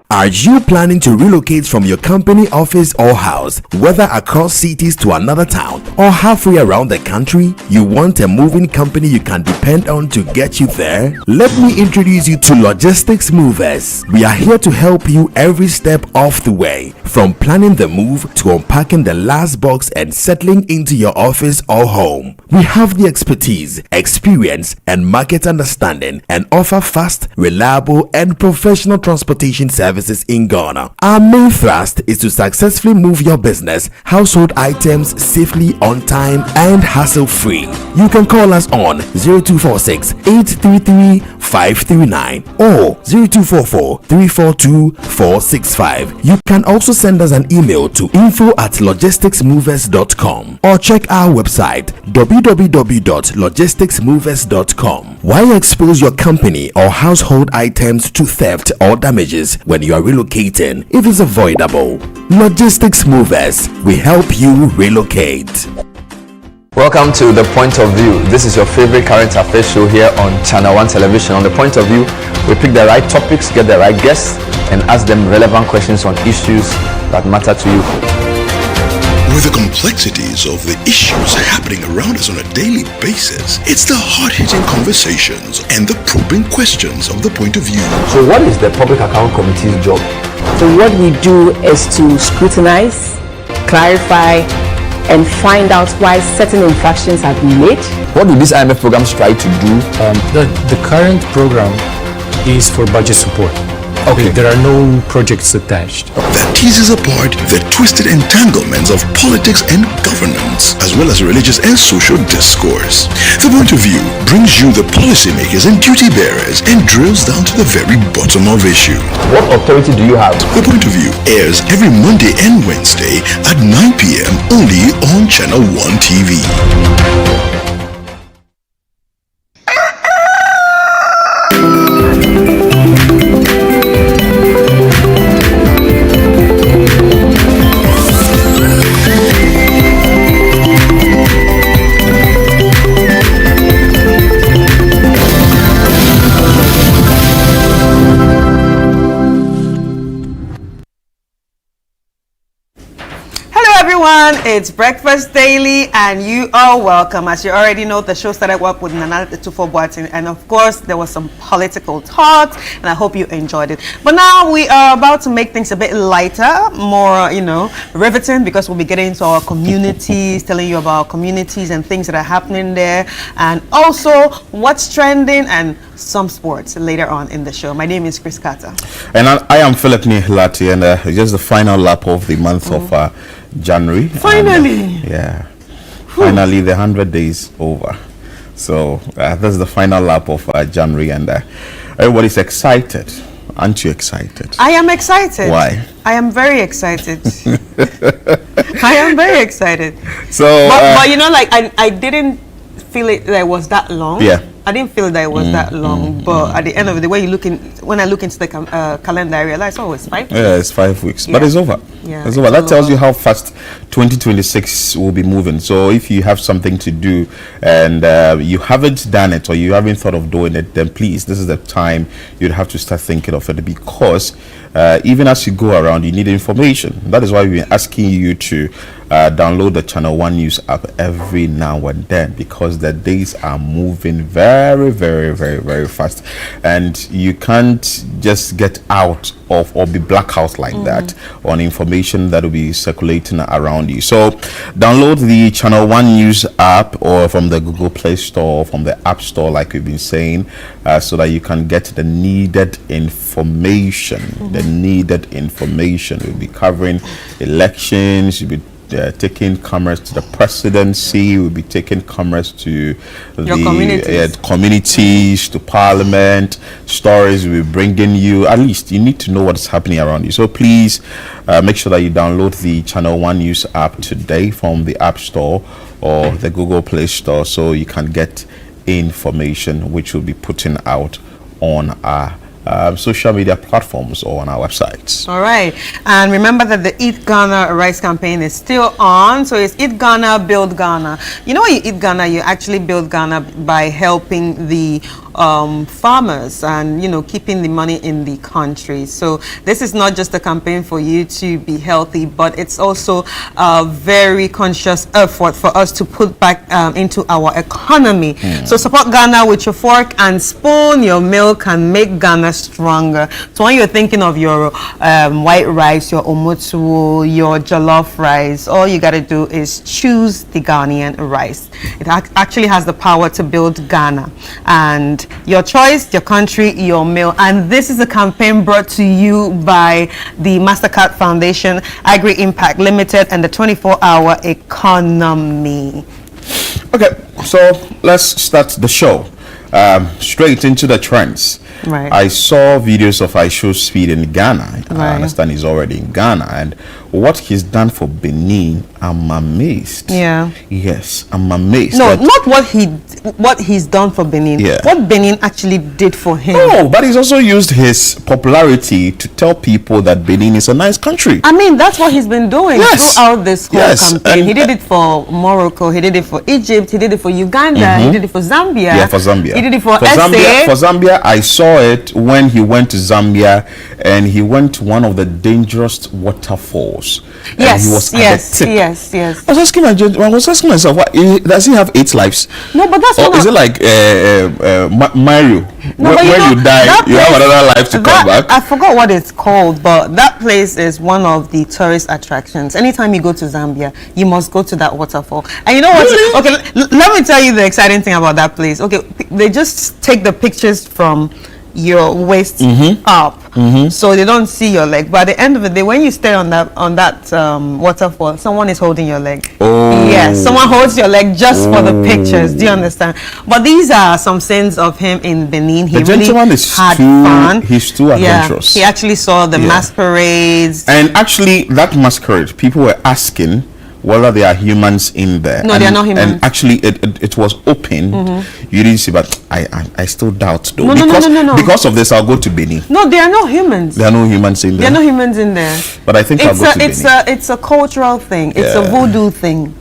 Are you planning to relocate from your company office or house, whether across cities to another town or halfway around the country? You want a moving company you can depend on to get you there? Let me introduce you to Logistics Movers. We are here to help you every step of the way, from planning the move to unpacking the last box and settling into your office or home. We have the expertise, experience, and market understanding and offer fast, reliable, and professional transportation services in Ghana. Our main thrust is to successfully move your business, household items safely, on time, and hassle-free. You can call us on 0246 833 539 or 0244 342 465. You can also send us an email to info@logisticsmovers.com or check our website www.logisticsmovers.com. Why expose your company or household items to theft or damages when you are relocating if it's avoidable? Logistics Movers, we help you relocate. Welcome to The Point of View. This is your favorite current affairs show here on Channel 1 Television. On The Point of View, we pick the right topics, get the right guests, and ask them relevant questions on issues that matter to you. With the complexities of the issues happening around us on a daily basis, it's the hard-hitting conversations and the probing questions of The Point of View. So what is the Public Account Committee's job? So what we do is to scrutinize, clarify, and find out why certain infractions have been made. What do these IMF programs try to do? The current program is for budget support. Okay. There are no projects attached. That teases apart the twisted entanglements of politics and governance, as well as religious and social discourse. The Point of View brings you the policymakers and duty bearers and drills down to the very bottom of issues. What authority do you have? The Point of View airs every Monday and Wednesday at 9 p.m. only on Channel 1 TV. It's Breakfast Daily, and you are welcome. As you already know, the show started up with Nana Tufo Boateng, and of course, there was some political talks, and I hope you enjoyed it. But now we are about to make things a bit lighter, more, riveting, because we'll be getting into our communities, telling you about communities and things that are happening there, and also what's trending and some sports later on in the show. My name is Chris Carter. And I am Philip Nihilati, and just the final lap of the month of January. Finally. And, finally the 100 days over. So that's the final lap of January, and everybody's excited. Aren't you excited? I am excited. Why? I am very excited. I am very excited. So, but I didn't feel it that it was that long. Yeah. I didn't feel that it was that long, but at the end of the day, when I look into the calendar, I realized, it's 5 weeks. Yeah, it's 5 weeks, but it's over. Yeah, it's over. That tells you how fast 2026 will be moving. So if you have something to do and you haven't done it or you haven't thought of doing it, then please, this is the time you'd have to start thinking of it, because even as you go around, you need information. That is why we've been asking you to download the Channel One News app every now and then, because the days are moving very, very, very, very fast, and you can't just get out of or be blackout like that on information that will be circulating around you. So download the Channel One News app, or from the Google Play Store, or from the App Store, like we've been saying, so that you can get the needed information. The needed information. We'll be covering elections. We'll be taking cameras to the presidency. We'll be taking cameras to the communities, to parliament. Stories we'll be bringing you. At least you need to know what's happening around you. So please make sure that you download the Channel One News app today from the App Store or the Google Play Store, so you can get information which will be putting out on our social media platforms or on our websites. All right, and remember that the Eat Ghana Rice campaign is still on. So it's Eat Ghana, Build Ghana. You know, when you eat Ghana, you actually build Ghana by helping the farmers and, you know, keeping the money in the country. So this is not just a campaign for you to be healthy, but it's also a very conscious effort for us to put back into our economy. So support Ghana with your fork and spoon. Your meal can make Ghana stronger. So when you're thinking of your white rice, your omotuo, your jollof rice, all you got to do is choose the Ghanaian rice. It actually has the power to build Ghana. And your choice, your country, your meal. And this is a campaign brought to you by the MasterCard Foundation, Agri Impact Limited, and the 24-Hour Economy. Okay, so let's start the show. Straight into the trends. Right. I saw videos of IShowSpeed in Ghana. I understand he's already in Ghana, and what he's done for Benin, I'm amazed. Yeah. Yes, I'm amazed. No, not what he's done for Benin. Yeah. What Benin actually did for him. No, but he's also used his popularity to tell people that Benin is a nice country. I mean, that's what he's been doing throughout this whole campaign. And he did it for Morocco, he did it for Egypt, he did it for Uganda, he did it for Zambia. Yeah, for Zambia. He did it for Zambia. For Zambia, I saw it when he went to Zambia, and he went to one of the dangerous waterfalls. Yes, and he was yes, at the tip. yes. I was asking myself, does he have 8 lives? No, but that's or is it like Mario? No, when you die, you have another life to come back. I forgot what it's called, but that place is one of the tourist attractions. Anytime you go to Zambia, you must go to that waterfall. And you know what? Really? Okay, let me tell you the exciting thing about that place. Okay, they just take the pictures from your waist up, so they don't see your leg. But at the end of the day, when you stay on that waterfall, someone is holding your leg. Yes, someone holds your leg just for the pictures. Do you understand? But these are some scenes of him in Benin. He The gentleman really is had fun. He's too adventurous. He actually saw the masquerades. And actually, that masquerade, people were asking whether there are humans in there. No, they are not humans. And actually, it was open. You didn't see, but I still doubt though. No. Because of this, I'll go to Benin. No, there are no humans. There are no humans in there. There are no humans in there. But I think I'll go to Benin. It's a cultural thing. It's a voodoo thing.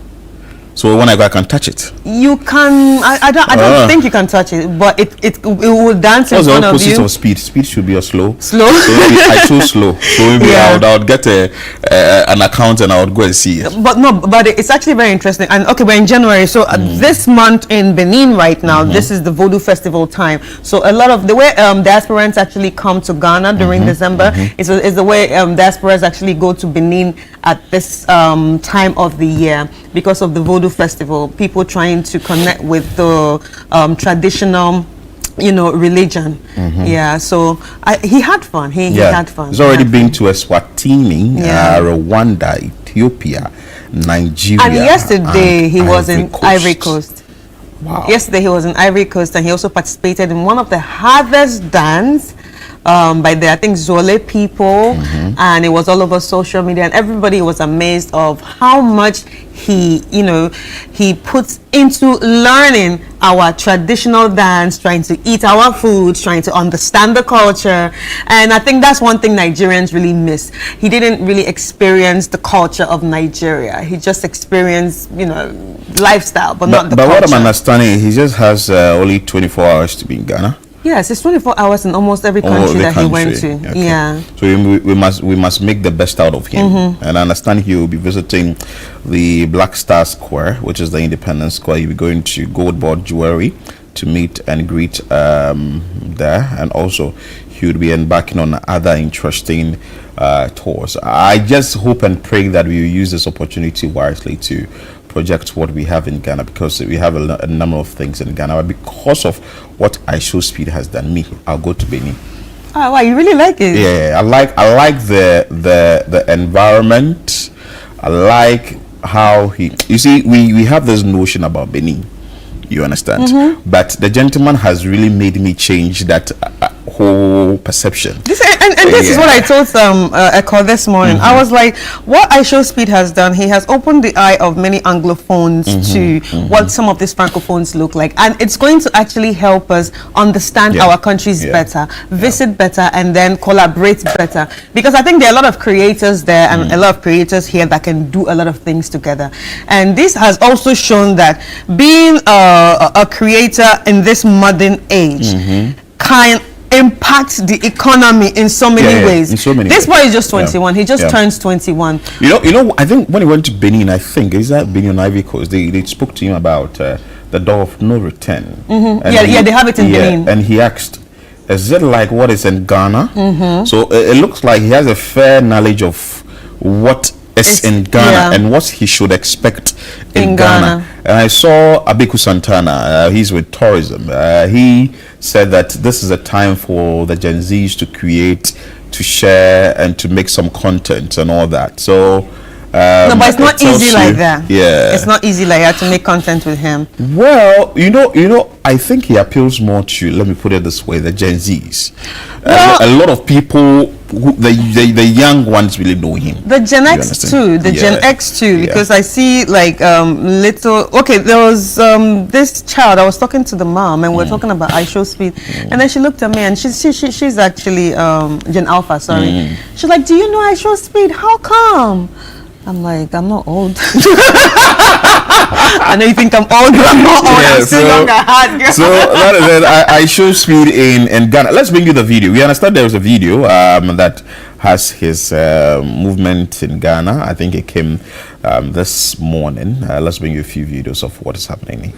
So when I go, I can touch it. You can. I don't think you can touch it, but it will dance in front of you. What's the opposite of speed? Speed should be a slow. Slow. So maybe I choose slow. So maybe I would get an account and I would go and see it. But it's actually very interesting. And okay, we're in January, so this month in Benin right now, this is the Voodoo Festival time. So a lot of the way diasporans actually come to Ghana during December is the way diasporas actually go to Benin at this time of the year because of the Voodoo Festival. People trying to connect with the traditional, religion. Yeah, so he had fun. He had fun. He's already been to Eswatini, Rwanda, Ethiopia, Nigeria. And yesterday he was in Ivory Coast. Wow. Yesterday he was in Ivory Coast, and he also participated in one of the hardest dance by the, I think, Zole people, and it was all over social media, and everybody was amazed of how much he puts into learning our traditional dance, trying to eat our foods, trying to understand the culture. And I think that's one thing Nigerians really miss. He didn't really experience the culture of Nigeria. He just experienced, lifestyle, but not the culture. But what I'm understanding, he just has only 24 hours to be in Ghana. Yes, it's 24 hours in almost every country that he went to. Okay. Yeah. So we must make the best out of him. And I understand he will be visiting the Black Star Square, which is the Independence Square. He'll be going to Goldboard Jewelry to meet and greet there, and also he would be embarking on other interesting tours. I just hope and pray that we will use this opportunity wisely to project what we have in Ghana, because we have a number of things in Ghana. But because of what I Show Speed has done me, I'll go to Benin. Oh, wow, you really like it? Yeah, I like the environment. I like how you see, we have this notion about Benin, you understand, but the gentleman has really made me change that whole perception. This is what I told Echo this morning. I was like, what I Show Speed has done, he has opened the eye of many Anglophones to what some of these Francophones look like, and it's going to actually help us understand our countries better, visit better, and then collaborate better, because I think there are a lot of creators there and a lot of creators here that can do a lot of things together. And this has also shown that being a creator in this modern age can impact the economy in so many ways. In so many this ways. boy is just 21. He just turns 21. You know, I think when he went to Benin, I think is that Benin on Ivory Coast, they spoke to him about the door of no return. Yeah, they have it in Benin. And he asked, is it like what is in Ghana? So it looks like he has a fair knowledge of what is in Ghana and what he should expect in Ghana. And I saw Abiku Santana, he's with tourism. He said that this is a time for the Gen Zs to create, to share, and to make some content and all that. So no, but it's not easy like that. Yeah, it's not easy like that to make content with him. Well, you know, I think he appeals more to, let me put it this way, the Gen Zs. A lot of people, the young ones really know him. The Gen X too, the Gen X too, because I see like there was this child, I was talking to the mom and we were talking about I Show Speed, and then she looked at me and she's actually Gen Alpha, sorry. She's like, do you know I Show Speed? How come? I'm like, I'm not old. I know you think I'm old, but I'm not old. I'm still young at heart, girl. So that is it. I Show Speed in Ghana. Let's bring you the video. We understand there was a video that has his movement in Ghana. I think it came this morning. Let's bring you a few videos of what is happening.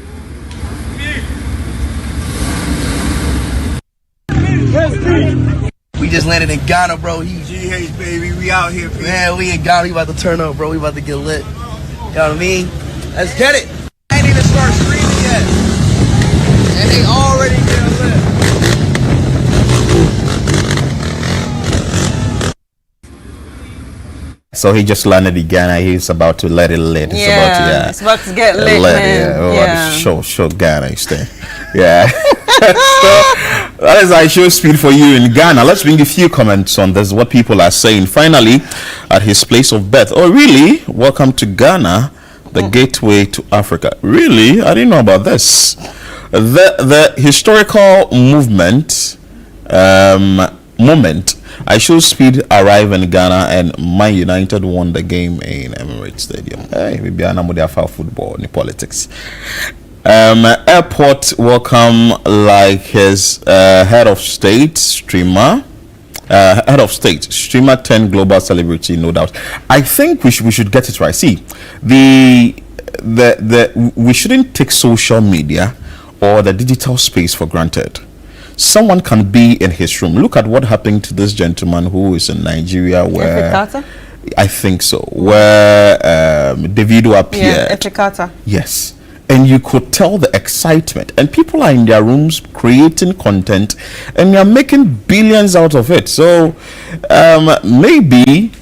We just landed in Ghana, bro. G-H, baby. We out here, man. We in Ghana. We about to turn up, bro. We about to get lit. You know what I mean? Let's get it. I ain't even start screaming yet. And they already getting lit. So he just landed in Ghana. He's about to let it lit. It's about to get lit, man. Show Ghana instead. Yeah. So that is I Show Speed for you in Ghana. Let's bring a few comments on this, what people are saying. Finally, at his place of birth. Oh, really? Welcome to Ghana, the gateway to Africa. Really? I didn't know about this. The historical movement, I Show Speed arrived in Ghana and Man United won the game in Emirates Stadium. Hey, maybe I'm not football in politics. Airport welcome like his head of state streamer 10 global celebrity, no doubt. I think we should get it right. See, we shouldn't take social media or the digital space for granted. Someone can be in his room. Look at what happened to this gentleman who is in Nigeria, where I think so, where Davido appeared. Efekata. Yes. And you could tell the excitement, and people are in their rooms creating content and they are making billions out of it. So maybe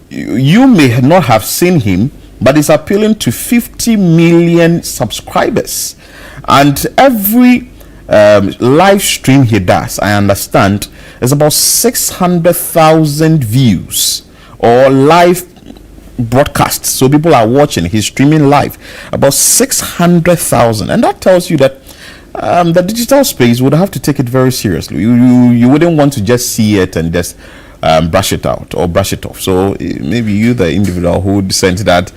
you may not have seen him, but it's appealing to 50 million subscribers, and every live stream he does, I understand, is about 600,000 views or live broadcasts. So people are watching, he's streaming live, about 600,000, and that tells you that the digital space would have to take it very seriously. You wouldn't want to just see it and just brush it out or brush it off. So maybe you, the individual who sent that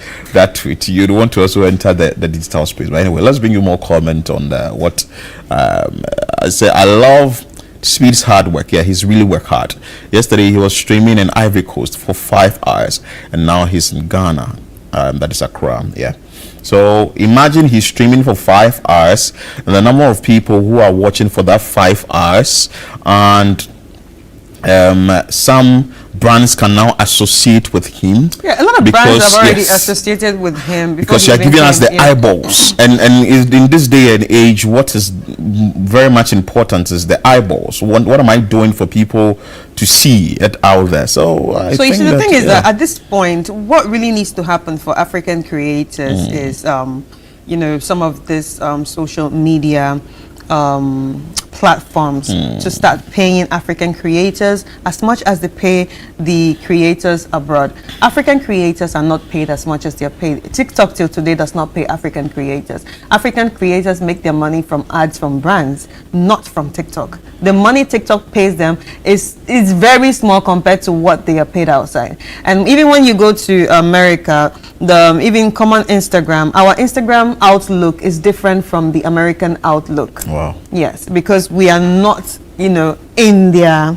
tweet, you'd want to also enter the digital space. But anyway, let's bring you more comment on what I say. I love speeds hard work. Yeah, he's really worked hard. Yesterday he was streaming in Ivory Coast for 5 hours, and now he's in Ghana. That is Accra. Yeah. So imagine he's streaming for 5 hours, and the number of people who are watching for that 5 hours, and some brands can now associate with him. Yeah, a lot of brands have already associated with him because you are giving us the eyeballs, and in this day and age, what is very much important is the eyeballs. What am I doing for people to see it out there? So you see, the thing is that at this point, what really needs to happen for African creators is you know, some of this social media platforms to start paying African creators as much as they pay the creators abroad. African creators are not paid as much as they are paid. TikTok till today does not pay African creators. African creators make their money from ads from brands, not from TikTok. The money TikTok pays them is very small compared to what they are paid outside. And even when you go to America, even common Instagram, our Instagram outlook is different from the American outlook. Wow. Yes, because we are not, you know, in their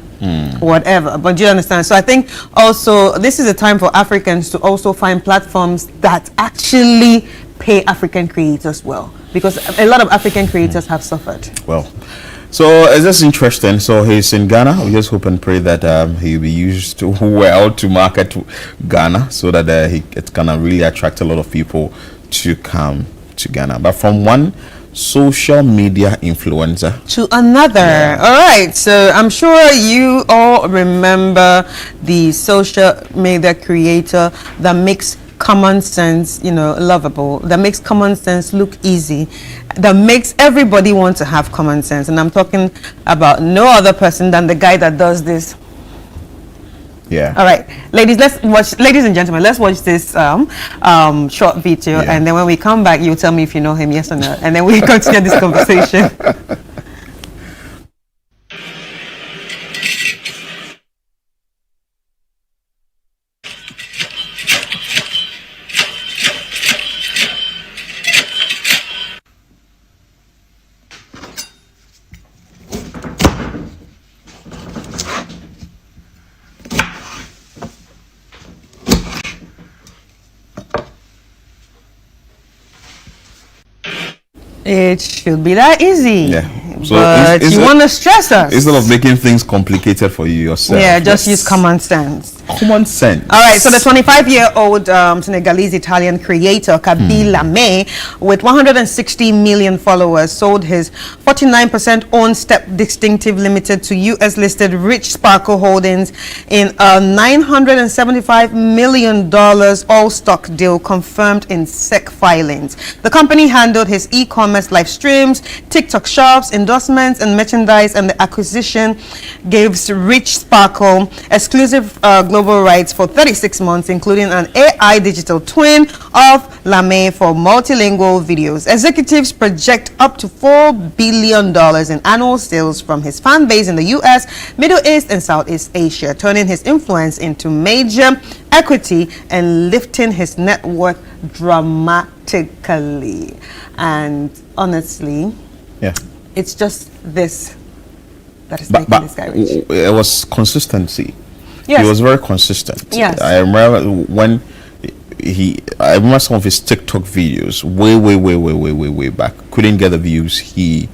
whatever. But do you understand? So I think also this is a time for Africans to also find platforms that actually pay African creators well, because a lot of African creators have suffered. Well, so it's just interesting. So he's in Ghana. We just hope and pray that he'll be used well to market Ghana, so that it can really attract a lot of people to come to Ghana. But from one social media influencer to another. All right, so I'm sure you all remember the social media creator that makes common sense, you know, lovable, that makes common sense look easy, that makes everybody want to have common sense. And I'm talking about no other person than the guy that does this. Yeah. All right, ladies and gentlemen, let's watch this short video, and then when we come back, you tell me if you know him, yes or no, and then we continue this conversation. It should be that easy. Yeah. So but you want to stress us. Instead of making things complicated for you yourself. Yeah, just use common sense. Common sense. All right, so the 25-year-old Senegalese-Italian creator Kabila May, with 160 million followers, sold his 49% owned Step Distinctive Limited to U.S.-listed Rich Sparkle Holdings in a $975 million all-stock deal confirmed in SEC filings. The company handled his e-commerce live streams, TikTok shops, endorsements, and merchandise, and the acquisition gives Rich Sparkle exclusive global rights for 36 months, including an AI digital twin of Lamé for multilingual videos. Executives project up to $4 billion in annual sales from his fan base in the U.S., Middle East, and Southeast Asia, turning his influence into major equity and lifting his net worth dramatically. And honestly, it's just this that is making this guy rich. It was consistency. Yes. He was very consistent. Yes. I remember when I remember some of his TikTok videos way back. Couldn't get the views he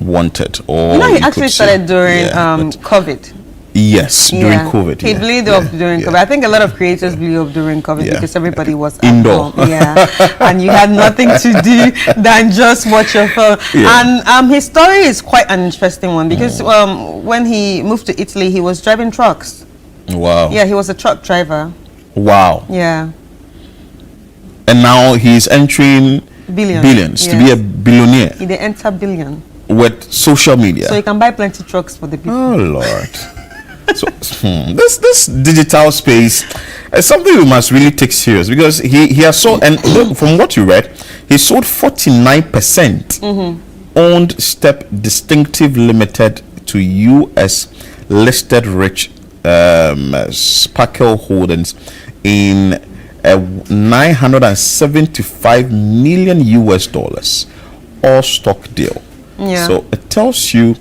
wanted. Or he actually started during COVID. Yes, during COVID. He blew up during COVID. I think a lot of creators blew up during COVID because everybody was indoor. And you had nothing to do than just watch your phone. And his story is quite an interesting one because when he moved to Italy, he was driving trucks. Wow. Yeah, he was a truck driver. Wow. Yeah. And now he's entering billions to be a billionaire. He did enter billion with social media. So you can buy plenty trucks for the people. Oh Lord. So this digital space is something we must really take serious, because he has sold, and from what you read, he sold 49% owned Step Distinctive Limited to US listed Rich Sparkle Holdings in a $975 million all stock deal. Yeah. So it tells you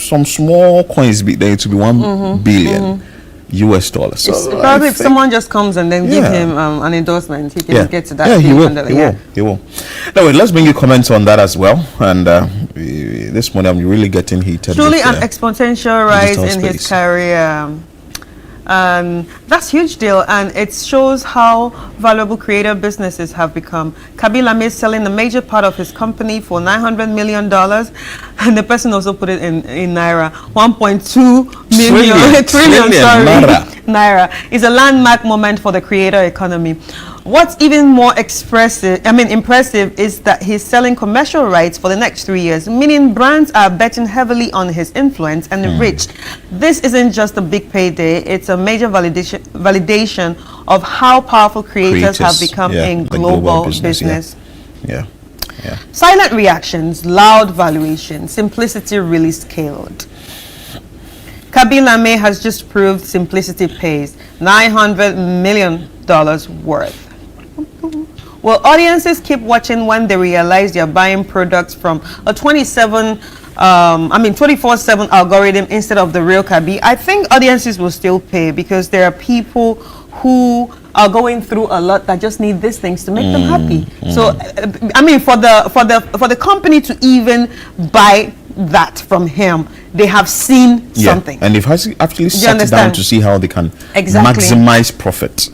some small coins, then it will be 1 billion US dollars. So probably if someone just comes and then give him an endorsement, he can get to that. Yeah, he will. Anyway, let's bring you comments on that as well. And this morning I'm really getting heated. Truly an exponential rise in his career. That's a huge deal, and it shows how valuable creative businesses have become. Kabila is selling a major part of his company for $900 million, and the person also put it in Naira. 1.2 trillion Naira is a landmark moment for the creator economy. What's even more impressive is that he's selling commercial rights for the next 3 years, meaning brands are betting heavily on his influence and reach. This isn't just a big payday, it's a major validation of how powerful creators have become in global business. Yeah. Silent reactions, loud valuation, simplicity really scaled. Kabila May has just proved simplicity pays. $900 million worth. Will audiences keep watching when they realize they're buying products from a 24/7 algorithm instead of the real Kabi? I think audiences will still pay because there are people who are going through a lot that just need these things to make them happy. So, for the company to even buy that from him, they have seen something, and they've actually sat down to see how they can maximize profit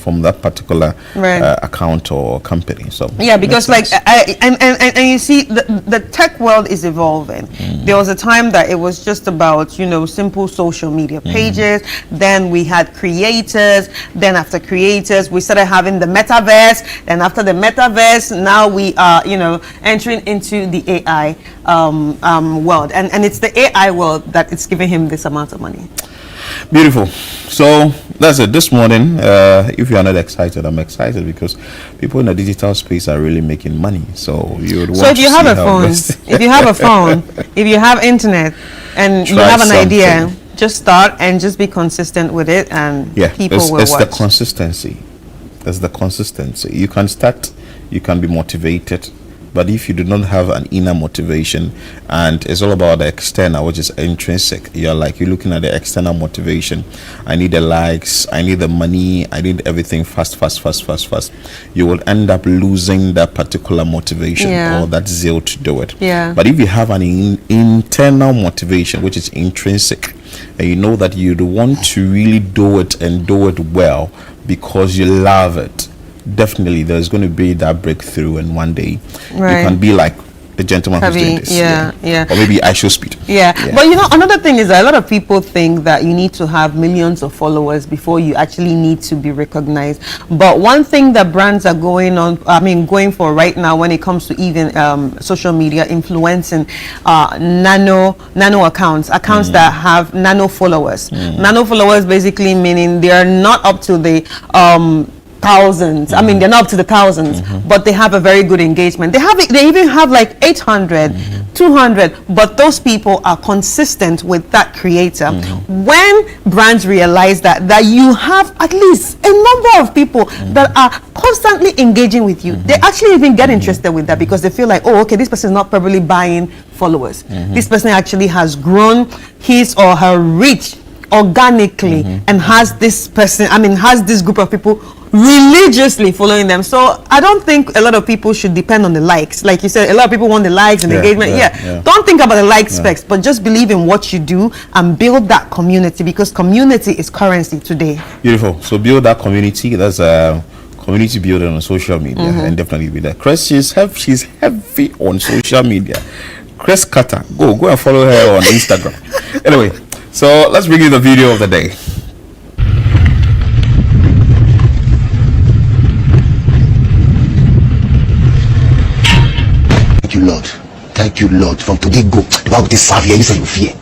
from that particular account or company. So because and you see the tech world is evolving. There was a time that it was just about simple social media pages, then we had creators, then after creators we started having the metaverse, then after the metaverse now we are entering into the AI world, and it's the AI world that it's giving him this amount of money. Beautiful. So that's it this morning. If you are not excited, I'm excited because people in the digital space are really making money. So you would want if you have a phone, if you have internet and you have an idea, just start and just be consistent with it, and people will watch. The consistency. That's the consistency. You can start, you can be motivated, but if you do not have an inner motivation, and it's all about the external, which is intrinsic, you're looking at the external motivation. I need the likes, I need the money, I need everything fast. You will end up losing that particular motivation or that zeal to do it. But if you have an internal motivation, which is intrinsic, and you know that you want to really do it and do it well because you love it, definitely there's going to be that breakthrough, and one day you can be like the gentleman who's doing this. Or maybe I show speed. But another thing is that a lot of people think that you need to have millions of followers before you actually need to be recognized. But one thing that brands are going for right now when it comes to even social media influencing, nano accounts that have nano followers. Nano followers basically meaning they are not up to the thousands. They're not up to the thousands, but they have a very good engagement. They even have like 800, 200, but those people are consistent with that creator. When brands realize that you have at least a number of people that are constantly engaging with you, they actually even get interested with that because they feel like, oh, okay, this person is not probably buying followers. This person actually has grown his or her reach organically and has this group of people religiously following them. So I don't think a lot of people should depend on the likes. Like you said, a lot of people want the likes and engagement. Don't think about the like specs, but just believe in what you do and build that community, because community is currency today. Beautiful. So build that community. That's community building on social media, and definitely be there. Chris, she's heavy on social media. Chris Carter, go and follow her on Instagram. Anyway, so let's bring you the video of the day. Thank you, Lord. From today go, the Bible will serve you, you say you fear.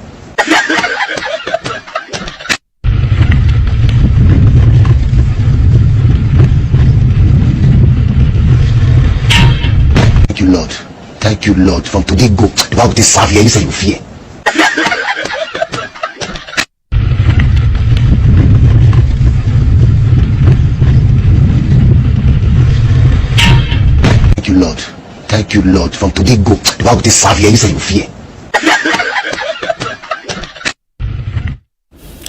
Thank you, Lord. From today go, the Bible will serve you, you say you fear. Thank you, Lord. From today go, the Bible will serve you, you say you fear.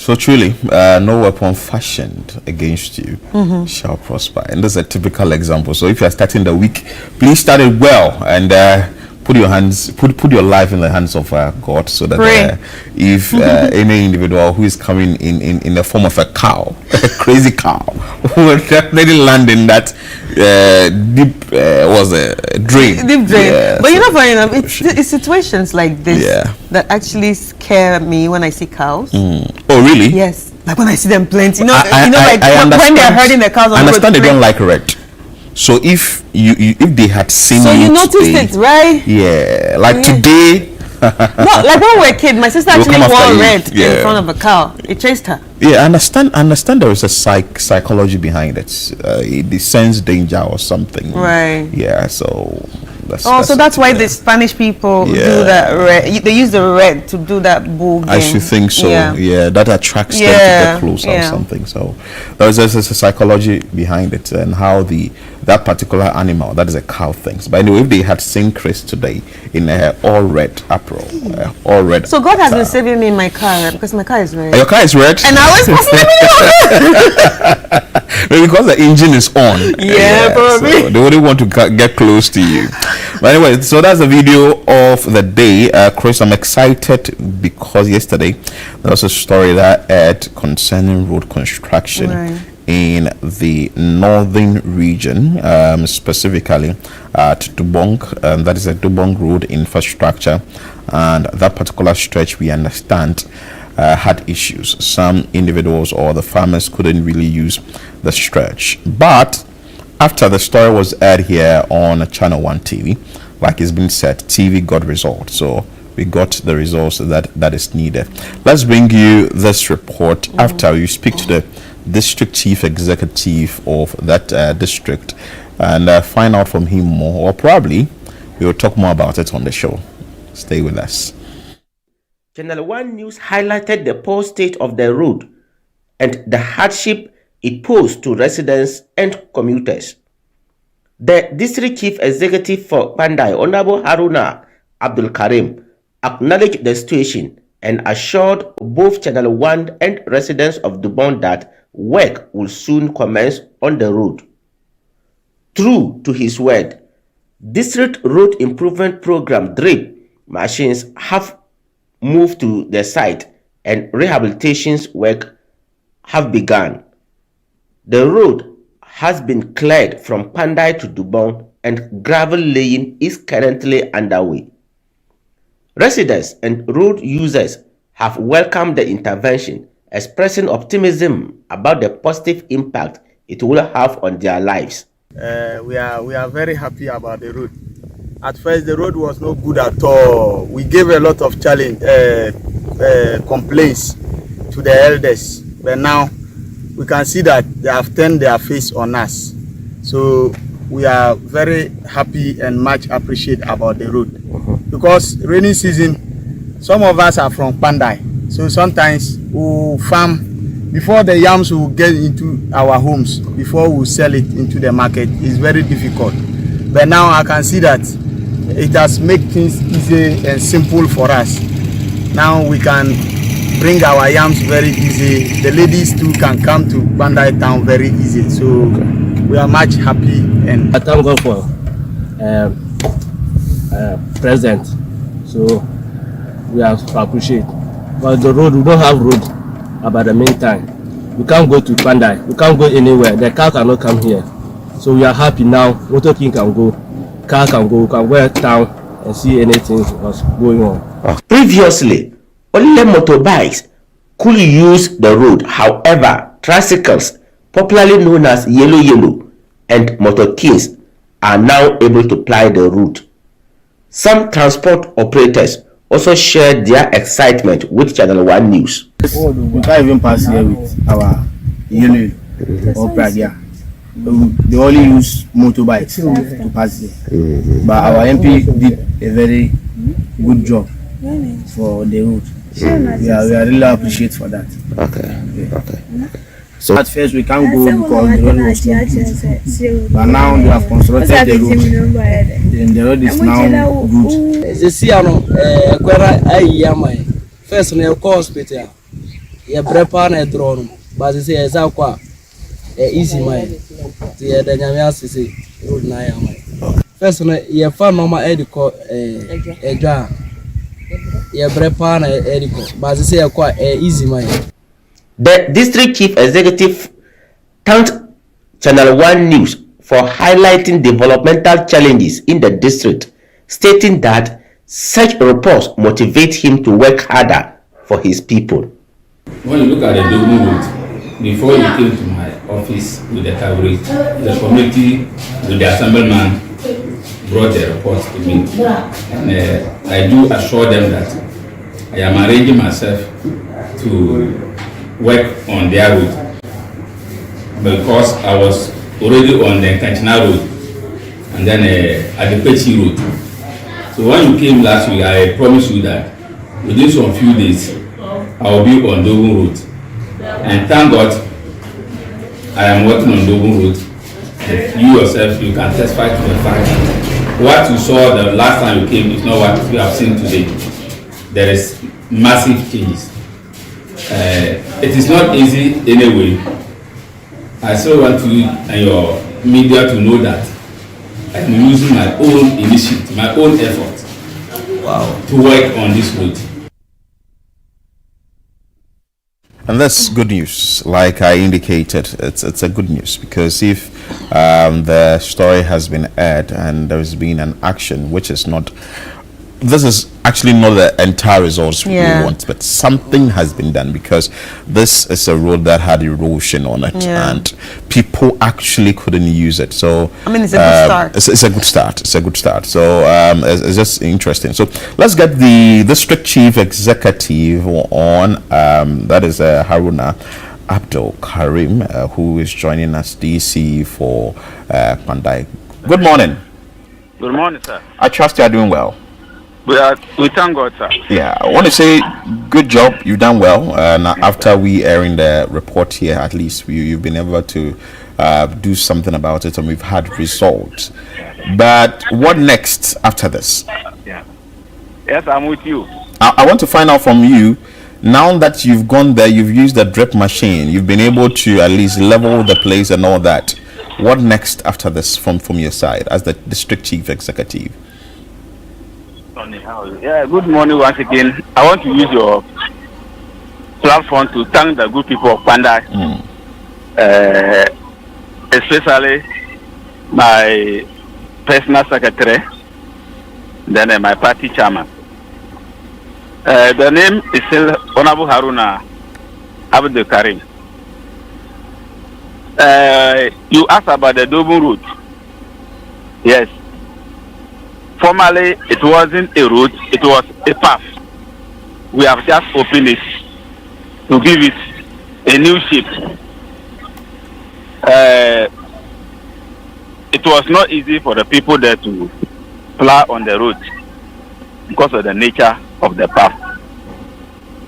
So truly, no weapon fashioned against you shall prosper. And this is a typical example. So if you are starting the week, please start it well and put your life in the hands of God, so that if any individual who is coming in the form of a cow, a crazy cow, will definitely land in that deep drain. Deep drain. Yeah, but you know, funny enough, it's situations like this that actually scare me when I see cows. Oh, really? Yes. Like when I see them plenty. You know, I when they're herding the cows. I understand they don't like red. So if they had seen so you noticed today, it, right? Yeah, like today. No, like when we were kids, my sister actually wore red in front of a cow. It chased her. Yeah, I understand there is a psychology behind it. It sense danger or something. Right. Yeah, so that's why the Spanish people do that red. They use the red to do that bull game. I should think so. Yeah, that attracts them to get close or something. So there's a psychology behind it, and how that particular animal, that is a cow, thinks. But anyway, if they had seen Chris today in all red apparel, all red. So God has been saving me in my car because my car is red. Your car is red, and I always pass it because the engine is on. Yeah, probably. So they wouldn't want to get close to you. But anyway, so that's the video of the day. Chris, I'm excited because yesterday there was a story that aired concerning road construction in the northern region, specifically at Dubong. That is a Dubong road infrastructure, and that particular stretch, we understand, had issues. Some individuals or the farmers couldn't really use the stretch. But after the story was aired here on Channel One TV, like it's been said, TV got results. So we got the results that is needed. Let's bring you this report after you speak to the district chief executive of that district and find out from him more, or probably we will talk more about it on the show. Stay with us. Channel One News highlighted the poor state of the road and the hardship it posed to residents and commuters. The district chief executive for Pandai, Honorable Haruna Abdul Karim, acknowledged the situation and assured both Channel One and residents of Dubon that work will soon commence on the road. True to his word, District Road Improvement Program DRIP machines have moved to the site and rehabilitation work have begun. The road has been cleared from Pandai to Dubon and gravel laying is currently underway. Residents and road users have welcomed the intervention, expressing optimism about the positive impact it will have on their lives. We are very happy about the road. At first, the road was not good at all. We gave a lot of complaints to the elders, but now we can see that they have turned their face on us. So we are very happy and much appreciate about the road. Because rainy season, some of us are from Pandai. So sometimes we farm before the yams will get into our homes, before we sell it into the market. It's very difficult. But now I can see that it has made things easy and simple for us. Now we can bring our yams very easy. The ladies too can come to Pandai town very easy. So we are much happy. And I thank God for President. So we have to appreciate. But the road, we don't have road about the meantime. We can't go to Pandai. We can't go anywhere. The car cannot come here. So we are happy now. Motor King can go. Car can go. We can go to town and see anything that's going on. Previously, only motorbikes could use the road. However, tricycles, popularly known as yellow, and motor kings are now able to ply the route. Some transport operators also shared their excitement with Channel One News. We can't even pass here with our yellow or Pragia. They only use motorbikes to pass here. But our MP did a very good job for the route. We are really appreciate for that. Okay. So at first we can't go because the road was too good. But now they have constructed the road. And the road is now good. First, we go hospital. ye brepa na drone but say ezakwa easy mind the nyamia say road na ya mind first no ye fa normal edico edwa ye brepa na edico but say ekwa easy mind. The district chief executive thanked Channel 1 News for highlighting developmental challenges in the district, stating that such reports motivate him to work harder for his people. When you look at the Dogun route, before you came to my office with the coverage, the committee with the assemblyman brought the report to me. And I do assure them that I am arranging myself to work on their route because I was already on the Kanchina road and then at the Pechi road. So when you came last week, I promised you that within some few days, I will be on Dogun road. And thank God, I am working on Dogun road. And you yourself, you can testify to the fact that what you saw the last time you came is not what we have seen today. There is massive changes. It is not easy anyway. I still want you and your media to know that I'm using my own initiative, my own effort to work on this route. And that's good news. Like I indicated, it's a good news because if the story has been aired and there has been an action, which is not, this is actually not the entire results we want, but something has been done because this is a road that had erosion on it and people actually couldn't use it. So I mean, it's a good start. It's a good start. It's a good start. So it's just interesting. So let's get the district chief executive on. That is Haruna Abdul Karim, who is joining us, DC for Pandai. Good morning. Good morning, sir. I trust you are doing well. We thank God, sir. Yeah, I want to say good job. You've done well. After we airing the report here, at least you've been able to do something about it, and we've had results. But what next after this? Yeah. Yes, I'm with you. I want to find out from you. Now that you've gone there, you've used the drip machine, you've been able to at least level the place and all that. What next after this from your side as the district chief executive? Yeah, good morning once again. I want to use your platform to thank the good people of Pandai, especially my personal secretary, then my party chairman. The name is still Honorable Haruna Abdul Karim. You asked about the Dogun route. Yes. Formerly, it wasn't a road, it was a path. We have just opened it to give it a new shape. It was not easy for the people there to plow on the road because of the nature of the path.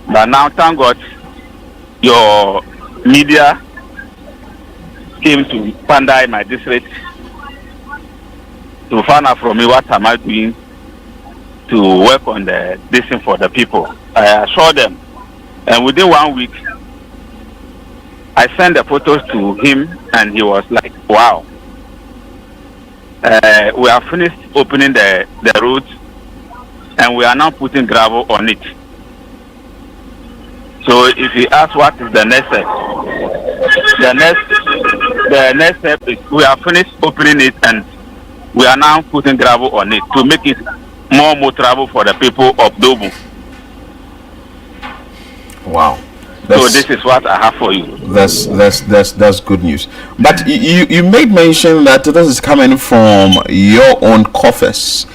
But now, thank God, your media came to Pandai, my district, to find out from me what am I doing to work on the distance for the people. I assured them, and within 1 week, I sent the photos to him, and he was like, "Wow, we have finished opening the road, and we are now putting gravel on it." So, if you ask what is the next step, the next step is we have finished opening it, and we are now putting gravel on it to make it more travel for the people of Dogun. Wow. So this is what I have for you. That's good news. But you made mention that this is coming from your own coffers.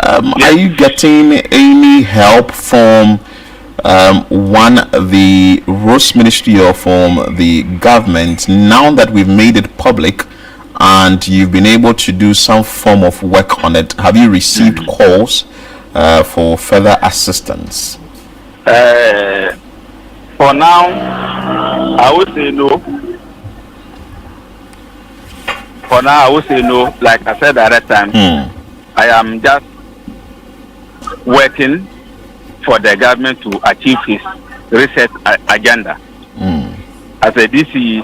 Are you getting any help from the Roads Ministry or from the government now that we've made it public and you've been able to do some form of work on it? Have you received calls for further assistance? For now, I would say no. For now, I would say no. Like I said at that time, I am just working for the government to achieve his reset agenda. As a DC,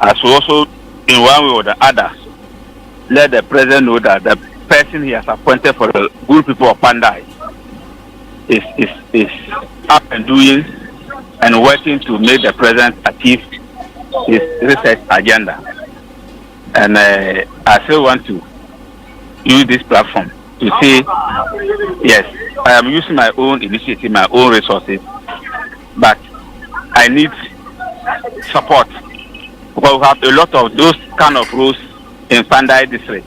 as also in one way or the other, let the president know that the person he has appointed for the good people of Pandai is up and doing and working to make the president achieve his research agenda. And I still want to use this platform to say, yes, I am using my own initiative, my own resources, but I need support because we have a lot of those kind of roads in Pandai district.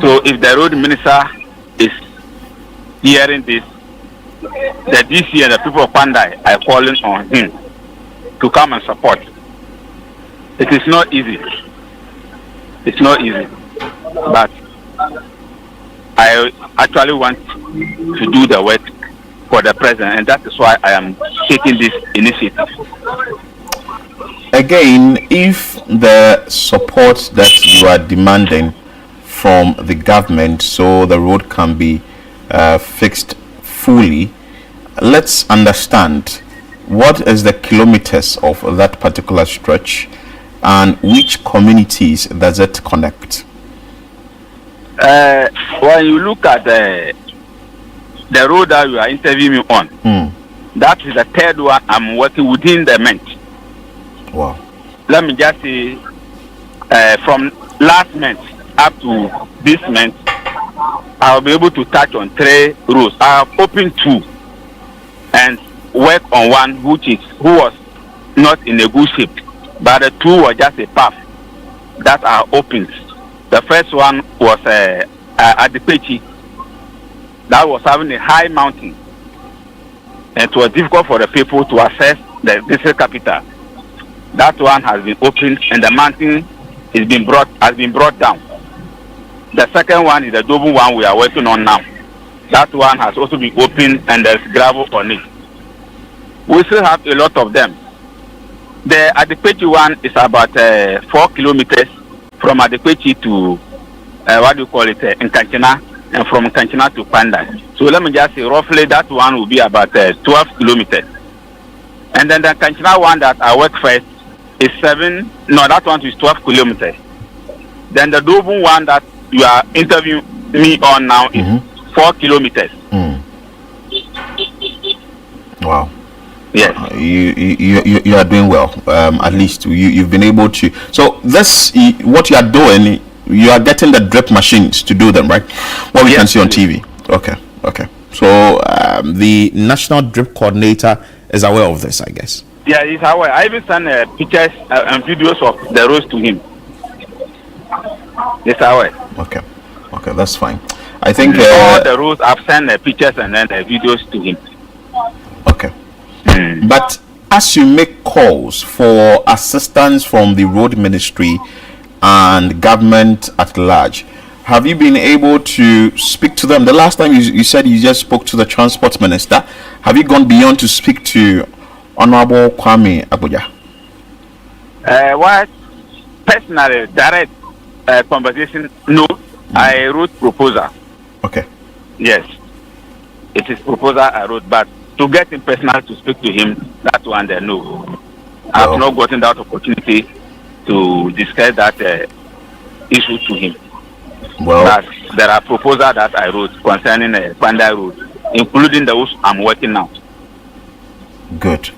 So if the road minister is hearing this, the DC and the people of Pandai are calling on him to come and support. It is not easy. It's not easy. But I actually want to do the work for the president, and that is why I am taking this initiative. Again, if the support that you are demanding from the government so the road can be fixed fully, let's understand what is the kilometers of that particular stretch and which communities does it connect? When you look at the road that you are interviewing me on, that is the third one I'm working within the month. Wow. Let me just say, from last month up to this month, I'll be able to touch on 3 roads. I have opened 2 and work on one who was not in a good shape, but the 2 were just a path that are opened. The first one was at the Pechi, that was having a high mountain, and it was difficult for the people to access the district capital. That one has been opened and the mountain has been brought down. The second one is the double one we are working on now. That one has also been opened and there's gravel on it. We still have a lot of them. The Adequachi one is about 4 kilometers from Adequachi to Nkanchina, and from Nkanchina to Pandai. So let me just say roughly that one will be about 12 kilometers. And then the Nkanchina one that I work first is that one is 12 kilometers. Then the Dobun one that you are interviewing me on now is 4 kilometers. Wow. Yes. You are doing well. At least you've been able to. So this what you are doing. You are getting the drip machines to do them, right? What we can see on TV. Okay. So the National Drip Coordinator is aware of this, I guess. Yeah, he's aware. I even sent pictures and videos of the roads to him. He's aware. Okay, that's fine. I think all the roads I've sent pictures and then videos to him. Okay. But as you make calls for assistance from the road ministry and government at large, have you been able to speak to them? The last time you said you just spoke to the transport minister. Have you gone beyond to speak to Honorable Kwame Abuja? What personally direct conversation? No, I wrote proposal. Okay. Yes, it is proposal I wrote, but to get him personal to speak to him, that one there no. I've not gotten that opportunity to discuss that issue to him. Well, but there are proposals that I wrote concerning Pandai Road, including those I'm working now. Good.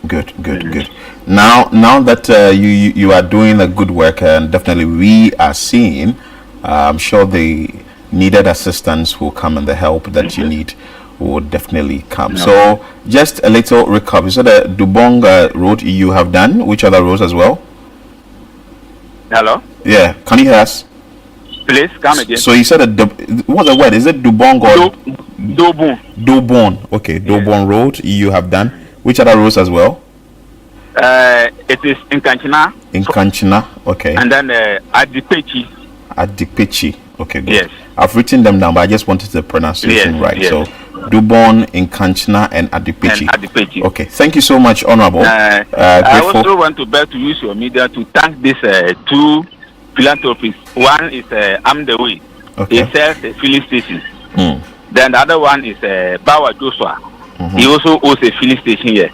Now that you are doing a good work, and definitely we are seeing, I'm sure the needed assistance will come and the help that you need will definitely come. No. So just a little recap. You said the Dubong road you have done. Which other roads as well? Hello? Yeah, can you hear us? Please come again. So you said what's the word? Is it Dubong or Dobon? Dobon. Okay, Dobon Road you have done. Which other roads as well? It is in Nkanchina. In Nkanchina, okay. And then Adequachi. Adequachi. Okay, good. Yes. I've written them down, but I just wanted the pronunciation right. Yes. So Dubon, Nkanchina, and Adequachi. Okay, thank you so much, Honorable. I also want to beg to use your media to thank these 2 philanthropists. One is I'm the Way. Okay. He sells a filling station. Then the other one is Bawa Joshua. He also owns a filling station here.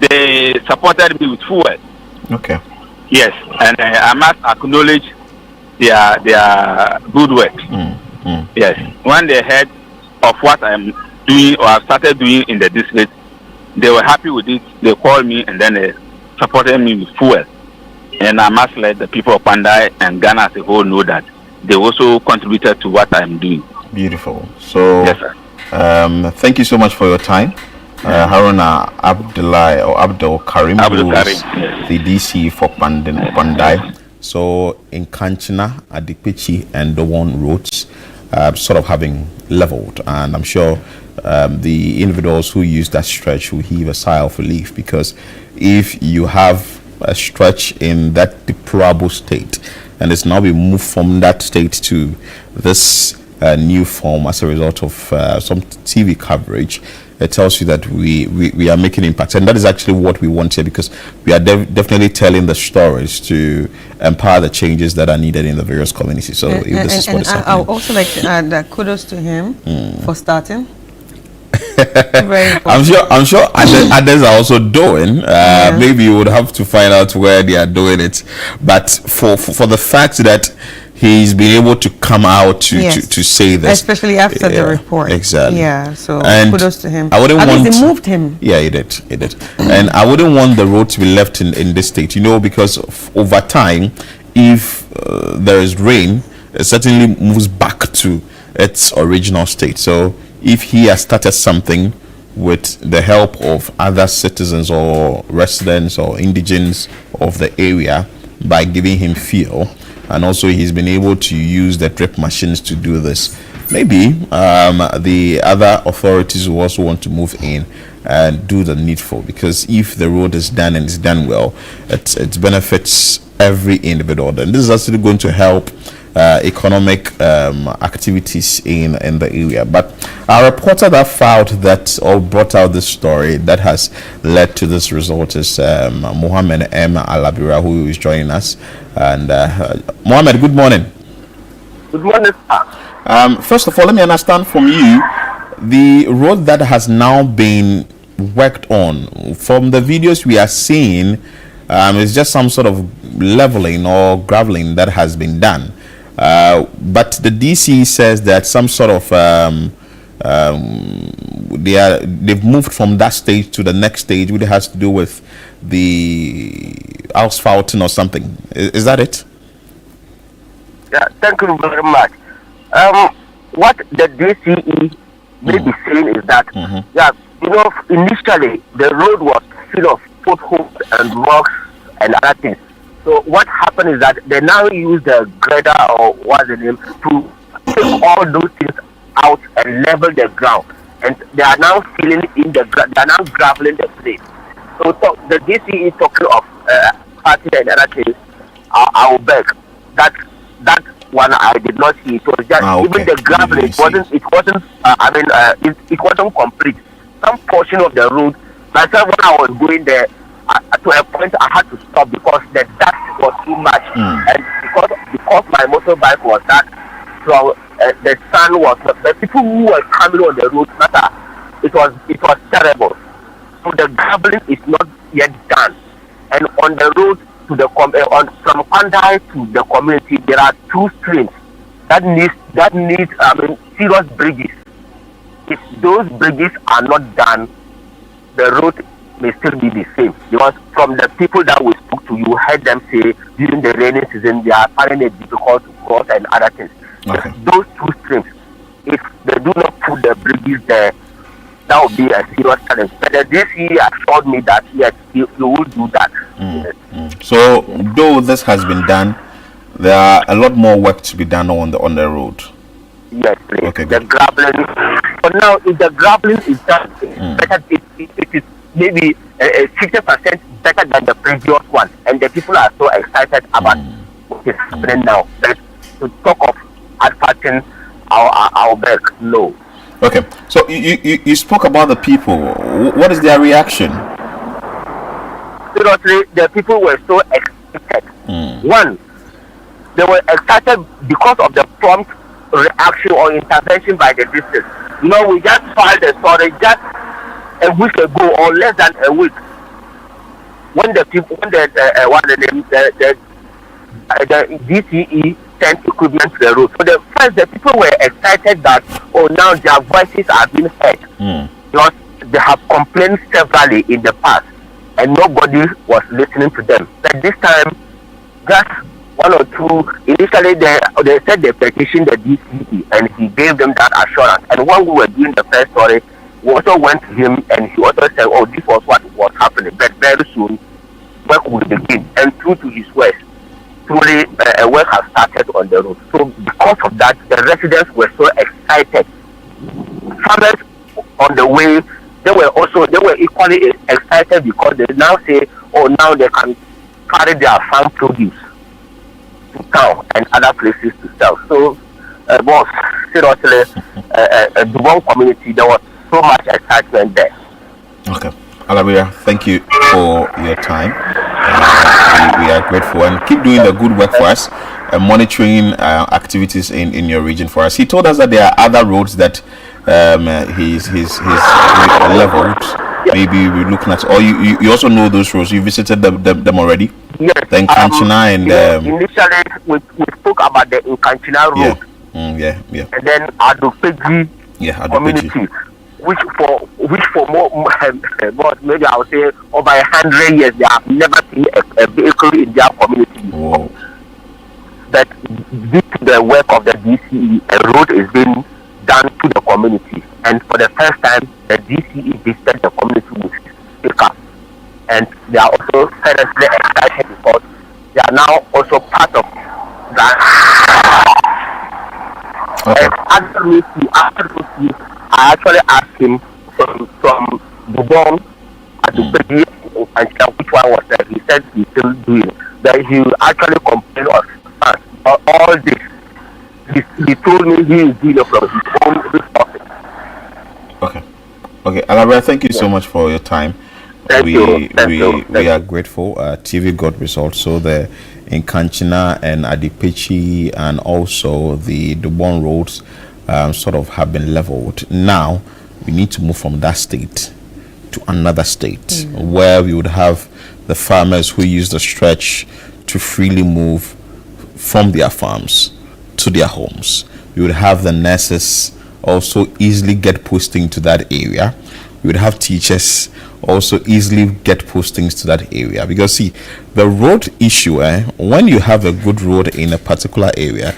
They supported me with fuel. Okay. Yes, and I must acknowledge their good work. Yes, when they heard of what I'm doing or I've started doing in the district, they were happy with it. They called me and then they supported me with fuel. And I must let the people of Pandai and Ghana as a whole know that they also contributed to what I'm doing. Beautiful. So, yes, sir. Thank you so much for your time. Haruna Abdullah or Abdul Karim, yes. The DC for Pandai. So in Kanchana, Adipichi and Dowon roads sort of having leveled, and I'm sure the individuals who use that stretch will heave a sigh of relief, because if you have a stretch in that deplorable state and it's now been moved from that state to this new form as a result of some TV coverage, it tells you that we are making impact, and that is actually what we want here, because we are definitely telling the stories to empower the changes that are needed in the various communities. So if this is what is happening, I would also like to add kudos to him for starting. I'm sure others are also doing. Maybe you would have to find out where they are doing it, but for the fact that he's been able to come out to say this, especially after the report. Exactly. Yeah. So and kudos to him. I wouldn't want. They moved him. Yeah, he did. And I wouldn't want the road to be left in this state, because over time, if there is rain, it certainly moves back to its original state. So if he has started something with the help of other citizens or residents or indigents of the area by giving him fuel, and also he's been able to use the drip machines to do this, maybe the other authorities will also want to move in and do the needful, because if the road is done and it's done well, it benefits every individual. And this is actually going to help economic activities in the area. But our reporter that filed that or brought out this story that has led to this result is Mohammed M. Alabira, who is joining us. And Mohammed, good morning. Good morning, sir. First of all, let me understand from you, the road that has now been worked on, from the videos we are seeing, it's just some sort of leveling or graveling that has been done. But the DC says that some sort of they've moved from that stage to the next stage, which has to do with the asphalting or something. Is that it? Yeah, thank you very much. What the DCE may be saying is that, initially the road was full of potholes and rocks and other things. So what happened is that they now use the grader, or what's the name, to take all those things out and level the ground. And they are now filling in they are now graveling the place. So the DC is talking of party and other things. I will beg that one I did not see. It was just even the graveling. It wasn't complete. Some portion of the road. Myself, when I was going there, to a point I had to stop because the dust was too much, and because my motorbike was that, so the sun was the people who were coming on the road. It was terrible. So the graveling is not yet done, and on the road to the from Pandai to the community, there are two streams that need serious bridges. If those bridges are not done, the road may still be the same, because from the people that we spoke to, you heard them say during the rainy season they are finding it difficult to cross and other things. Okay. Those two streams, if they do not put the bridges there, that would be a serious challenge. But the DC assured me that yes, you will do that. So though this has been done, there are a lot more work to be done on the road. Yes, please. Okay, the graveling. So now, if the graveling is done, better, it is maybe 50% better than the previous one, and the people are so excited about what is happening now. But to talk of advertising our beg, no. Okay, so you spoke about the people. What is their reaction? Seriously, the people were so excited. One, they were excited because of the prompt reaction or intervention by the district. We just filed the story just a week ago or less than a week when the DCE sent equipment to the road. So the people were excited that now their voices are being heard. Because they have complained severally in the past and nobody was listening to them. But this time, just one or two, initially they said they petitioned the DCE and he gave them that assurance. And when we were doing the first story, we also went to him and he also said, this was what was happening. But very soon, work will begin. And true to his words, truly work has started on the road. So because of that, the residents were so excited. Farmers on the way, they were equally excited because they now say, now they can carry their farm produce to town and other places to sell. So, boss, seriously, the one community, there was so much excitement there. Okay. Alabria, thank you for your time. We are grateful and keep doing the good work for us, monitoring activities in your region for us. He told us that there are other roads that he's leveled. Maybe we're looking at, or you also know those roads. You visited them already? Yes. The Nkanchina and initially we spoke about the Nkanchina road. Yeah. And then Adopeji community, which for more maybe I would say over 100 years they have never seen a vehicle in their community before. But due to the work of the DCE, a road is being done to the community, and for the first time the DCE visited the community with speaker, and they are also seriously excited because they are now also part of that. And after I actually asked him from Dubon at the and which one was that. He said he's still doing it. That he actually complained of us all this. He told me he is doing it from his own resources. Okay, Alabria, thank you so much for your time. We are grateful. TV got results. So the Nkanchina and Adipechi and also the Dubon roads sort of have been leveled. Now we need to move from that state to another state where we would have the farmers who use the stretch to freely move from their farms to their homes. We would have the nurses also easily get posting to that area. We would have teachers also easily get postings to that area, because see, the road issue, when you have a good road in a particular area,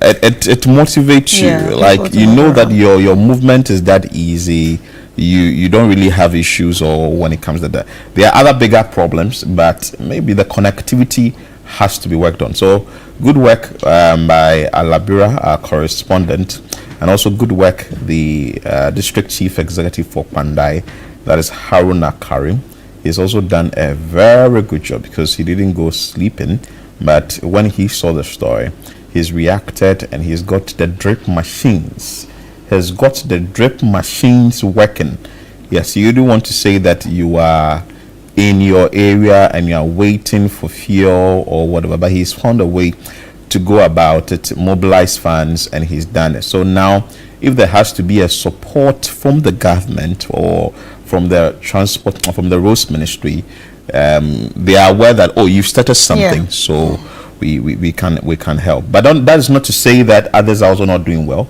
it motivates you. Like, you know that your movement is that easy. You don't really have issues, or when it comes to that, there are other bigger problems, but maybe the connectivity has to be worked on. So good work by Alabira, our correspondent, and also good work the district chief executive for Pandai, that is Haruna Karim. He's also done a very good job because he didn't go sleeping, but when he saw the story, he's reacted and he's got the drip machines. Has got the drip machines working. Yes, you do want to say that you are in your area and you are waiting for fuel or whatever, but he's found a way to go about it, mobilize funds, and he's done it. So now, if there has to be a support from the government or from the transport or from the roads ministry, they are aware that you've started something, so we can help. But that is not to say that others are also not doing well.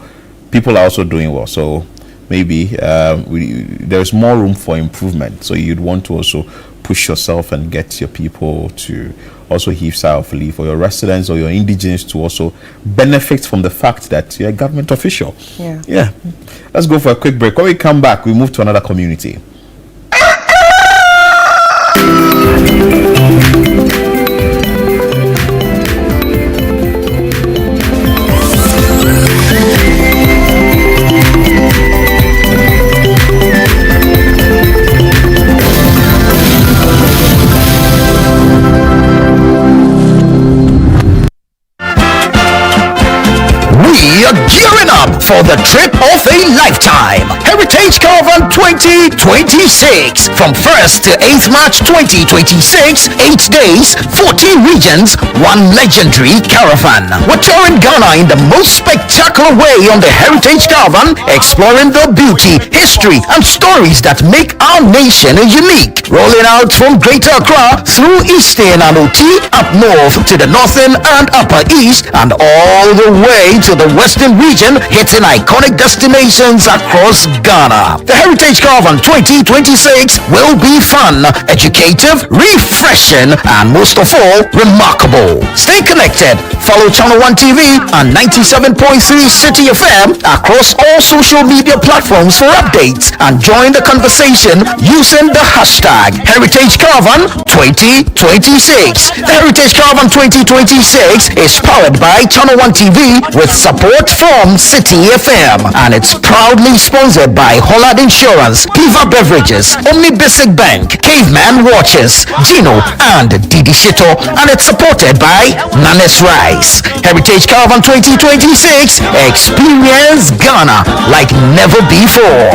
People are also doing well, so maybe there's more room for improvement. So you'd want to also push yourself and get your people to also heave sigh of relief, or your residents or your indigenous to also benefit from the fact that you're a government official. Yeah. Let's go for a quick break. When we come back, we move to another community. We are gearing up for the trip of a lifetime. Heritage Caravan 2026 from 1st to 8th March 2026, 8 days, 14 regions, 1 legendary caravan. We're touring Ghana in the most spectacular way on the Heritage Caravan, exploring the beauty, history, and stories that make our nation unique. Rolling out from Greater Accra through Eastern and OT, up north to the Northern and Upper East, and all the way to the Western region, hitting iconic destinations across Ghana. The Heritage Caravan 2026 will be fun, educative, refreshing, and most of all, remarkable. Stay connected. Follow Channel 1 TV and 97.3 City FM across all social media platforms for updates and join the conversation using the hashtag Heritage Caravan 2026. The Heritage Caravan 2026 is powered by Channel 1 TV with support from City FM, and it's proudly sponsored by Hollard Insurance, Piva Beverages, Omni Basic Bank, Caveman Watches, Gino, and Didi Shito, and it's supported by Nanes Rice. Heritage Caravan 2026, experience Ghana like never before.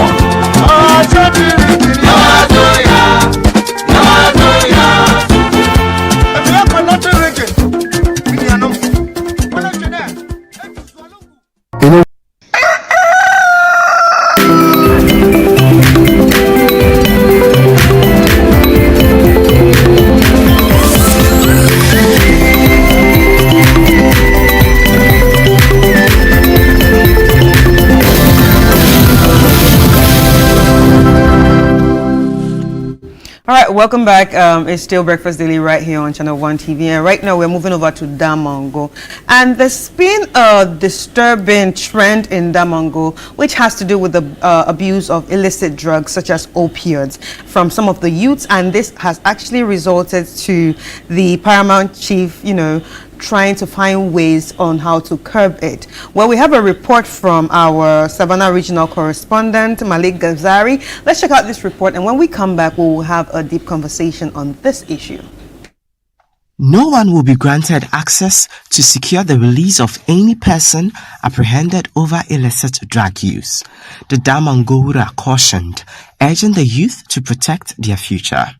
All right, welcome back. It's still Breakfast Daily right here on Channel 1 TV. And right now we're moving over to Damongo. And there's been a disturbing trend in Damongo, which has to do with the abuse of illicit drugs such as opioids from some of the youths. And this has actually resulted to the paramount chief, trying to find ways on how to curb it. Well, we have a report from our Savannah regional correspondent, Malik Ghazari. Let's check out this report, and when we come back, we will have a deep conversation on this issue. No one will be granted access to secure the release of any person apprehended over illicit drug use. The Damangowura cautioned, urging the youth to protect their future.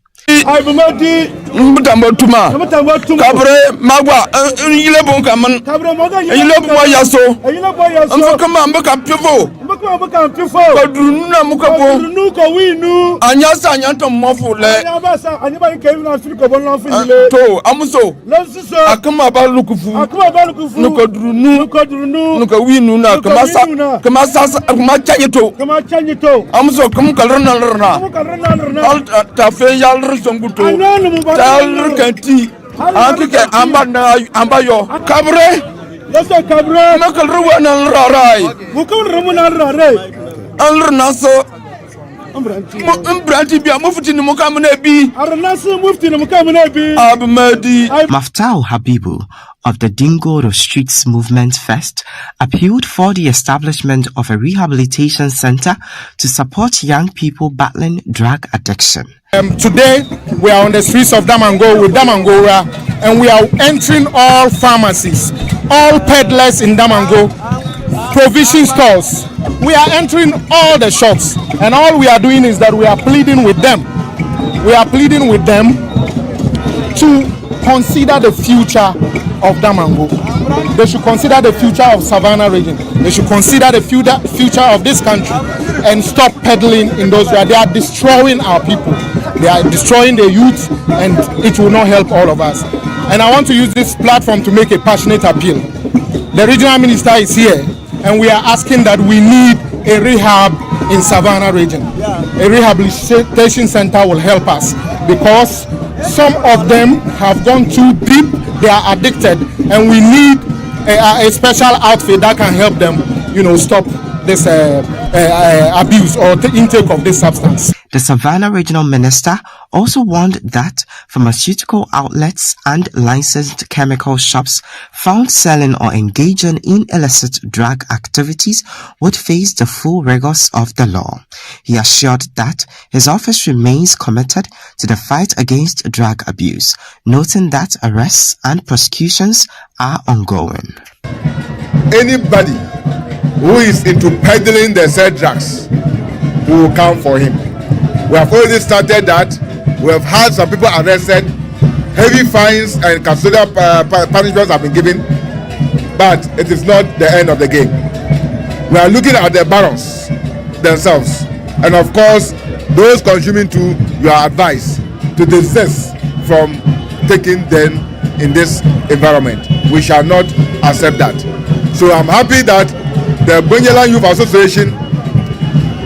Mbutambotuma kabre magwa yile bon kaman yile bo yaso mfukama mbaka pifo kodunu na mukabo anyasa anyanto mofule to amuso akama balukufu nukodunu nukawinu na kamasa chamanyito amuso kamkalrana tafe yal songuto tal kanti akike ambayo kabre makal ruwana rarai mukal rumuna rarai alr naso mbranti bia mufti ni mukamne bi arnaso mufti ni mukamne bi abmadi Maftau Habibu of the Dingoro Streets Movement Fest appealed for the establishment of a rehabilitation center to support young people battling drug addiction. Today, we are on the streets of Damongo with Damangowura, and we are entering all pharmacies, all peddlers in Damongo, provision stores. We are entering all the shops, and all we are doing is that we are pleading with them. We are pleading with them to consider the future of Damongo. They should consider the future of Savannah region. They should consider the future of this country and stop peddling in those areas. They are destroying our people. They are destroying the youth, and it will not help all of us. And I want to use this platform to make a passionate appeal. The regional minister is here, and we are asking that we need a rehab in Savannah region. A rehabilitation center will help us because some of them have gone too deep. They are addicted, and we need a special outfit that can help them, stop this abuse or intake of this substance. The Savannah Regional Minister also warned that pharmaceutical outlets and licensed chemical shops found selling or engaging in illicit drug activities would face the full rigors of the law. He assured that his office remains committed to the fight against drug abuse, noting that arrests and prosecutions are ongoing. Anybody who is into peddling the said drugs, we will come for him. We have already started that. We have had some people arrested. Heavy fines and custodial punishments have been given, but it is not the end of the game. We are looking at the barons themselves, and of course, those consuming too. You are advised to desist from taking them in this environment. We shall not accept that. So I'm happy that the Bunyaland Youth Association,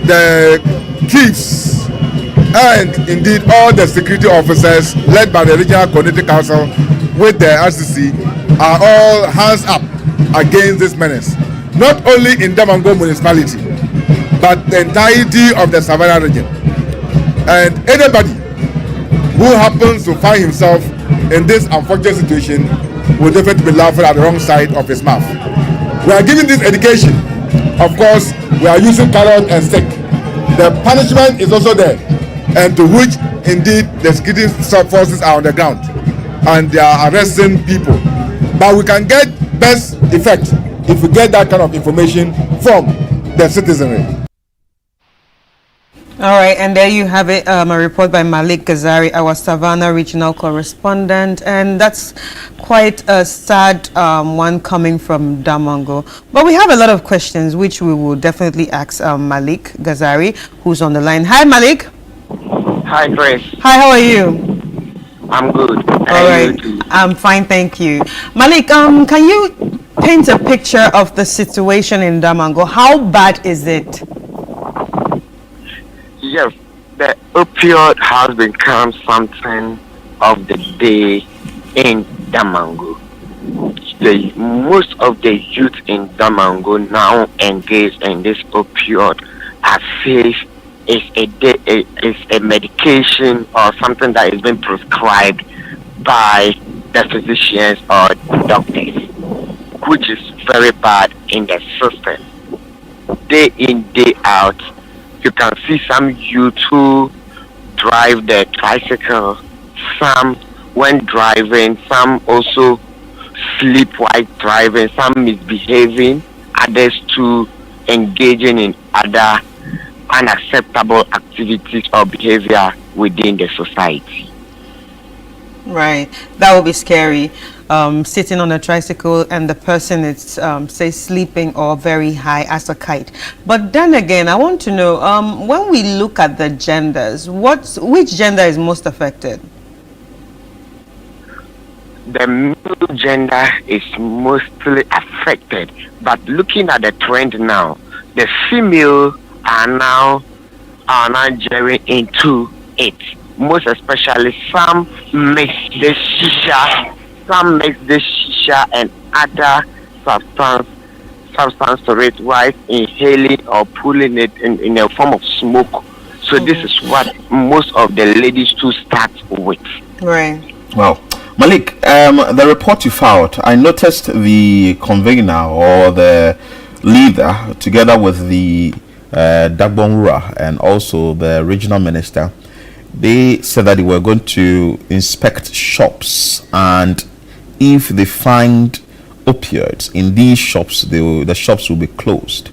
the chiefs, and indeed all the security officers led by the Regional Coordinating Council with the RCC are all hands up against this menace. Not only in Damongo municipality, but the entirety of the Savannah region. And anybody who happens to find himself in this unfortunate situation will definitely be laughing at the wrong side of his mouth. We are giving this education. Of course, we are using carrot and stick. The punishment is also there, and to which indeed the security forces are on the ground and they are arresting people. But we can get best effect if we get that kind of information from the citizenry. All right, and there you have it, a report by Malik Ghazari, our Savannah regional correspondent, and that's quite a sad one coming from Damongo. But we have a lot of questions which we will definitely ask Malik Ghazari, who's on the line. Hi, Malik. Hi, Grace. Hi, how are you? I'm good. All right, I'm fine, thank you. Malik, can you paint a picture of the situation in Damongo? How bad is it? Yes, the opioid has become something of the day in Damongo. Most of the youth in Damongo now engage in this opioid as if it's a medication or something that is being prescribed by the physicians or doctors, which is very bad in the system. Day in, day out, you can see some youth who drive the tricycle, some when driving, some also sleep while driving, some misbehaving, others too engaging in other unacceptable activities or behavior within the society. Right, that would be scary. Sitting on a tricycle and the person is say sleeping or very high as a kite. But then again, I want to know, when we look at the genders, which gender is most affected? The male gender is mostly affected, but looking at the trend now, the female are now gearing into it. Most especially, some mix the shisha and other substance to it while inhaling or pulling it in a form of smoke. So this is what most of the ladies too start with. Right. Wow. Malik, the report you filed, I noticed the convener or the leader together with the Dagbonura and also the regional minister. They said that they were going to inspect shops, and if they find opioids in these shops, the shops will be closed.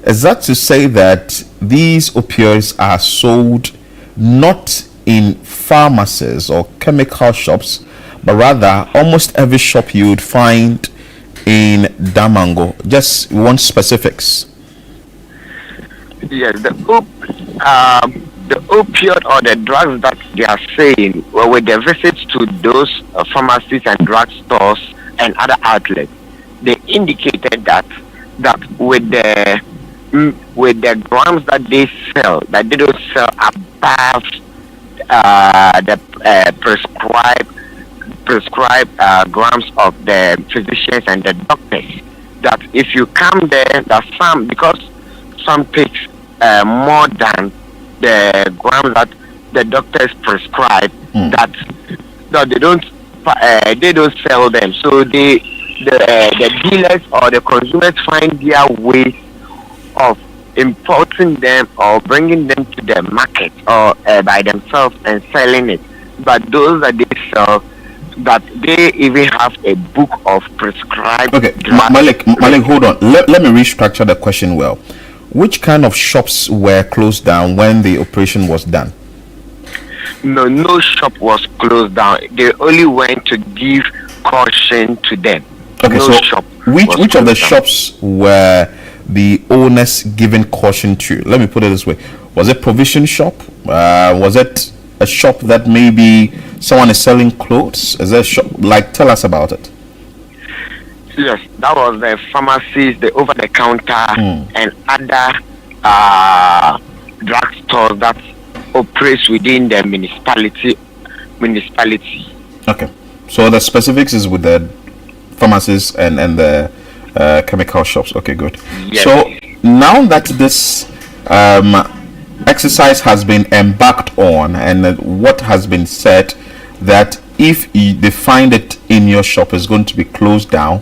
Is that to say that these opioids are sold not in pharmacies or chemical shops, but rather almost every shop you would find in Damongo? Just want specifics. Yes, the opioid or the drugs that they are saying, well, with the visits to those pharmacies and drug stores and other outlets, they indicated that with the grams that they sell, that they don't sell above the prescribed grams of the physicians and the doctors. That if you come there, that some, because some takes more than the grams that the doctors prescribe, that no, they don't sell them. So the dealers or the consumers find their way of importing them or bringing them to the market or by themselves and selling it. But those that they sell, that they even have a book of prescribed. Okay, Malik, hold on. Let me restructure the question well. Which kind of shops were closed down when the operation was done? No shop was closed down. They only went to give caution to them. Okay, no so shop which of the down. shops were the owners giving caution to? Let me put it this way: was it provision shop? Was it a shop that maybe someone is selling clothes? Is there a shop? Like, tell us about it. Yes, that was the pharmacies, the over-the-counter, and other drugstores that operates within the municipality. Okay, so the specifics is with the pharmacies and the chemical shops. Okay, good. Yes. So now that this exercise has been embarked on, and what has been said, that if they find it in your shop is going to be closed down,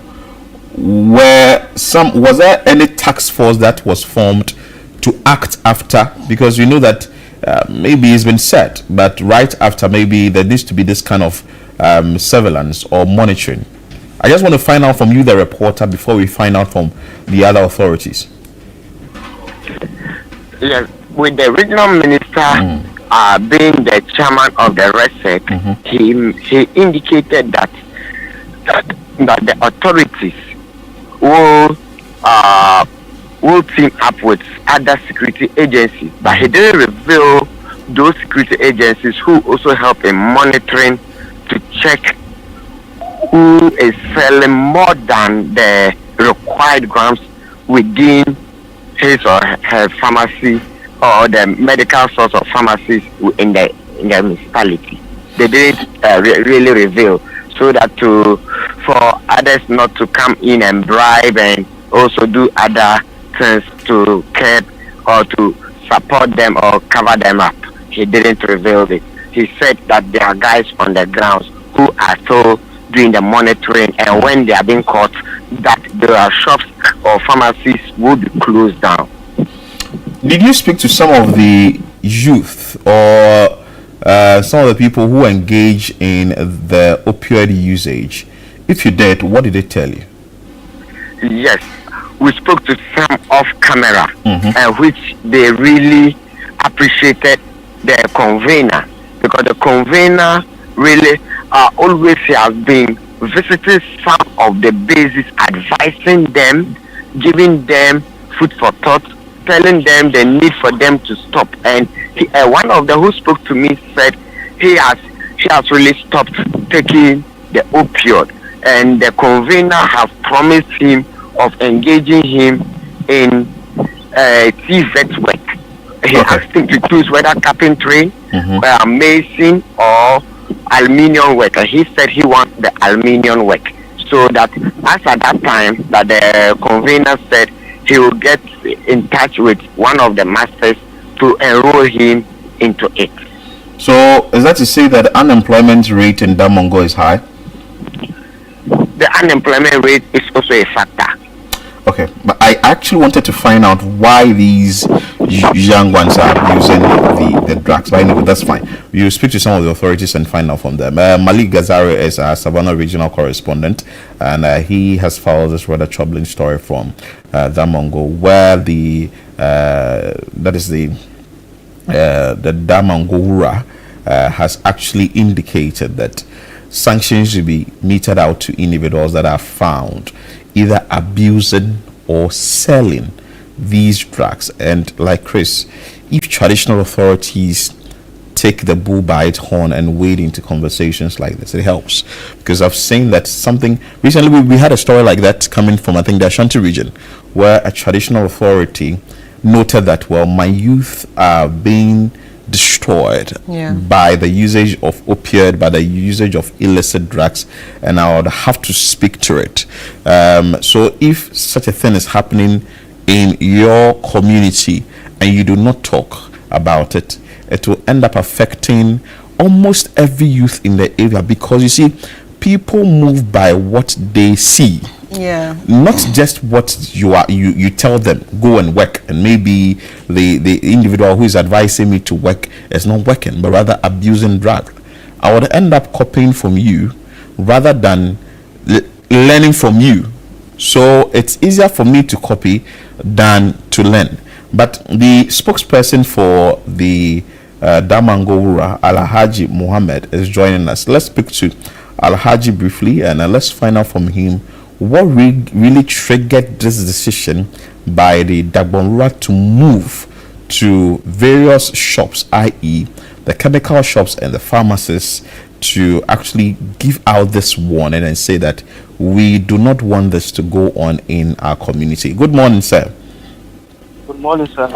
was there any task force that was formed to act after? Because you know that maybe it's been said, but right after, maybe there needs to be this kind of surveillance or monitoring. I just want to find out from you, the reporter, before we find out from the other authorities. Yes, with the regional minister being the chairman of the RESEC, he indicated that the authorities will team up with other security agencies, but he didn't reveal those security agencies who also help in monitoring to check who is selling more than the required grams within his or her pharmacy or the medical source of pharmacies in the municipality. They didn't really reveal, so that for others not to come in and bribe and also do other things to curb or to support them or cover them up. He didn't reveal it. He said that there are guys on the grounds who are still doing the monitoring, and when they are being caught, that there are shops or pharmacies will be closed down. Did you speak to some of the youth or some of the people who engage in the opioid usage? If you did, what did they tell you? Yes, we spoke to some off camera, which they really appreciated the convener, because the convener really always has been visiting some of the bases, advising them, giving them food for thought, telling them the need for them to stop. And one of them who spoke to me said he has really stopped taking the opioid, and the convener has promised him of engaging him in TVET work. He asked him to choose whether carpentry, mason, or aluminium work. And he said he wants the aluminium work. So that as at that time that the convener said he will get in touch with one of the masters to enroll him into it. So is that to say that the unemployment rate in Damongo is high? The unemployment rate is also a factor. Okay, but I actually wanted to find out why these young ones are using the drugs. But anyway, that's fine. You speak to some of the authorities and find out from them. Malik Gazari is our Savannah regional correspondent, and he has followed this rather troubling story from Damongo, where the Damangowura has actually indicated that sanctions should be meted out to individuals that are found either abusing or selling these drugs. And like Chris, if traditional authorities take the bull by its horn and wade into conversations like this, it helps. Because I've seen that something recently, we had a story like that coming from, I think, the Ashanti region, where a traditional authority noted that, well, my youth are being destroyed by the usage of opioid, by the usage of illicit drugs, and I would have to speak to it. So if such a thing is happening in your community and you do not talk about it, it will end up affecting almost every youth in the area, because you see, people move by what they see. Yeah. Not just what you tell them, go and work, and maybe the individual who is advising me to work is not working, but rather abusing drug. I would end up copying from you rather than learning from you. So it's easier for me to copy than to learn. But the spokesperson for the Damongo Wura, Alhaji Muhammad, is joining us. Let's speak to Alhaji briefly, and let's find out from him what really triggered this decision by the Dagbon Wura to move to various shops, i.e. the chemical shops and the pharmacies, to actually give out this warning and say that we do not want this to go on in our community. Good morning, sir. Good morning, sir.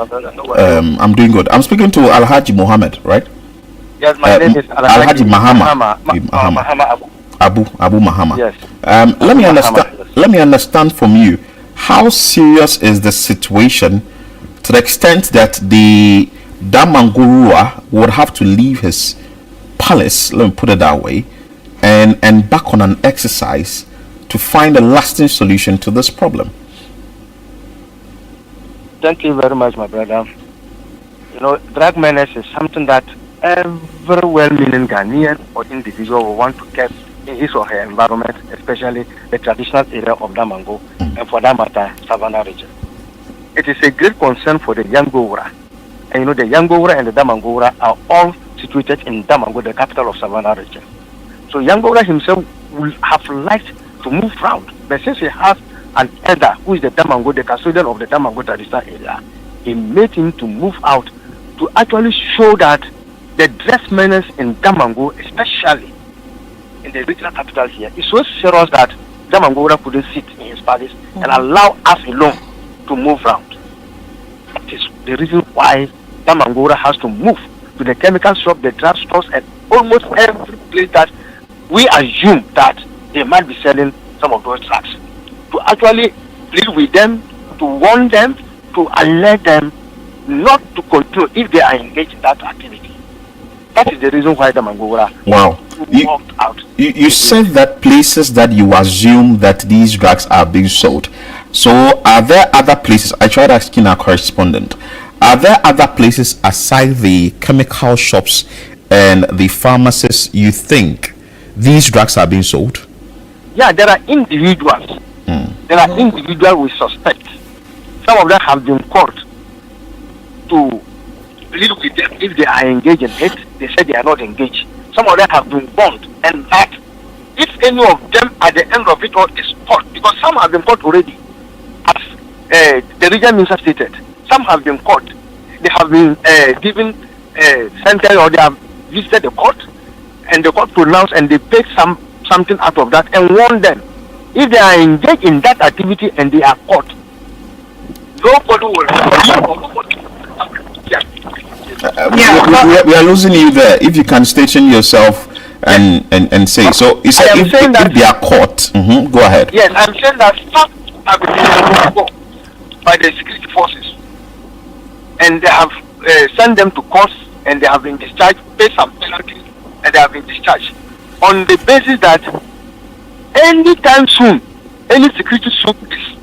I'm doing good. I'm speaking to Alhaji Muhammad, right? Yes, my name is Alhaji Mahama. Abu Mahama. Yes. Let me understand from you, how serious is the situation, to the extent that the Damongo Wura would have to leave his palace, let me put it that way, and back on an exercise to find a lasting solution to this problem? Thank you very much, my brother. You know, drug menace is something that every well-meaning Ghanaian or individual will want to keep in his or her environment, especially the traditional area of Damongo, and for that matter, Savannah region. It is a great concern for the Yango Wura. And you know, the Yango Wura and the Damongo Wura are all situated in Damongo, the capital of Savannah region. So Yango Wura himself will have liked to move round, but since he has an elder who is the Damongo, the custodian of the Damongo traditional area, he made him to move out to actually show that the drug menace in Damongo, especially in the regional capital here, is so serious that Damongo Wura couldn't sit in his palace and allow us alone to move round. That is the reason why Damongo Wura has to move to the chemical shop, the drug stores, and almost every place that we assume that they might be selling some of those drugs, to actually deal with them, to warn them, to alert them not to continue if they are engaged in that activity. That is the reason why Damongo Wura walked out. You said that places that you assume that these drugs are being sold. So are there other places? I tried asking our correspondent. Are there other places aside the chemical shops and the pharmacies you think these drugs are being sold? Yeah, there are individuals. There are individuals we suspect. Some of them have been caught to deal with them if they are engaged in it. They said they are not engaged. Some of them have been warned, and that if any of them at the end of it all is caught, because some have been caught already, as the regional minister stated, some have been caught. They have been given sentence, or they have visited the court, and the court pronounced, and they paid something out of that and warned them. If they are engaged in that activity and they are caught, nobody will. We are losing you there. If you can station yourself and say so. You said if they are caught, go ahead. Yes, I'm saying that some have been by the security forces, and they have sent them to courts, and they have been discharged, paid some penalties, and they have been discharged on the basis that anytime soon any security swoop is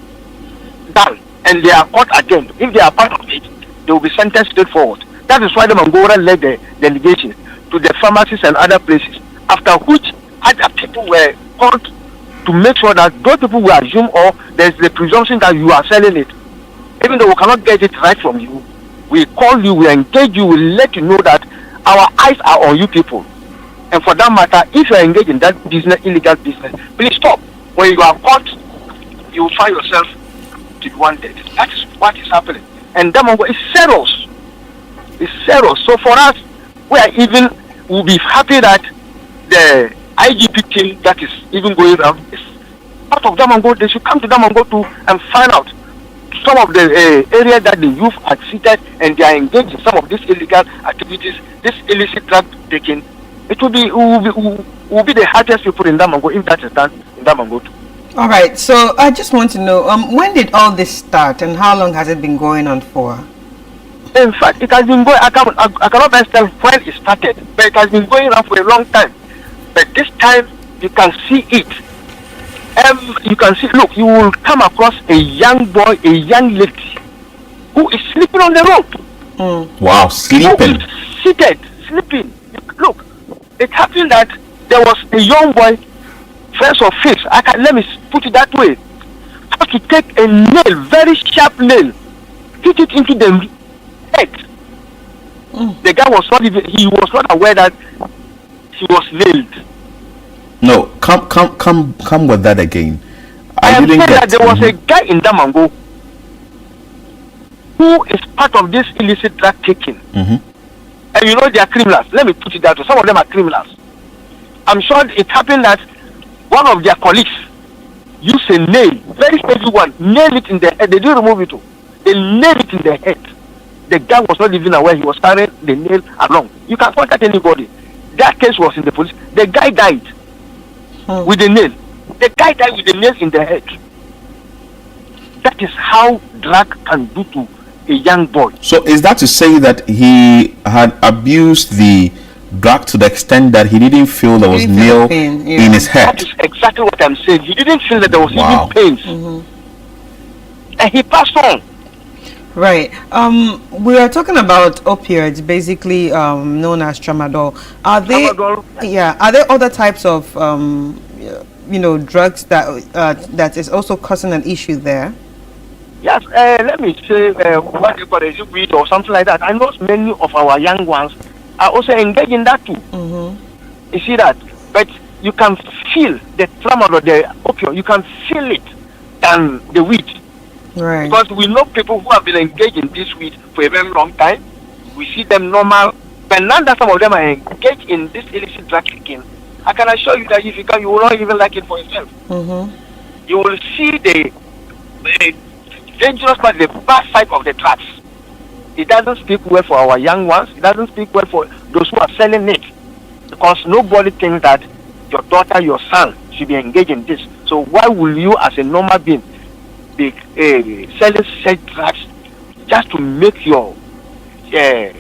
done and they are caught again, if they are part of it, they will be sentenced straightforward. That is why the Damongo Wura led the delegation to the pharmacies and other places, after which other people were called to make sure that those people will assume, or there's the presumption that you are selling it. Even though we cannot get it right from you, we call you, we engage you, we let you know that our eyes are on you people. And for that matter, if you are engaged in that business, illegal business, please stop. When you are caught, you will find yourself to be wanted. That is what is happening. And Damongo is serious. It's serious. So for us, we'll be happy that the IGP team that is even going around is part of Damongo. They should come to Damongo too and find out some of the areas that the youth are seated and they are engaged in some of these illegal activities, this illicit drug taking. It will be the happiest people in Damongo if that is done in Damongo too. All right, so I just want to know, when did all this start and how long has it been going on for? In fact, it has been going, I cannot best tell when it started, but it has been going on for a long time. But this time, you can see it. You can see, look, you will come across a young boy, a young lady, who is sleeping on the road. Wow, sleeping. Seated, sleeping. Look, it happened that there was a young boy, friends of face. Let me put it that way. Had to take a nail, very sharp nail, hit it into the head. The guy was not even. He was not aware that he was nailed. No, come with that again. I am saying that there was a guy in Damongo who is part of this illicit drug taking. And you know they are criminals. Let me put it that way. Some of them are criminals. I'm sure it happened that one of their colleagues used a nail, very heavy one, nail it in the head. They didn't remove it. They nailed it in the head. The guy was not even aware he was carrying the nail along. You can contact anybody. That case was in the police. The guy died with the nail. The guy died with the nail in the head. That is how drug can do to a young boy. So is that to say that he had abused the drug to the extent that he didn't feel there was nail in his head? That is exactly what I'm saying. He didn't feel that there was even pains. And he passed on. Right. We are talking about opioids, basically known as tramadol. Are there other types of drugs that is also causing an issue there? Yes. Let me say what you call a weed or something like that. I know many of our young ones are also engaged in that too. You see that? But you can feel the tramadol, the opioid. You can feel it than the weed. Right. Because we know people who have been engaged in this weed for a very long time. We see them normal. But now that some of them are engaged in this illicit drug taking, I can assure you that if you can, you will not even like it for yourself. You will see the dangerous part, the bad side of the drugs. It doesn't speak well for our young ones. It doesn't speak well for those who are selling it. Because nobody thinks that your daughter, your son should be engaged in this. So why will you as a normal being be selling such drugs just to make your the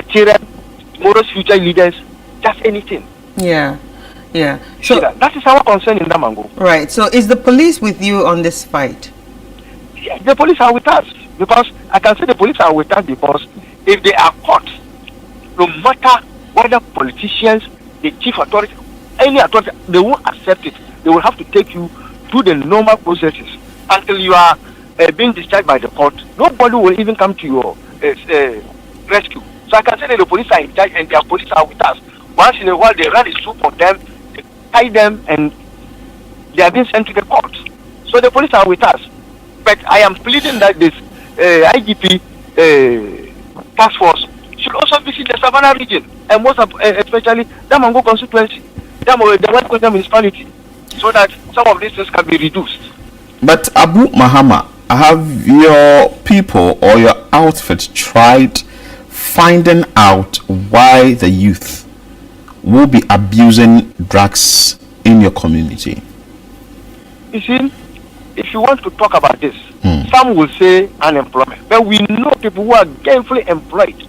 children, tomorrow's future leaders, just anything? So that is our concern in Damongo. Right. So is the police with you on this fight? Yes, the police are with us. Because I can say the police are with us because if they are caught, no matter whether politicians, the chief authority, any authority, they won't accept it. They will have to take you through the normal processes until you are being discharged by the court. Nobody will even come to your rescue. So I can say that the police are in charge and their police are with us. Once in a while, they run a soup on them, they tie them, and they are being sent to the court. So the police are with us. But I am pleading that this IGP task force should also visit the Savannah region and most especially Damongo constituency, the West Coast municipality, so that some of these things can be reduced. But Abu Mahama, have your people or your outfit tried finding out why the youth will be abusing drugs in your community? You see, if you want to talk about this, some will say unemployment. But we know people who are gainfully employed,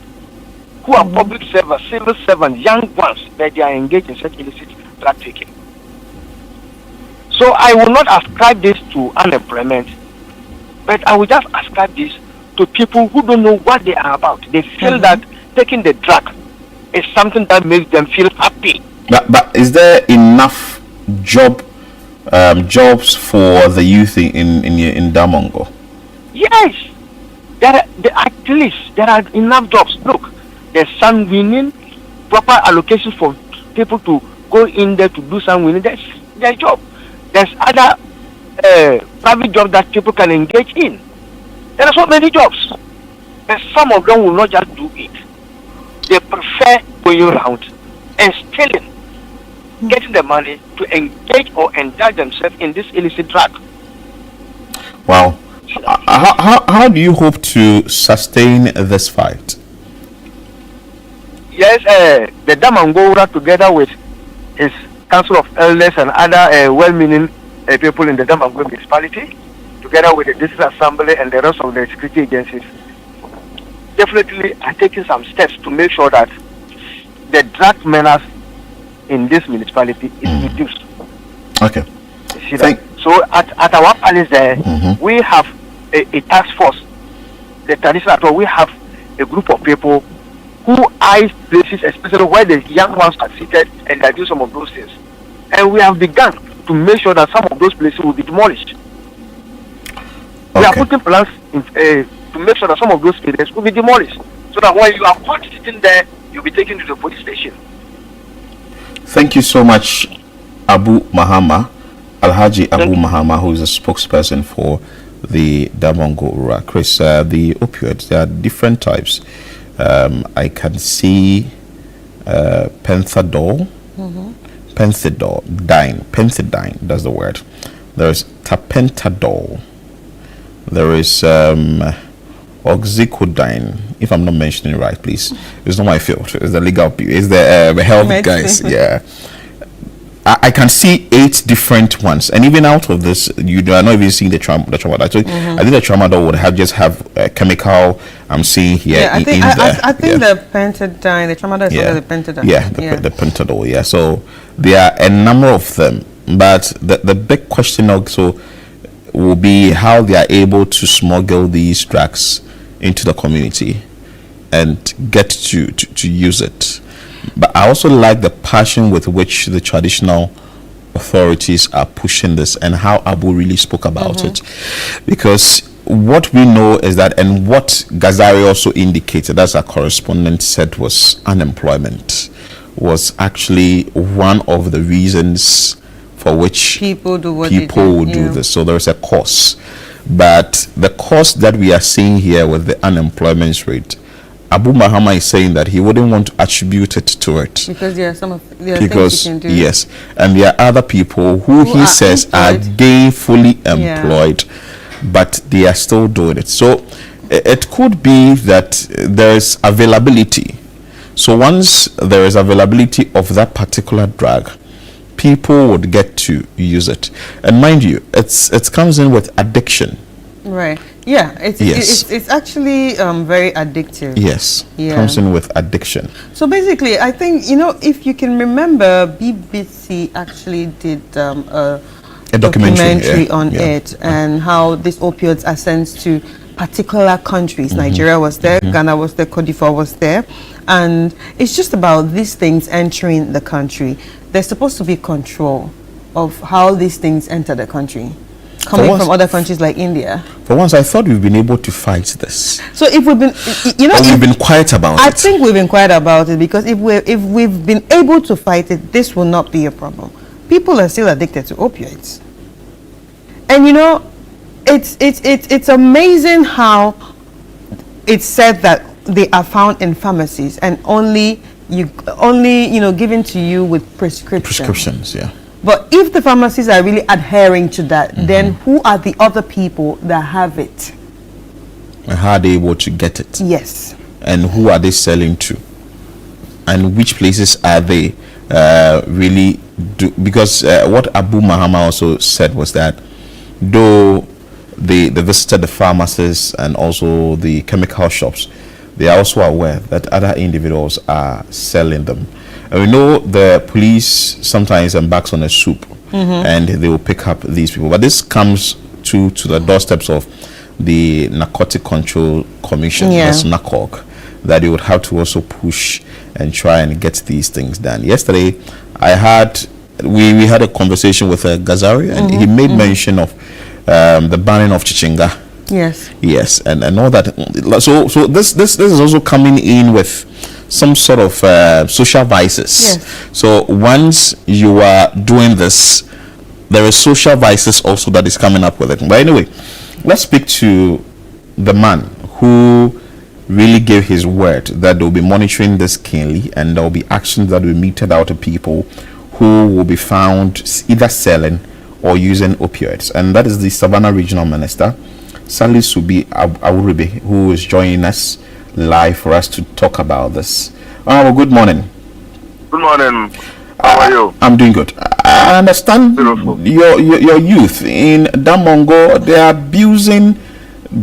who are public servants, civil servants, young ones, that they are engaged in such illicit drug taking. So I will not ascribe this to unemployment, but I will just ascribe this to people who don't know what they are about. They feel that taking the drug is something that makes them feel happy. But is there enough jobs for the youth in Damongo? Yes, at least there are enough jobs. Look, there's some winning, proper allocations for people to go in there to do some winning. That's their job. There's other private jobs that people can engage in. There are so many jobs, but some of them will not just do it. They prefer going around and stealing, getting the money to engage or indulge themselves in this illicit drug. Wow. How do you hope to sustain this fight? Yes, the Damongo together with his Council of Elders and other well-meaning people in the Damango municipality, together with the district assembly and the rest of the security agencies, definitely are taking some steps to make sure that the drug menace in this municipality is reduced. Okay. You see that? So at our palace there, we have a task force. The traditional, we have a group of people who eyes places, especially where the young ones are seated and they do some of those things. And we have begun to make sure that some of those places will be demolished. We are putting plans to make sure that some of those places will be demolished, so that when you are caught sitting there, you'll be taken to the police station. Thank you so much, Abu Mahama, Alhaji Abu Mahama, who is a spokesperson for the Damongo Ura. Chris, the opioids, there are different types. I can see Penthadol, Penzidine, that's the word. There is Tapentadol. There is Oxycodone. If I'm not mentioning it right, please. It's not my field. It's the legal people. It's the health guys. Yeah. I can see 8 different ones, and even out of this, you are not even seeing the tramadol. I think the tramadol would have a chemical. I'm seeing here. Yeah, I think the Pentadine, the tramadol is under the Pentadine. Yeah, the Pentadol. Yeah, so there are a number of them, but the big question also will be how they are able to smuggle these drugs into the community and get to use it. But I also like the passion with which the traditional authorities are pushing this, and how Abu really spoke about it. Because what we know is that, and what Ghazari also indicated, as our correspondent said, was unemployment was actually one of the reasons for which people would do this. So there's a cause. But the cause that we are seeing here with the unemployment rate, Abu Mahama is saying that he wouldn't want to attribute it to it. Because there are things you can do. Yes, and there are other people who he says are gainfully employed, but they are still doing it. So it could be that there is availability. So once there is availability of that particular drug, people would get to use it. And mind you, it comes in with addiction. Right. Yeah, it's actually very addictive. Yes, comes in with addiction. So basically, I think, if you can remember, BBC actually did a documentary on it, and how these opioids are sent to particular countries. Nigeria was there, Ghana was there, Cote d'Ivoire was there, and it's just about these things entering the country. There's supposed to be control of how these things enter the country, coming from other countries like India. For once, I thought we've been able to fight this. So if we've been, we've been quiet about it. I think we've been quiet about it, because if we've been able to fight it, this will not be a problem. People are still addicted to opioids, and it's amazing how it's said that they are found in pharmacies and only given to you with prescriptions. Yeah. But if the pharmacies are really adhering to that, then who are the other people that have it? And how are they able to get it? Yes. And who are they selling to? And which places are they really do? Because what Abu Mahama also said was that though they visited the pharmacies and also the chemical shops, they are also aware that other individuals are selling them. And we know the police sometimes embarks on a soup and they will pick up these people. But this comes to the doorsteps of the Narcotic Control Commission, that's NACOC, that they would have to also push and try and get these things done. Yesterday, we had a conversation with Ghazari, and he made mention of the banning of Chichinga. Yes, and all that. So this is also coming in with some sort of social vices. So once you are doing this, there is social vices also that is coming up with it. But anyway, let's speak to the man who really gave his word that they will be monitoring this keenly, and there will be actions that will be meted out to people who will be found either selling or using opioids. And that is the Savannah Regional Minister, Salisu Awuribe, who is joining us live for us to talk about this. Well, good morning. Good morning. How are you? I'm doing good. I understand your youth in Damongo, they are abusing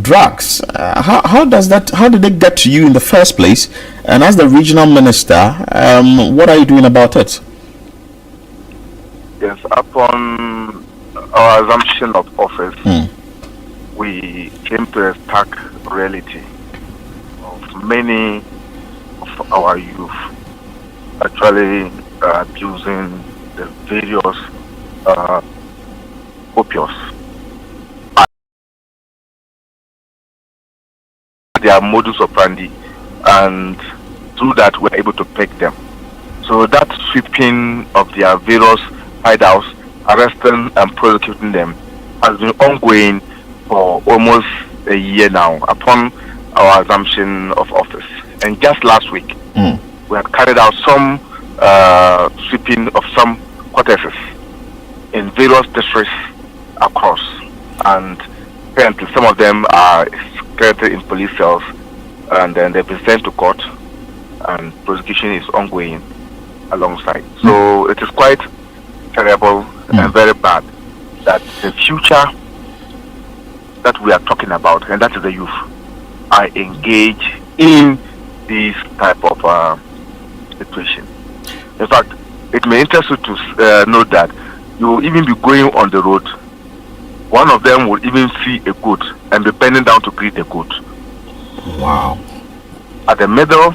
drugs. How did they get to you in the first place? And as the regional minister, what are you doing about it? Yes, upon our assumption of office, we came to a stark reality of many of our youth actually abusing the various opiates. Their modus operandi, and through that we're able to pick them. So that sweeping of their various hideouts, arresting and prosecuting them, has been ongoing for almost a year now upon our assumption of office. And just last week, we had carried out some sweeping of some quarters in various districts across, and currently some of them are currently in police cells, and then they've been sent to court, and prosecution is ongoing alongside. So it is quite terrible and very bad that the future that we are talking about, and that is the youth, are engaged in this type of situation. In fact, it may interest you to note that you will even be going on the road. One of them will even see a goat and be bending down to greet the goat. Wow. At the middle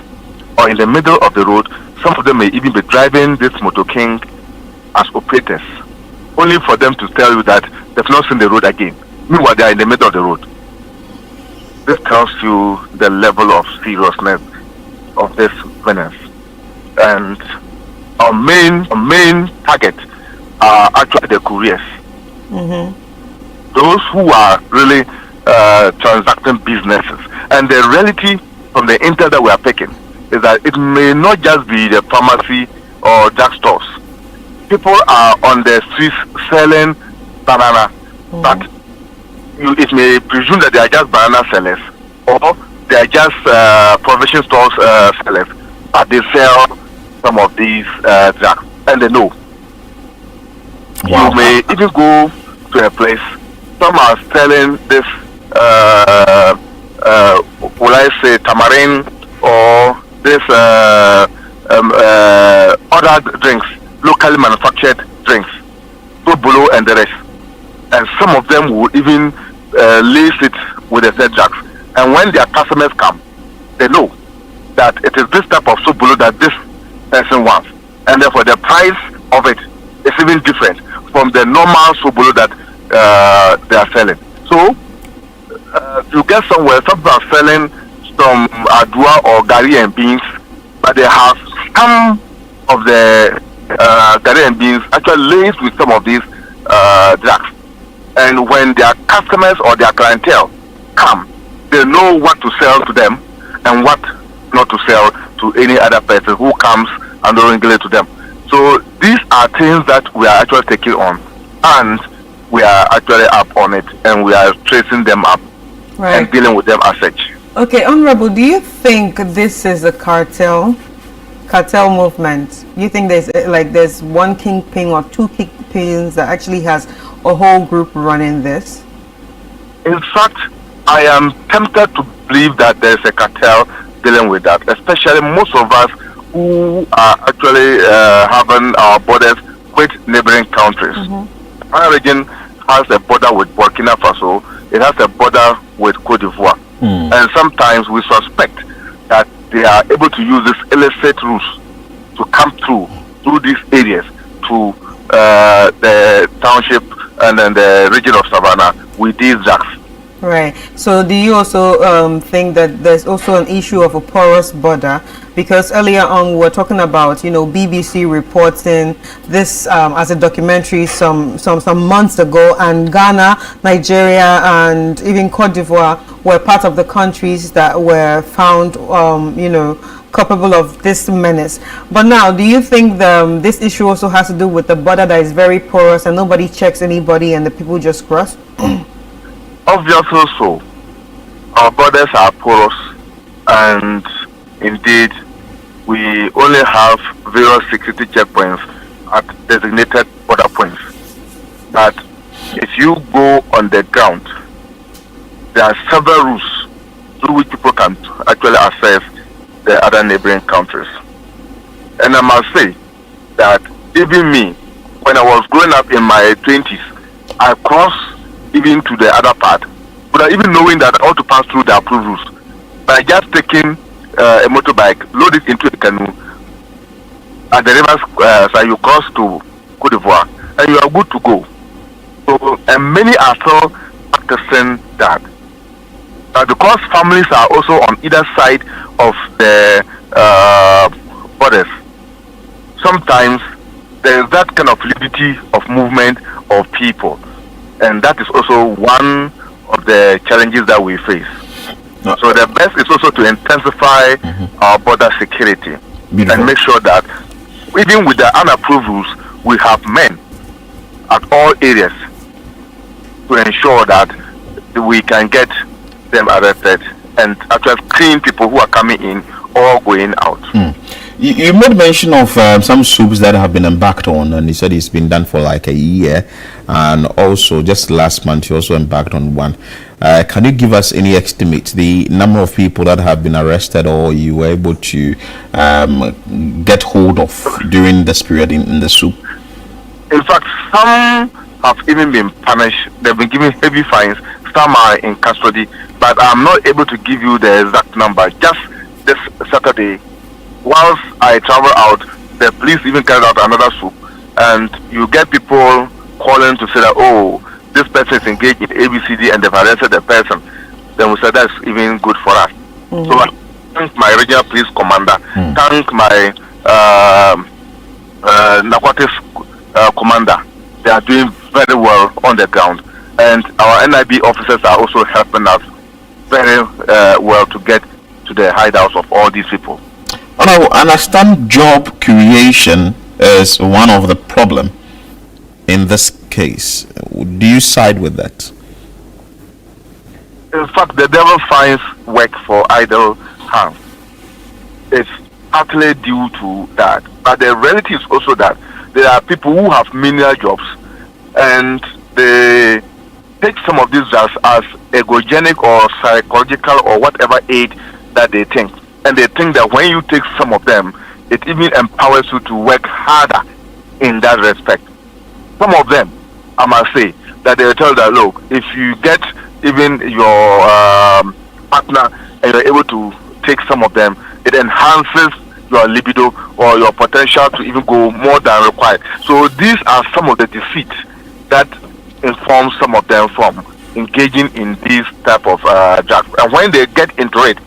or in the middle of the road, some of them may even be driving this Motor King as operators, only for them to tell you that they've not seen the road again. Meanwhile, they are in the middle of the road. This tells you the level of seriousness of this menace. And our main target are actually the couriers. Those who are really transacting businesses. And the reality from the intel that we are picking is that it may not just be the pharmacy or drugstores. People are on the streets selling banana, but it may presume that they are just banana sellers, or they are just provision stores sellers, but they sell some of these drugs, and they know. Wow. You may even go to a place, some are selling this, will I say, tamarind, or this other drinks, locally manufactured drinks, Sobolo and the rest. And some of them will even lace it with the said drugs. And when their customers come, they know that it is this type of Sobolo that this person wants. And therefore the price of it is even different from the normal Sobolo that they are selling. So, you get somewhere, some people are selling some Adua or Gari and beans, but they have some of the Gari and beans actually laced with some of these drugs. And when their customers or their clientele come, they know what to sell to them and what not to sell to any other person who comes and regulate to them. So these are things that we are actually taking on, and we are actually up on it, and we are tracing them up and dealing with them as such. Okay, Honorable, do you think this is a cartel movement? Do you think there's one kingpin or two kingpins that actually has a whole group running this? In fact, I am tempted to believe that there's a cartel dealing with that, especially most of us who are actually having our borders with neighboring countries. Our region has a border with Burkina Faso, it has a border with Cote d'Ivoire. And sometimes we suspect that they are able to use these illicit routes to come through these areas to the township and then the region of Savannah with these drugs. Right. So do you also think that there's also an issue of a porous border? Because earlier on we were talking about, BBC reporting this as a documentary some months ago, and Ghana, Nigeria, and even Cote d'Ivoire were part of the countries that were found, culpable of this menace. But now, do you think this issue also has to do with the border that is very porous and nobody checks anybody and the people just cross? Obviously so. Our borders are porous, and indeed we only have various security checkpoints at designated border points. But if you go on the ground, there are several routes through which people can actually access the other neighboring countries. And I must say that even me, when I was growing up in my 20s, I crossed even to the other part, without even knowing that I ought to pass through the approved routes. By just taking a motorbike, load it into a canoe, at the river side, you cross to Côte d'Ivoire, and you are good to go. So, and many are still practicing that. But because families are also on either side of the borders, sometimes there is that kind of liberty of movement of people, and that is also one of the challenges that we face. So the best is also to intensify our border security and make sure that even with the unapproved rules, we have men at all areas to ensure that we can get them arrested and actually clean people who are coming in or going out. You made mention of some soups that have been embarked on, and you said it's been done for like a year, and also just last month you also embarked on one. Can you give us any estimate, the number of people that have been arrested or you were able to get hold of during this period in the soup? In fact, some have even been punished. They've been given heavy fines. Some are in custody, but I'm not able to give you the exact number. Just this Saturday, whilst I travel out, the police even carried out another swoop, and you get people calling to say that, oh, this person is engaged in ABCD and they've arrested the person. Then we said that's even good for us. So I thank my regional police commander, thank my narcotics commander. They are doing very well on the ground, and our NIB officers are also helping us very well to get to the hideouts of all these people. And I understand job creation is one of the problem in this case. Do you side with that? In fact, the devil finds work for idle hands. It's partly due to that. But the reality is also that there are people who have menial jobs, and they take some of these jobs as ergogenic or psychological or whatever aid that they think. And they think that when you take some of them, it even empowers you to work harder in that respect. Some of them, I must say, that they tell that, look, if you get even your partner and you're able to take some of them, it enhances your libido or your potential to even go more than required. So these are some of the defeats that inform some of them from engaging in these type of drugs. And when they get into it,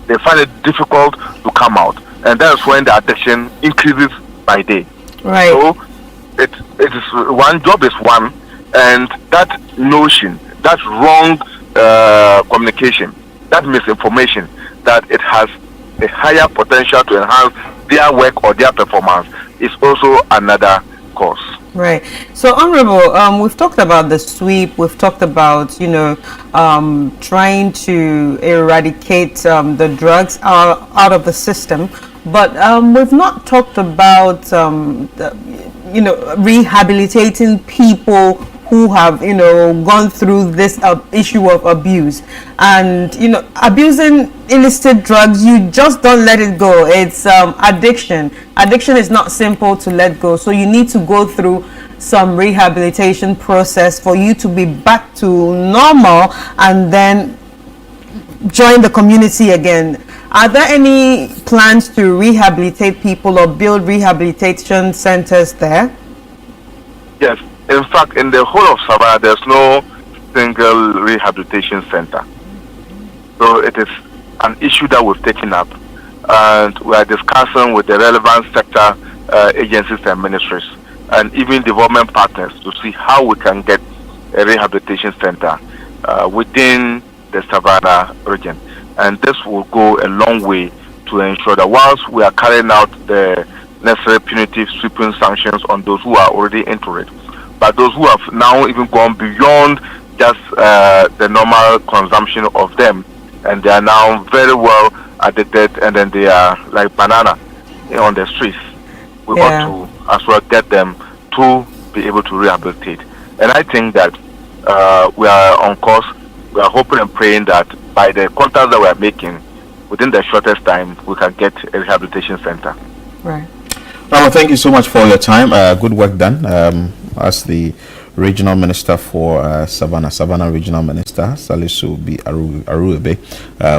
they find it difficult to come out, and that's when the addiction increases by day. Right. So it is one job is one, and that notion, that wrong communication, that misinformation, that it has a higher potential to enhance their work or their performance is also another cause. Right. So, Honorable, we've talked about the sweep. We've talked about, trying to eradicate the drugs out of the system. But we've not talked about, rehabilitating people who have, gone through this issue of abuse. And, abusing illicit drugs, you just don't let it go. It's addiction. Addiction is not simple to let go. So you need to go through some rehabilitation process for you to be back to normal and then join the community again. Are there any plans to rehabilitate people or build rehabilitation centers there? Yes. In fact, in the whole of Savannah, there's no single rehabilitation center. So it is an issue that we've taken up, and we are discussing with the relevant sector agencies and ministries, and even development partners, to see how we can get a rehabilitation center within the Savannah region. And this will go a long way to ensure that whilst we are carrying out the necessary punitive sweeping sanctions on those who are already into it, but those who have now even gone beyond just the normal consumption of them, and they are now very well addicted, and then they are like banana on the streets. we ought to as well get them to be able to rehabilitate. And I think that we are on course. We are hoping and praying that by the contacts that we are making, within the shortest time, we can get a rehabilitation center. Right. Well, thank you so much for your time. Good work done. As the Regional Minister for Savannah Regional Minister, Salisu B. Aruebe,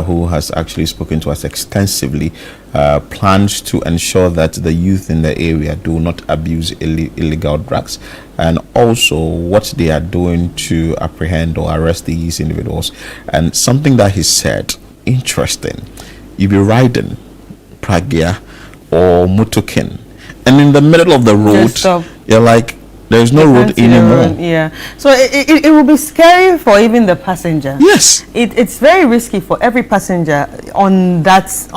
who has actually spoken to us extensively, plans to ensure that the youth in the area do not abuse illegal drugs, and also what they are doing to apprehend or arrest these individuals. And something that he said, interesting, you be riding Pragya or Mutukin, and in the middle of the road, you're like, there's no road anymore. Yeah. So it will be scary for even the passenger. Yes. It's very risky for every passenger on that,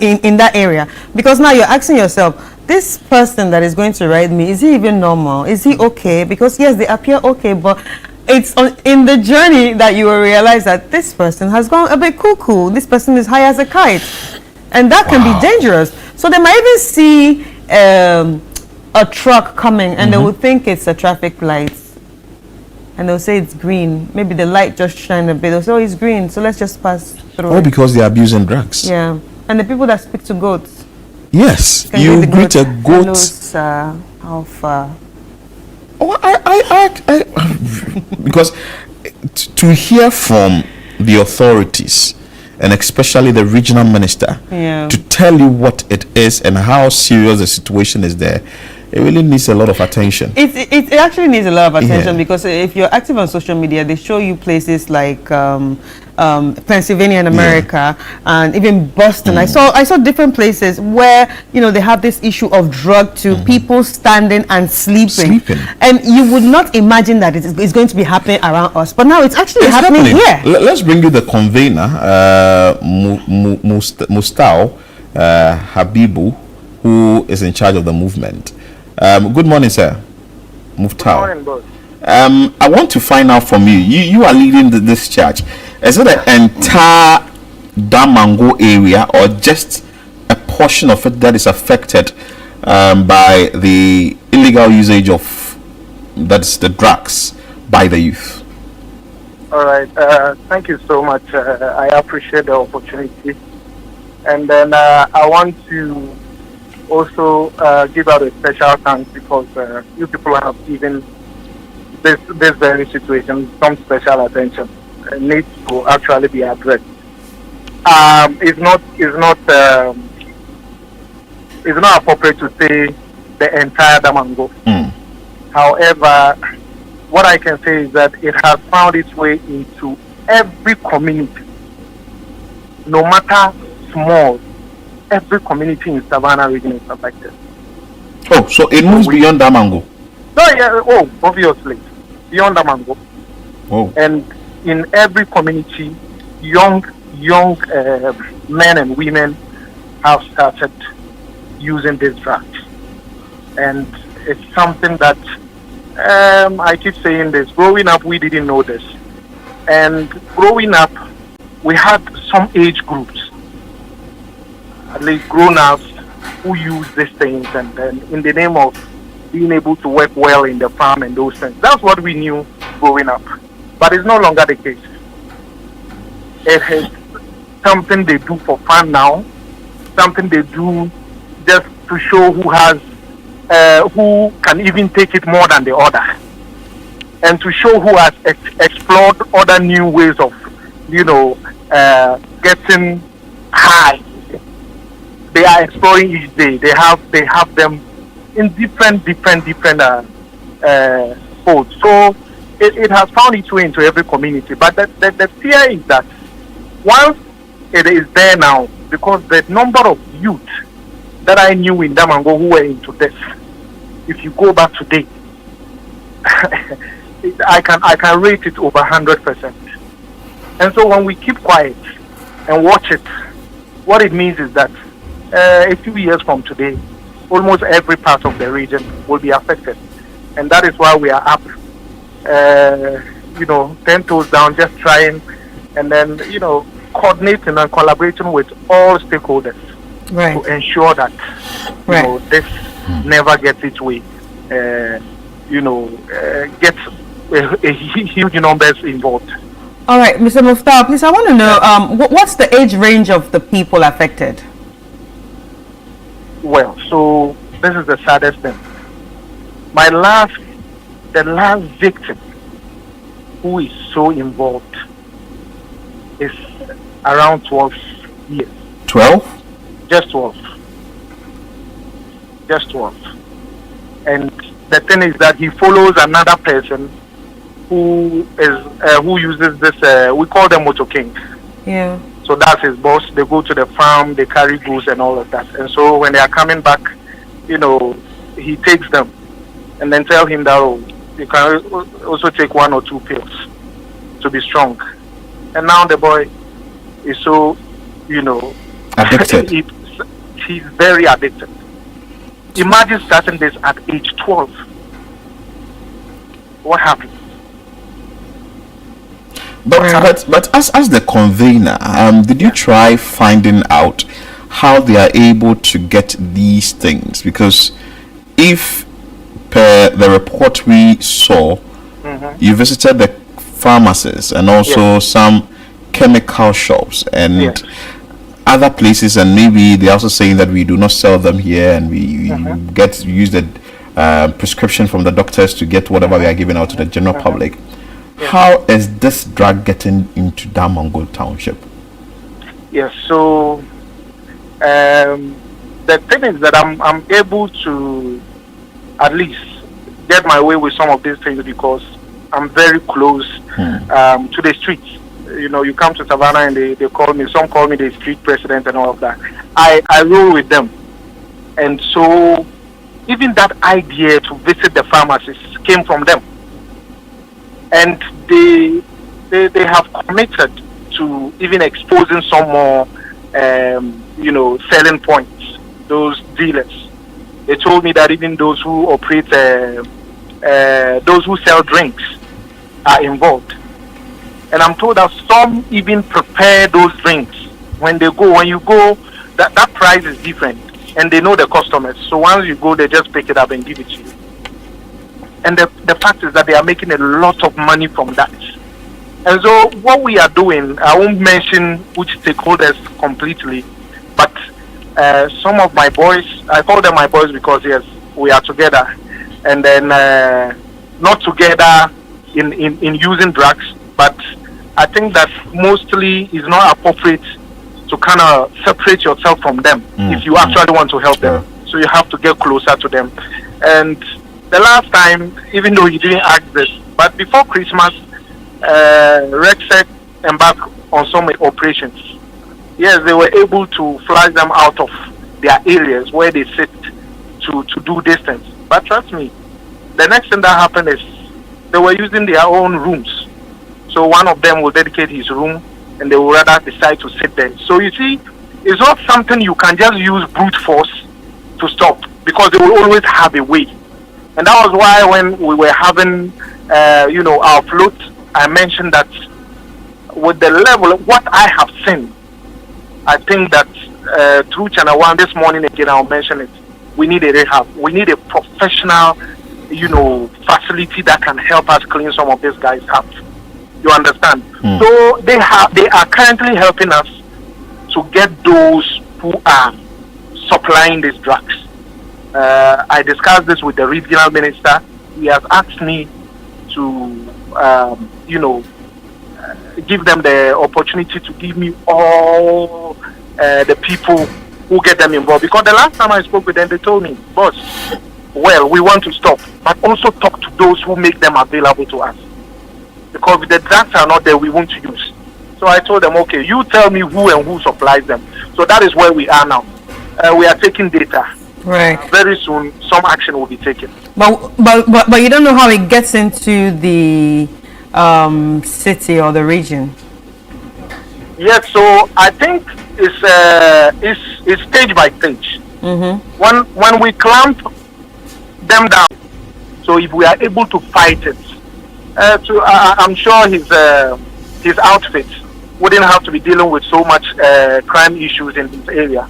in that area, because now you're asking yourself, this person that is going to ride me, is he even normal? Is he okay? Because yes, they appear okay, but it's in the journey that you will realize that this person has gone a bit cuckoo. This person is high as a kite, and that can be dangerous. So they might even see a truck coming, and they will think it's a traffic light, and they'll say it's green. Maybe the light just shined a bit. They'll say, oh, it's green, so let's just pass through. Oh, because they're abusing drugs. Yeah. And the people that speak to goats. Yes, you greet a goat. Knows, how far. Oh, I because to hear from the authorities, and especially the regional minister, to tell you what it is and how serious the situation is there, it really needs a lot of attention. It actually needs a lot of attention, because if you're active on social media, they show you places like Pennsylvania in America, and even Boston. I saw different places where they have this issue of drug to people standing and sleeping, and you would not imagine that it's going to be happening around us, but now it's actually happening here. Let's bring you the convener, Mustau Habibu, who is in charge of the movement. Good morning, sir. Muftau. Good morning, boss. I want to find out from you. You are leading this charge. Is it the entire Damongo area, or just a portion of it that is affected by the illegal usage of the drugs by the youth? All right. Thank you so much. I appreciate the opportunity. And then I want to also give out a special thanks, because you people have given this very situation some special attention. It needs to actually be addressed. It's not appropriate to say the entire Damongo. However, what I can say is that it has found its way into every community, no matter small. Every community in Savannah region is affected. Oh, so it moves beyond Damongo? No, yeah, obviously, beyond Damongo. Oh. And in every community, young men and women have started using these drugs. And it's something that, I keep saying this, growing up we didn't know this. And growing up, we had some age groups, at least grown-ups, who use these things, and then in the name of being able to work well in the farm and those things. That's what we knew growing up. But it's no longer the case. It is something they do for fun now, something they do just to show who can even take it more than the other, and to show who has explored other new ways of, getting high. They are exploring each day. They have them in different folds. So it has found its way into every community. But the fear is that once it is there now, because the number of youth that I knew in Damongo who were into this, if you go back today, I can rate it over 100%. And so when we keep quiet and watch it, what it means is that a few years from today, almost every part of the region will be affected. And that is why we are up, 10 toes down, just trying, and then, coordinating and collaborating with all stakeholders to ensure that Right. This never gets its way. Gets a huge numbers involved. All right, Mr. Muftar, please, I want to know what's the age range of the people affected? Well, so this is the saddest thing. The last victim who is so involved is around 12 years. 12? Just 12. Just 12. And the thing is that he follows another person who uses this, we call them Motor King. Yeah. So that's his boss. They go to the farm, they carry goods and all of that. And so when they are coming back, he takes them and then tell him that, you can also take 1 or 2 pills to be strong. And now the boy is so, addicted. He's very addicted. Imagine starting this at age 12. What happened? But as the convener, did you try finding out how they are able to get these things? Because if per the report we saw, you visited the pharmacies and also some chemical shops and other places, and maybe they're also saying that we do not sell them here, and we use the prescription from the doctors to get whatever we are giving out to the general public. How is this drug getting into Damongo Township? Yes, so the thing is that I'm able to at least get my way with some of these things because I'm very close to the streets. You come to Savannah and they call me, some call me the street president and all of that. I roll with them. And so even that idea to visit the pharmacies came from them. And they have committed to even exposing some more, selling points, those dealers. They told me that even those who operate, those who sell drinks are involved. And I'm told that some even prepare those drinks. When you go, that price is different. And they know the customers. So once you go, they just pick it up and give it to you. And the fact is that they are making a lot of money from that. And so what we are doing, I won't mention which stakeholders completely, but some of my boys, I call them my boys because yes, we are together. And then not together in using drugs, but I think that mostly is not appropriate to kind of separate yourself from them if you actually want to help them. So you have to get closer to them. And the last time, even though you didn't ask this, but before Christmas, Rexec embarked on some operations. Yes, they were able to fly them out of their areas where they sit to do this things. But trust me, the next thing that happened is they were using their own rooms. So one of them will dedicate his room and they will rather decide to sit there. So you see, it's not something you can just use brute force to stop because they will always have a way. And that was why when we were having, our float, I mentioned that with the level of what I have seen, I think that through Channel One this morning again, I'll mention it. We need a rehab. We need a professional, facility that can help us clean some of these guys up. You understand? So they are currently helping us to get those who are supplying these drugs. I discussed this with the regional minister. He has asked me to, give them the opportunity to give me all the people who get them involved. Because the last time I spoke with them, they told me, boss, well, we want to stop, but also talk to those who make them available to us. Because if the drugs are not there, we won't use. So I told them, okay, you tell me who and who supplies them. So that is where we are now. We are taking data. Right. Very soon, some action will be taken. But you don't know how it gets into the city or the region. Yes, so I think it's stage by stage. When we clamp them down, so if we are able to fight it, I'm sure his outfit wouldn't have to be dealing with so much crime issues in this area.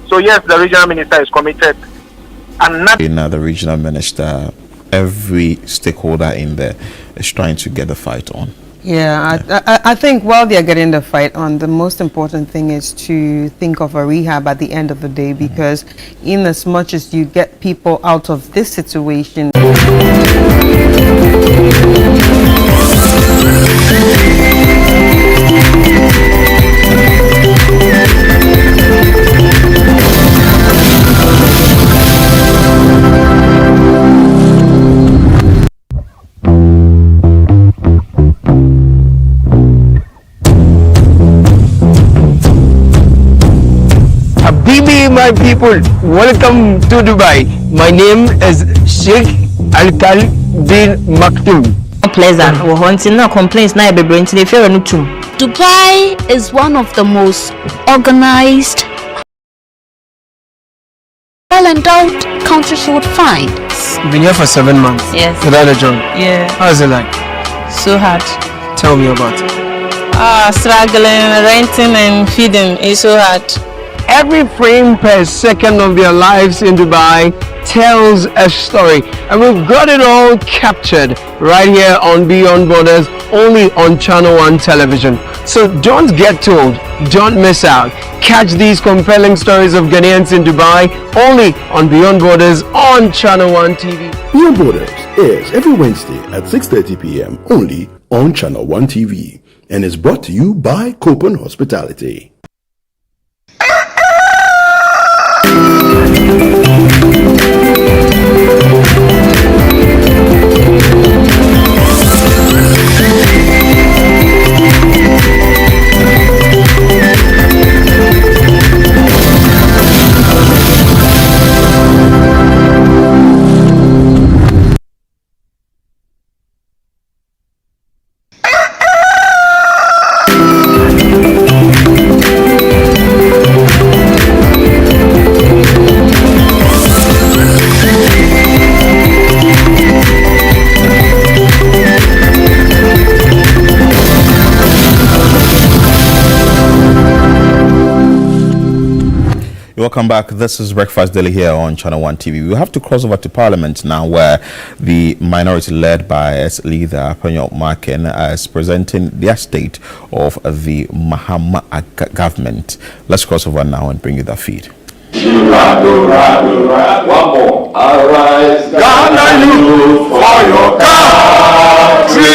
So yes, the regional minister is committed another. The regional minister, every stakeholder in there is trying to get the fight on. Yeah, I think while they're getting the fight on, the most important thing is to think of a rehab at the end of the day, because in as much as you get people out of this situation, Habibi, my people, welcome to Dubai. My name is Sheikh Alkal bin Maktoum. Pleasant. We're hunting no complaints now. Be bringing the fair no too. Dubai is one of the most organized, well-endowed countries you would find. You've been here for 7 months. Yes. Without a job. Yeah. How is it like? So hard. Tell me about it. Struggling, renting and feeding is so hard. Every frame per second of their lives in Dubai tells a story, and we've got it all captured right here on Beyond Borders, only on Channel One Television. So don't get told, don't miss out. Catch these compelling stories of Ghanaians in Dubai only on Beyond Borders on Channel One TV. Beyond Borders airs every Wednesday at 6:30 p.m. only on Channel One TV and is brought to you by Copen Hospitality. Welcome back. This is Breakfast Daily here on Channel One TV. We have to cross over to Parliament now, where the minority led by its leader Penyok Makin is presenting their state of the Mahama government. Let's cross over now and bring you that feed. One more. Arise, Ghana, you for your country.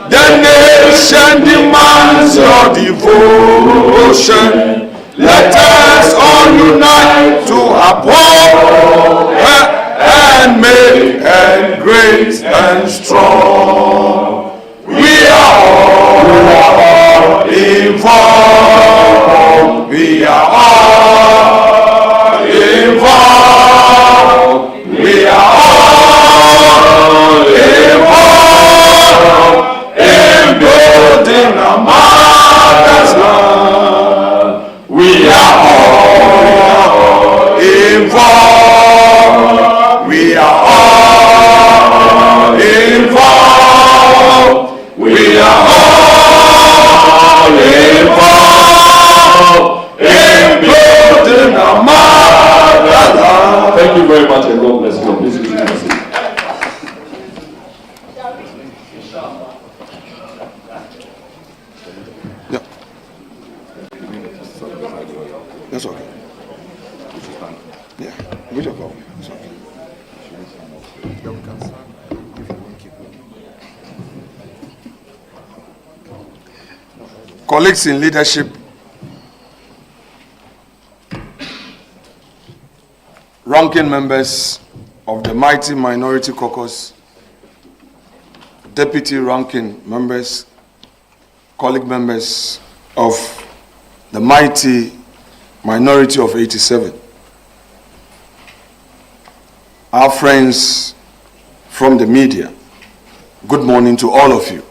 The nation demands your devotion. Let us all unite to uphold her and make her great and strong. We are all involved. We are all involved. We are all involved in building a mother's land. We are all involved. We are all involved. We are all involved in building a motherland. Thank you very much, and God bless you. This is That's okay. Yeah, which of all? It's okay. Colleagues in leadership, ranking members of the mighty Minority Caucus, deputy ranking members, colleague members of the mighty Minority of 87. Our friends from the media, good morning to all of you.